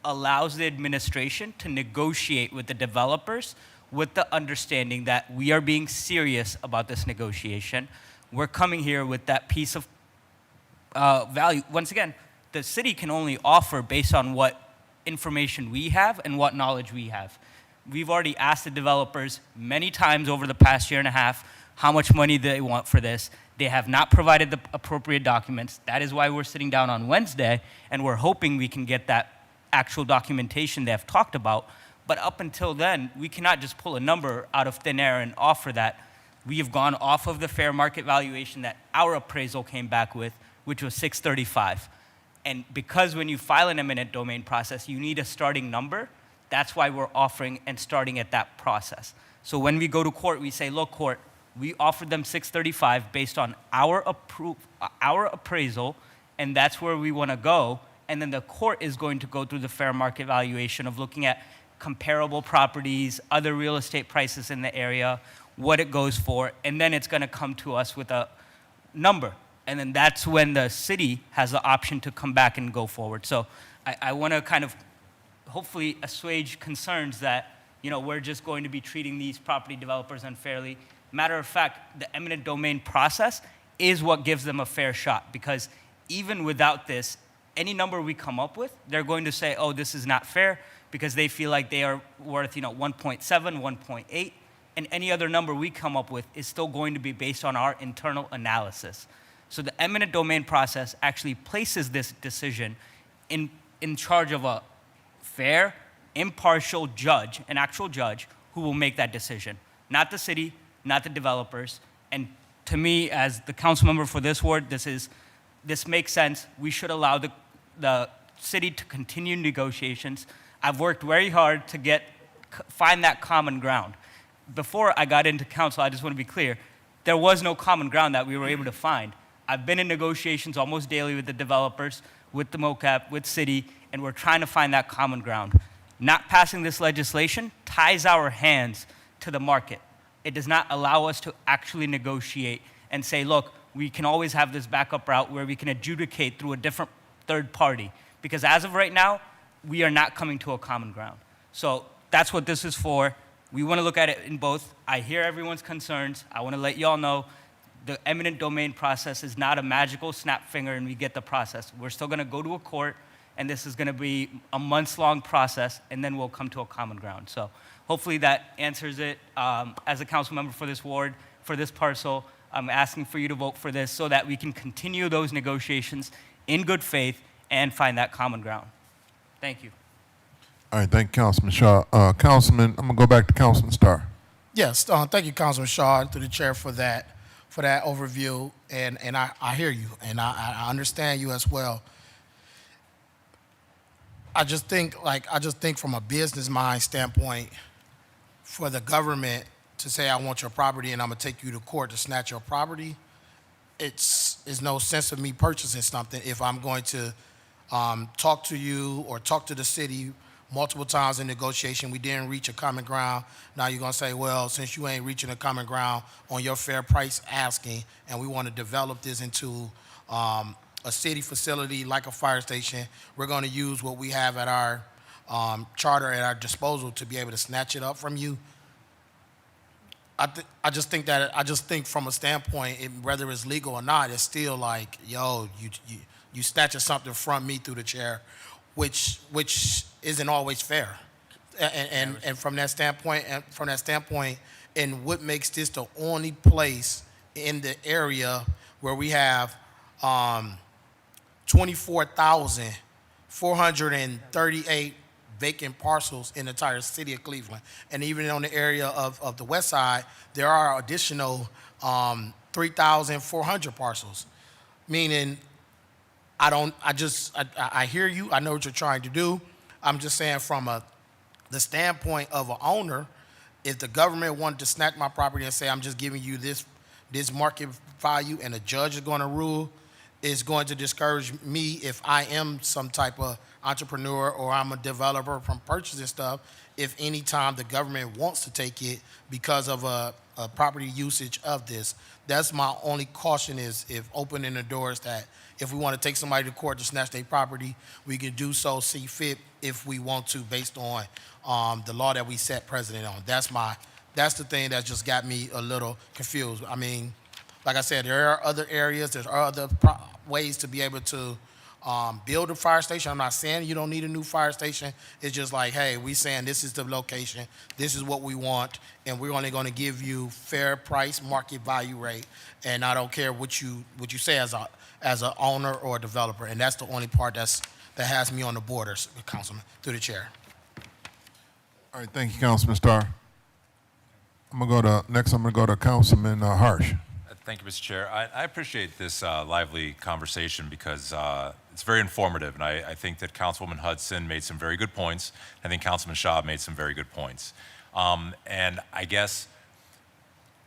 allows the administration to negotiate with the developers with the understanding that we are being serious about this negotiation. We're coming here with that piece of value. Once again, the city can only offer based on what information we have and what knowledge we have. We've already asked the developers many times over the past year and a half how much money they want for this. They have not provided the appropriate documents. That is why we're sitting down on Wednesday, and we're hoping we can get that actual documentation they have talked about. But up until then, we cannot just pull a number out of thin air and offer that. We have gone off of the fair market valuation that our appraisal came back with, which was $635. And because when you file an eminent domain process, you need a starting number, that's why we're offering and starting at that process. So when we go to court, we say, look, court, we offered them $635 based on our appraisal, and that's where we want to go. And then the court is going to go through the fair market valuation of looking at comparable properties, other real estate prices in the area, what it goes for, and then it's going to come to us with a number. And then that's when the city has the option to come back and go forward. So I want to kind of hopefully assuage concerns that, we're just going to be treating these property developers unfairly. Matter of fact, the eminent domain process is what gives them a fair shot, because even without this, any number we come up with, they're going to say, oh, this is not fair, because they feel like they are worth, 1.7, 1.8. and any other number we come up with is still going to be based on our internal analysis. So the eminent domain process actually places this decision in charge of a fair, impartial judge, an actual judge, who will make that decision. Not the city, not the developers. And to me, as the council member for this ward, this makes sense. We should allow the city to continue negotiations. I've worked very hard to find that common ground. Before I got into council, I just want to be clear, there was no common ground that we were able to find. I've been in negotiations almost daily with the developers, with the MOCAP, with city, and we're trying to find that common ground. Not passing this legislation ties our hands to the market. It does not allow us to actually negotiate and say, look, we can always have this backup route where we can adjudicate through a different third party. Because as of right now, we are not coming to a common ground. So that's what this is for. We want to look at it in both. I hear everyone's concerns. I want to let y'all know the eminent domain process is not a magical snap finger and we get the process. We're still going to go to a court, and this is going to be a months-long process, and then we'll come to a common ground. So hopefully that answers it. As a council member for this ward, for this parcel, I'm asking for you to vote for this so that we can continue those negotiations in good faith and find that common ground. Thank you. All right, thank you, Councilman Shaw. Councilman, I'm gonna go back to Councilman Starr. Yes, thank you, Councilman Shaw, through the chair for that overview, and I hear you, and I understand you as well. I just think from a business mind standpoint, for the government to say, I want your property and I'm gonna take you to court to snatch your property, it's no sense of me purchasing something if I'm going to talk to you or talk to the city multiple times in negotiation. We didn't reach a common ground. Now you're gonna say, well, since you ain't reaching a common ground on your fair price asking, and we wanna develop this into a city facility like a fire station, we're gonna use what we have at our charter at our disposal to be able to snatch it up from you. I just think from a standpoint, whether it's legal or not, it's still like, yo, you snatching something from me through the chair, which isn't always fair. And from that standpoint, and what makes this the only place in the area where we have 24,438 vacant parcels in the entire city of Cleveland. And even on the area of the west side, there are additional 3,400 parcels. Meaning, I hear you, I know what you're trying to do. I'm just saying from the standpoint of an owner, if the government wanted to snatch my property and say, I'm just giving you this market value and a judge is gonna rule, is going to discourage me if I am some type of entrepreneur or I'm a developer from purchasing stuff, if any time the government wants to take it because of a property usage of this. That's my only caution, is if opening the doors that if we want to take somebody to court to snatch their property, we can do so, see fit if we want to, based on the law that we set precedent on. That's the thing that just got me a little confused. I mean, like I said, there are other areas, there are other ways to be able to build a fire station. I'm not saying you don't need a new fire station. It's just like, hey, we saying this is the location, this is what we want, and we're only gonna give you fair price, market value rate, and I don't care what you say as an owner or a developer, and that's the only part that has me on the borders, Councilman, through the chair. All right, thank you, Councilman Starr. Next I'm gonna go to Councilman Harsh. Thank you, Mr. Chair. I appreciate this lively conversation because it's very informative, and I think that Councilwoman Hudson made some very good points. I think Councilman Shaw made some very good points. And I guess,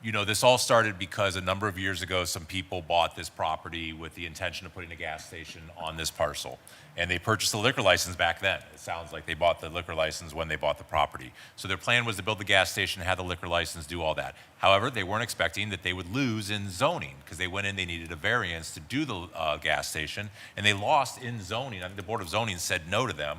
you know, this all started because a number of years ago, some people bought this property with the intention of putting a gas station on this parcel. And they purchased a liquor license back then. It sounds like they bought the liquor license when they bought the property. So their plan was to build the gas station, have the liquor license, do all that. However, they weren't expecting that they would lose in zoning because they went in, they needed a variance to do the gas station, and they lost in zoning. I think the Board of Zoning said no to them.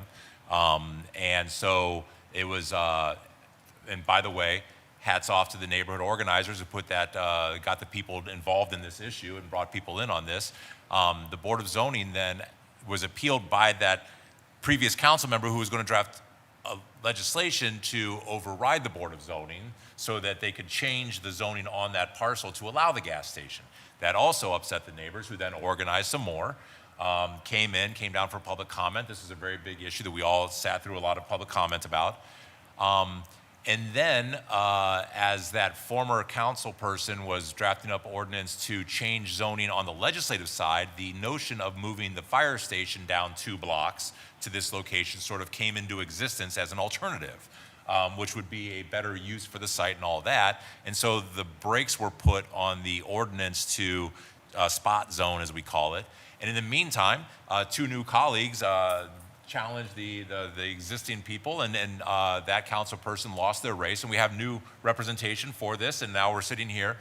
And so it was, and by the way, hats off to the neighborhood organizers who put that, got the people involved in this issue and brought people in on this. The Board of Zoning then was appealed by that previous council member who was going to draft legislation to override the Board of Zoning so that they could change the zoning on that parcel to allow the gas station. That also upset the neighbors, who then organized some more, came down for public comment. This is a very big issue that we all sat through a lot of public comment about. And then, as that former council person was drafting up ordinance to change zoning on the legislative side, the notion of moving the fire station down 2 blocks to this location sort of came into existence as an alternative, which would be a better use for the site and all that. And so the brakes were put on the ordinance to spot zone, as we call it. And in the meantime, 2 new colleagues challenged the existing people, and that council person lost their race, and we have new representation for this, and now we're sitting here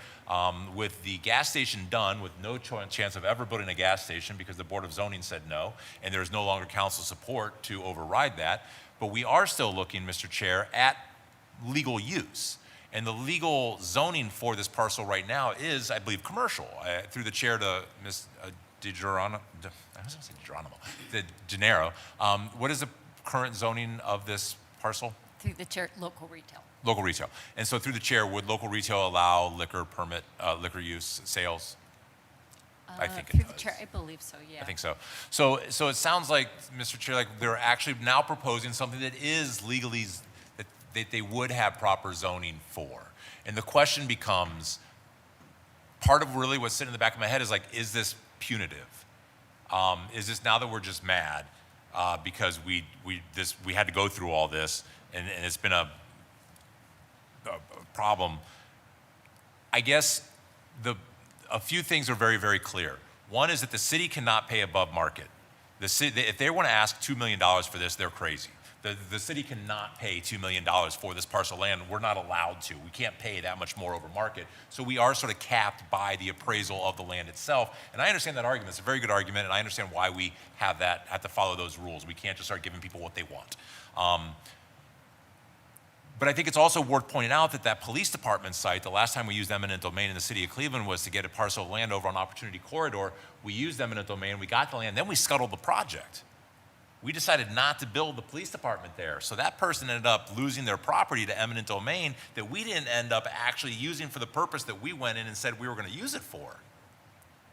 with the gas station done, with no chance of ever building a gas station because the Board of Zoning said no, and there's no longer council support to override that. But we are still looking, Mr. Chair, at legal use. And the legal zoning for this parcel right now is, I believe, commercial. Through the chair to Ms. De Gennaro. What is the current zoning of this parcel? Through the chair, local retail. Local retail. And so through the chair, would local retail allow liquor permit, liquor use sales? I think it through does. the chair, I believe so, yeah. I think so. So it sounds like, Mr. Chair, like they're actually now proposing something that is legally, that they would have proper zoning for. And the question becomes, part of really what's sitting in the back of my head is like, is this punitive? Is this now that we're just mad because we had to go through all this and it's been a problem? I guess a few things are very, very clear. One is that the city cannot pay above market. The city, if they want to ask $2 million for this, they're crazy. The city cannot pay $2 million for this parcel of land. We're not allowed to. We can't pay that much more over market. So we are sort of capped by the appraisal of the land itself. And I understand that argument. It's a very good argument, and I understand why we have to follow those rules. We can't just start giving people what they want. But I think it's also worth pointing out that police department site, the last time we used eminent domain in the city of Cleveland was to get a parcel of land over on Opportunity Corridor. We used eminent domain, we got the land, then we scuttled the project. We decided not to build the police department there. So that person ended up losing their property to eminent domain that we didn't end up actually using for the purpose that we went in and said we were going to use it for.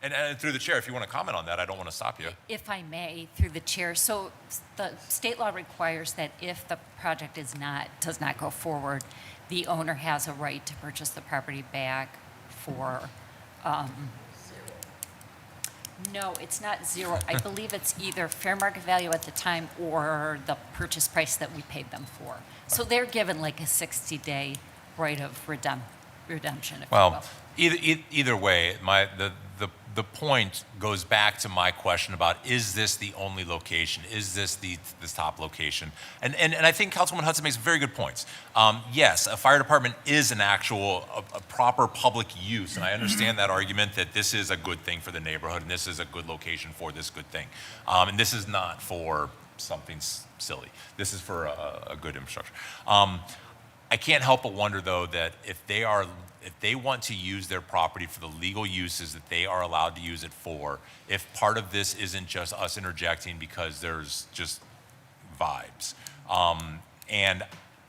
And through the chair, if you want to comment on that, I don't want to stop you. If I may, through the chair, so the state law requires that if the project does not go forward, the owner has a right to purchase the property back for, no, it's not zero. I believe it's either fair market value at the time or the purchase price that we paid them for. So they're given like a 60-day right of redemption, if you will. Either way, the point goes back to my question about, is this the only location? Is this this top location? And I think Councilwoman Hudson makes very good points. Yes, a fire department is an actual, a proper public use, and I understand that argument that this is a good thing for the neighborhood, and this is a good location for this good thing. And this is not for something silly. This is for a good infrastructure. I can't help but wonder, though, that if they want to use their property for the legal uses that they are allowed to use it for, if part of this isn't just us interjecting because there's just vibes. And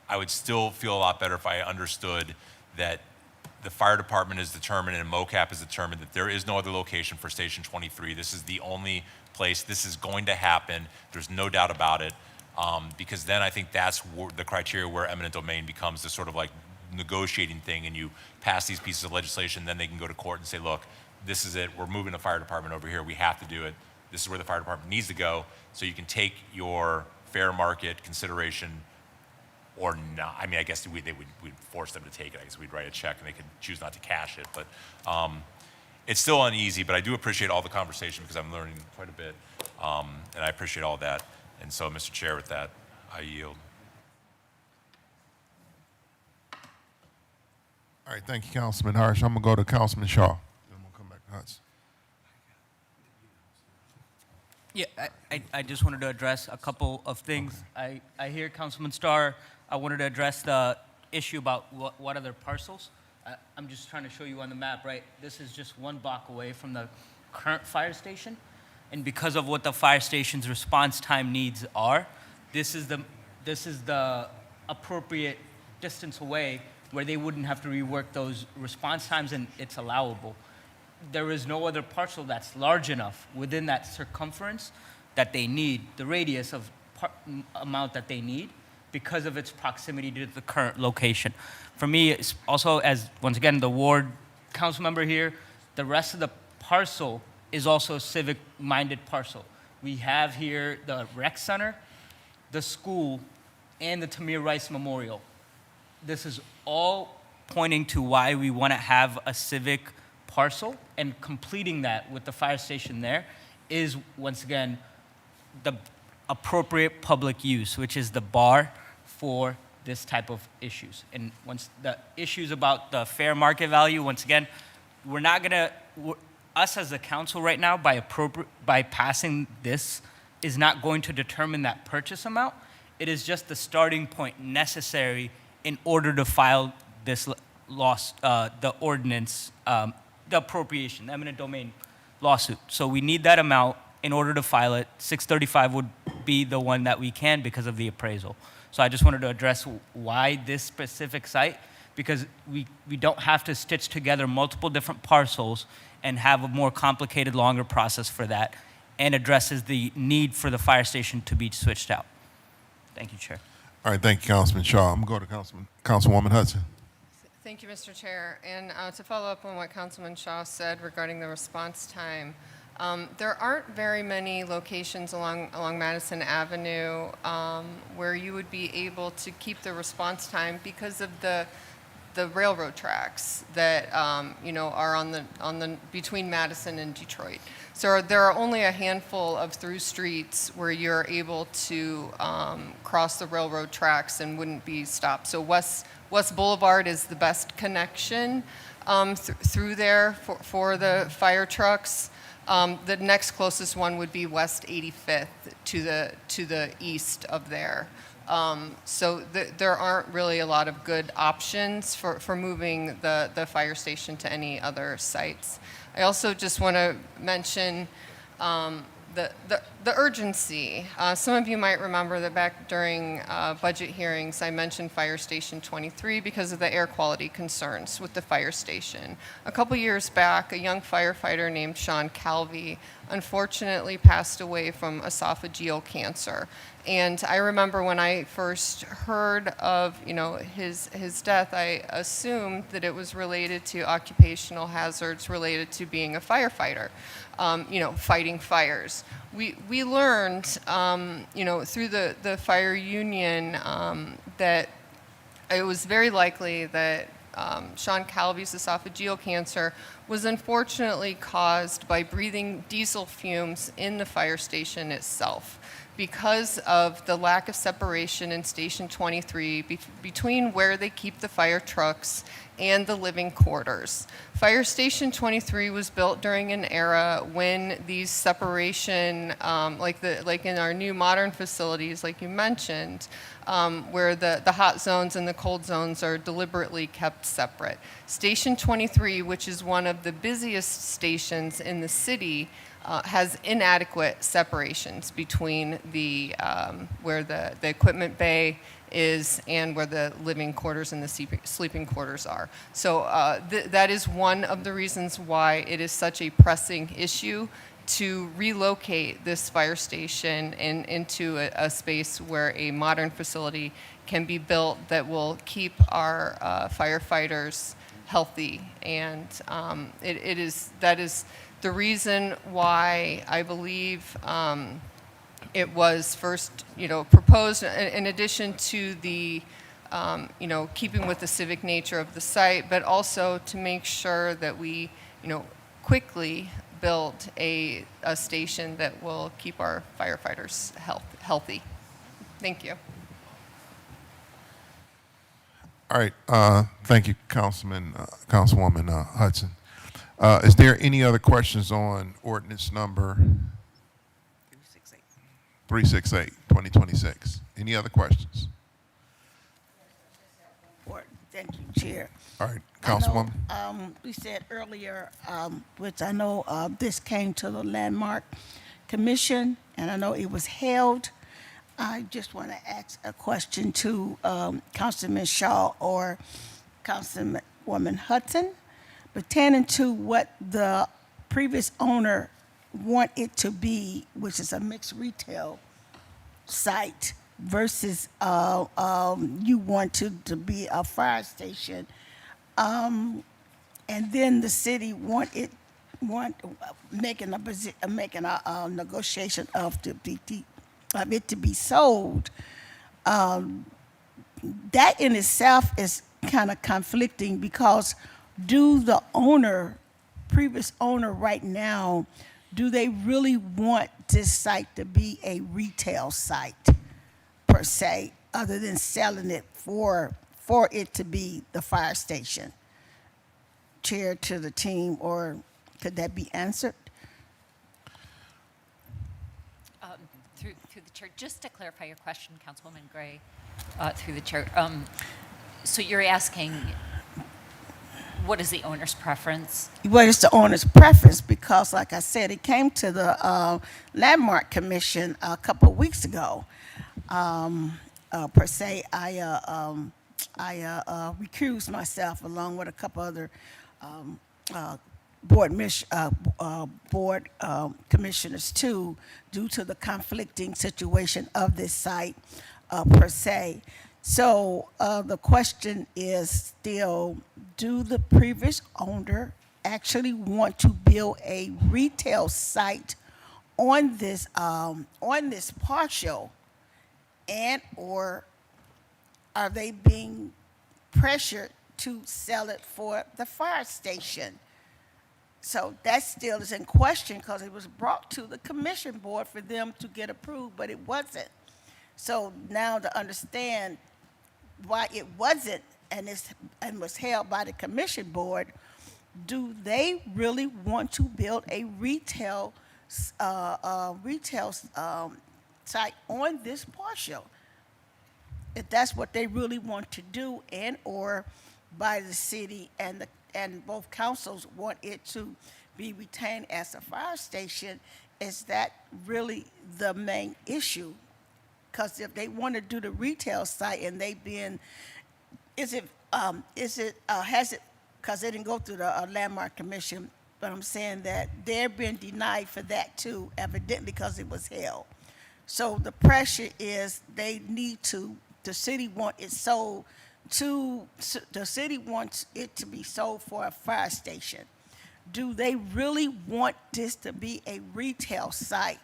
I would still feel a lot better if I understood that the fire department is determined and MOCAP is determined that there is no other location for Station 23. This is the only place. This is going to happen. There's no doubt about it. Because then I think that's the criteria where eminent domain becomes the sort of like negotiating thing, and you pass these pieces of legislation, then they can go to court and say, look, this is it, we're moving the fire department over here, we have to do it, this is where the fire department needs to go, so you can take your fair market consideration or not. I mean, I guess we'd force them to take it. I guess we'd write a check and they could choose not to cash it, but it's still uneasy, but I do appreciate all the conversation because I'm learning quite a bit, and I appreciate all that. And so, Mr. Chair, with that, I yield. All right, thank you, Councilman Harsh. I'm going to go to Councilman Shaw. Then I'm going to come back to Hudson. Yeah, I just wanted to address a couple of things. Okay. I hear Councilman Starr. I wanted to address the issue about what other parcels. I'm just trying to show you on the map, right? This is just 1 block away from the current fire station. And because of what the fire station's response time needs are, this is the this is the appropriate distance away where they wouldn't have to rework those response times and it's allowable. There is no other parcel that's large enough within that circumference that they need, the radius of amount that they need because of its proximity to the current location. For me, it's also as, once again, the ward council member here, the rest of the parcel is also a civic-minded parcel. We have here the rec center, the school, and the Tamir Rice Memorial. This is all pointing to why we want to have a civic parcel, and completing that with the fire station there is, once again, the appropriate public use, which is the bar for this type of issues. And once the issues about the fair market value, once again, we're not gonna, us as a council right now, by passing this, is not going to determine that purchase amount. It is just the starting point necessary in order to file this the ordinance, the appropriation, the eminent domain lawsuit. So we need that amount in order to file it. 635 would be the one that we can because of the appraisal. So I just wanted to address why this specific site, because we don't have to stitch together multiple different parcels and have a more complicated, longer process for that, and addresses the need for the fire station to be switched out. Thank you, Chair. All right, thank you, Councilman Shaw. I'm going to go to Councilwoman Hudson. Thank you, Mr. Chair. And to follow up on what Councilman Shaw said regarding the response time, there aren't very many locations along Madison Avenue where you would be able to keep the response time because of the railroad tracks that are on the between Madison and Detroit. So there are only a handful of through streets where you're able to cross the railroad tracks and wouldn't be stopped. So West Boulevard is the best connection through there for the fire trucks. The next closest one would be West 85th to the east of there. So there aren't really a lot of good options for moving the fire station to any other sites. I also just want to mention the urgency. Some of you might remember that back during budget hearings, I mentioned Fire Station 23 because of the air quality concerns with the fire station. A couple years back, a young firefighter named Sean Calvi unfortunately passed away from esophageal cancer. And I remember when I first heard of his death, I assumed that it was related to occupational hazards related to being a firefighter, fighting fires. We learned, through the fire union that it was very likely that Sean Calvi's esophageal cancer was unfortunately caused by breathing diesel fumes in the fire station itself, because of the lack of separation in Station 23 between where they keep the fire trucks and the living quarters. Fire Station 23 was built during an era when these separation, like in our new modern facilities, like you mentioned, where the hot zones and the cold zones are deliberately kept separate. Station 23, which is one of the busiest stations in the city, has inadequate separations between the where the equipment bay is and where the living quarters and the sleeping quarters are. So that is one of the reasons why it is such a pressing issue to relocate this fire station into a space where a modern facility can be built that will keep our firefighters healthy. And that is the reason why I believe it was first, proposed in addition to the, keeping with the civic nature of the site, but also to make sure that we, quickly build a station that will keep our firefighters healthy. Thank you. All right, thank you, Councilwoman Hudson. Is there any other questions on ordinance number 368, 2026? Any other questions? Thank you, Chair. All right, Councilwoman. We said earlier, which I know this came to the Landmark Commission, and I know it was held. I just want to ask a question to Councilman Shaw or Councilwoman Hudson pertaining to what the previous owner want it to be, which is a mixed retail site versus you want to be a fire station. And then the city making a negotiation of it to be sold. That in itself is kind of conflicting because do the previous owner right now, do they really want this site to be a retail site per se, other than selling it for it to be the fire station? Chair to the team, or could that be answered? Through the chair, just to clarify your question, Councilwoman Gray, through the chair. So you're asking, what is the owner's preference? Well, it's the owner's preference because, like I said, it came to the Landmark Commission a couple of weeks ago. Per se, I recused myself along with a couple other board commissioners too, due to the conflicting situation of this site per se. So the question is still, do the previous owner actually want to build a retail site on this partial, and or are they being pressured to sell it for the fire station? So that still is in question because it was brought to the commission board for them to get approved, but it wasn't. So now to understand why it wasn't and was held by the commission board, do they really want to build a retail site on this partial? If that's what they really want to do, and or by the city and both councils want it to be retained as a fire station, is that really the main issue? Because if they want to do the retail site and they've been, has it, because they didn't go through the Landmark Commission, but I'm saying that they're being denied for that too, evidently because it was held. So the pressure is the city wants it sold the city wants it to be sold for a fire station. Do they really want this to be a retail site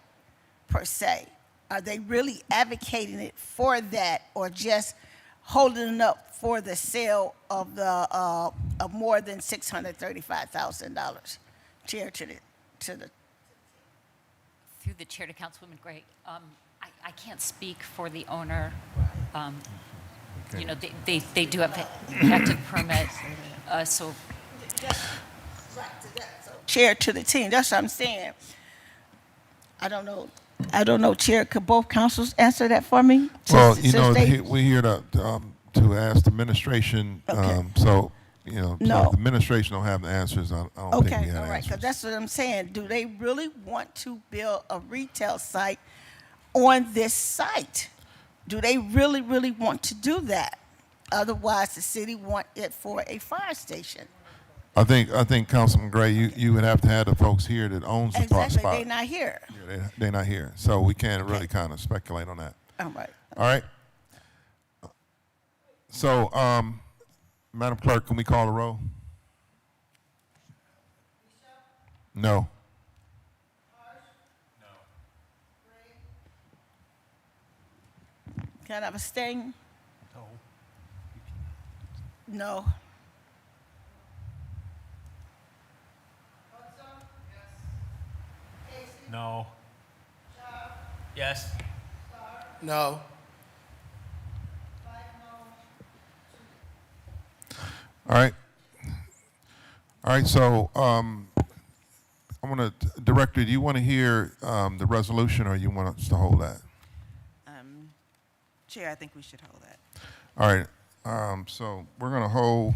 per se? Are they really advocating it for that, or just holding it up for the sale of the of more than $635,000? Chair to the Through the chair to Councilwoman Gray, I can't speak for the owner. You know, they do have an active permit, so. Chair to the team, that's what I'm saying. I don't know, Chair, could both councils answer that for me? Well, we're here to ask the administration, Okay. so No. the administration don't have the answers. I don't think we Okay, have all right, answers. because that's what I'm saying. Do they really want to build a retail site on this site? Do they really, really want to do that? Otherwise, the city want it for a fire station. I think Councilman Gray, you would have to have the folks here that owns the spot. Exactly, they're not here. Yeah, they're not here, so we can't really kind of speculate on that. All right. All right. So, Madam Clerk, can we call the roll? No. Can I abstain? No. No. Yes. No. All right. All right, so I want to, Director, do you want to hear the resolution, or you want us to hold that? Chair, I think we should hold that. All right, so we're going to hold,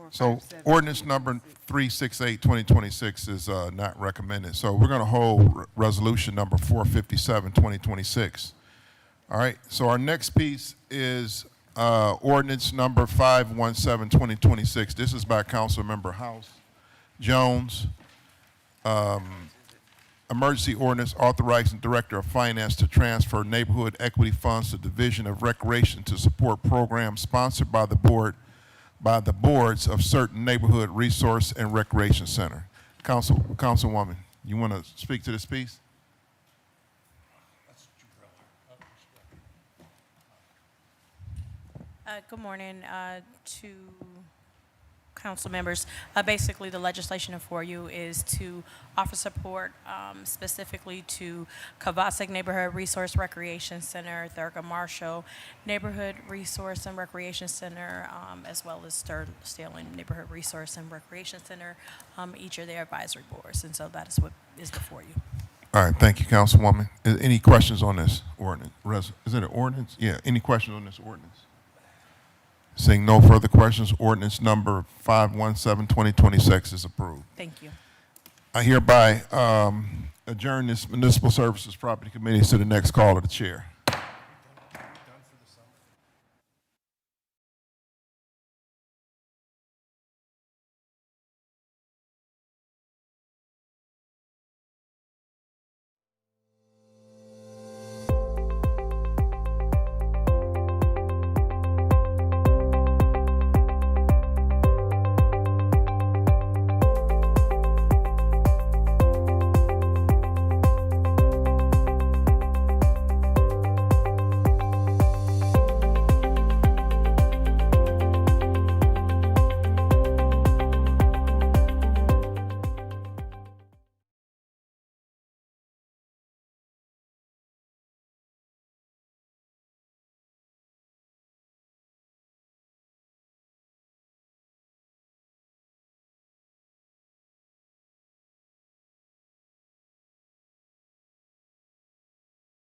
so ordinance number 368-2026 is not recommended. So we're going to hold resolution number 457-2026. All right, so our next piece is ordinance number 517-2026. This is by Councilmember House Jones. Emergency ordinance authorizing Director of Finance to transfer neighborhood equity funds to Division of Recreation to support programs sponsored by the boards of certain neighborhood resource and recreation center. Councilwoman, you want to speak to this piece? Good morning to council members. Basically, the legislation before you is to offer support specifically to Kavasik Neighborhood Resource Recreation Center, Thurgood Marshall Neighborhood Resource and Recreation Center, as well as Sterling Neighborhood Resource and Recreation Center, each of their advisory boards. And so that is what is before you. All right, thank you, Councilwoman. Any questions on this ordinance? Is it an ordinance? Yeah, any questions on this ordinance? Seeing no further questions, ordinance number 517-2026 is approved. Thank you. I hereby adjourn this Municipal Services Property Committee to the next call of the chair.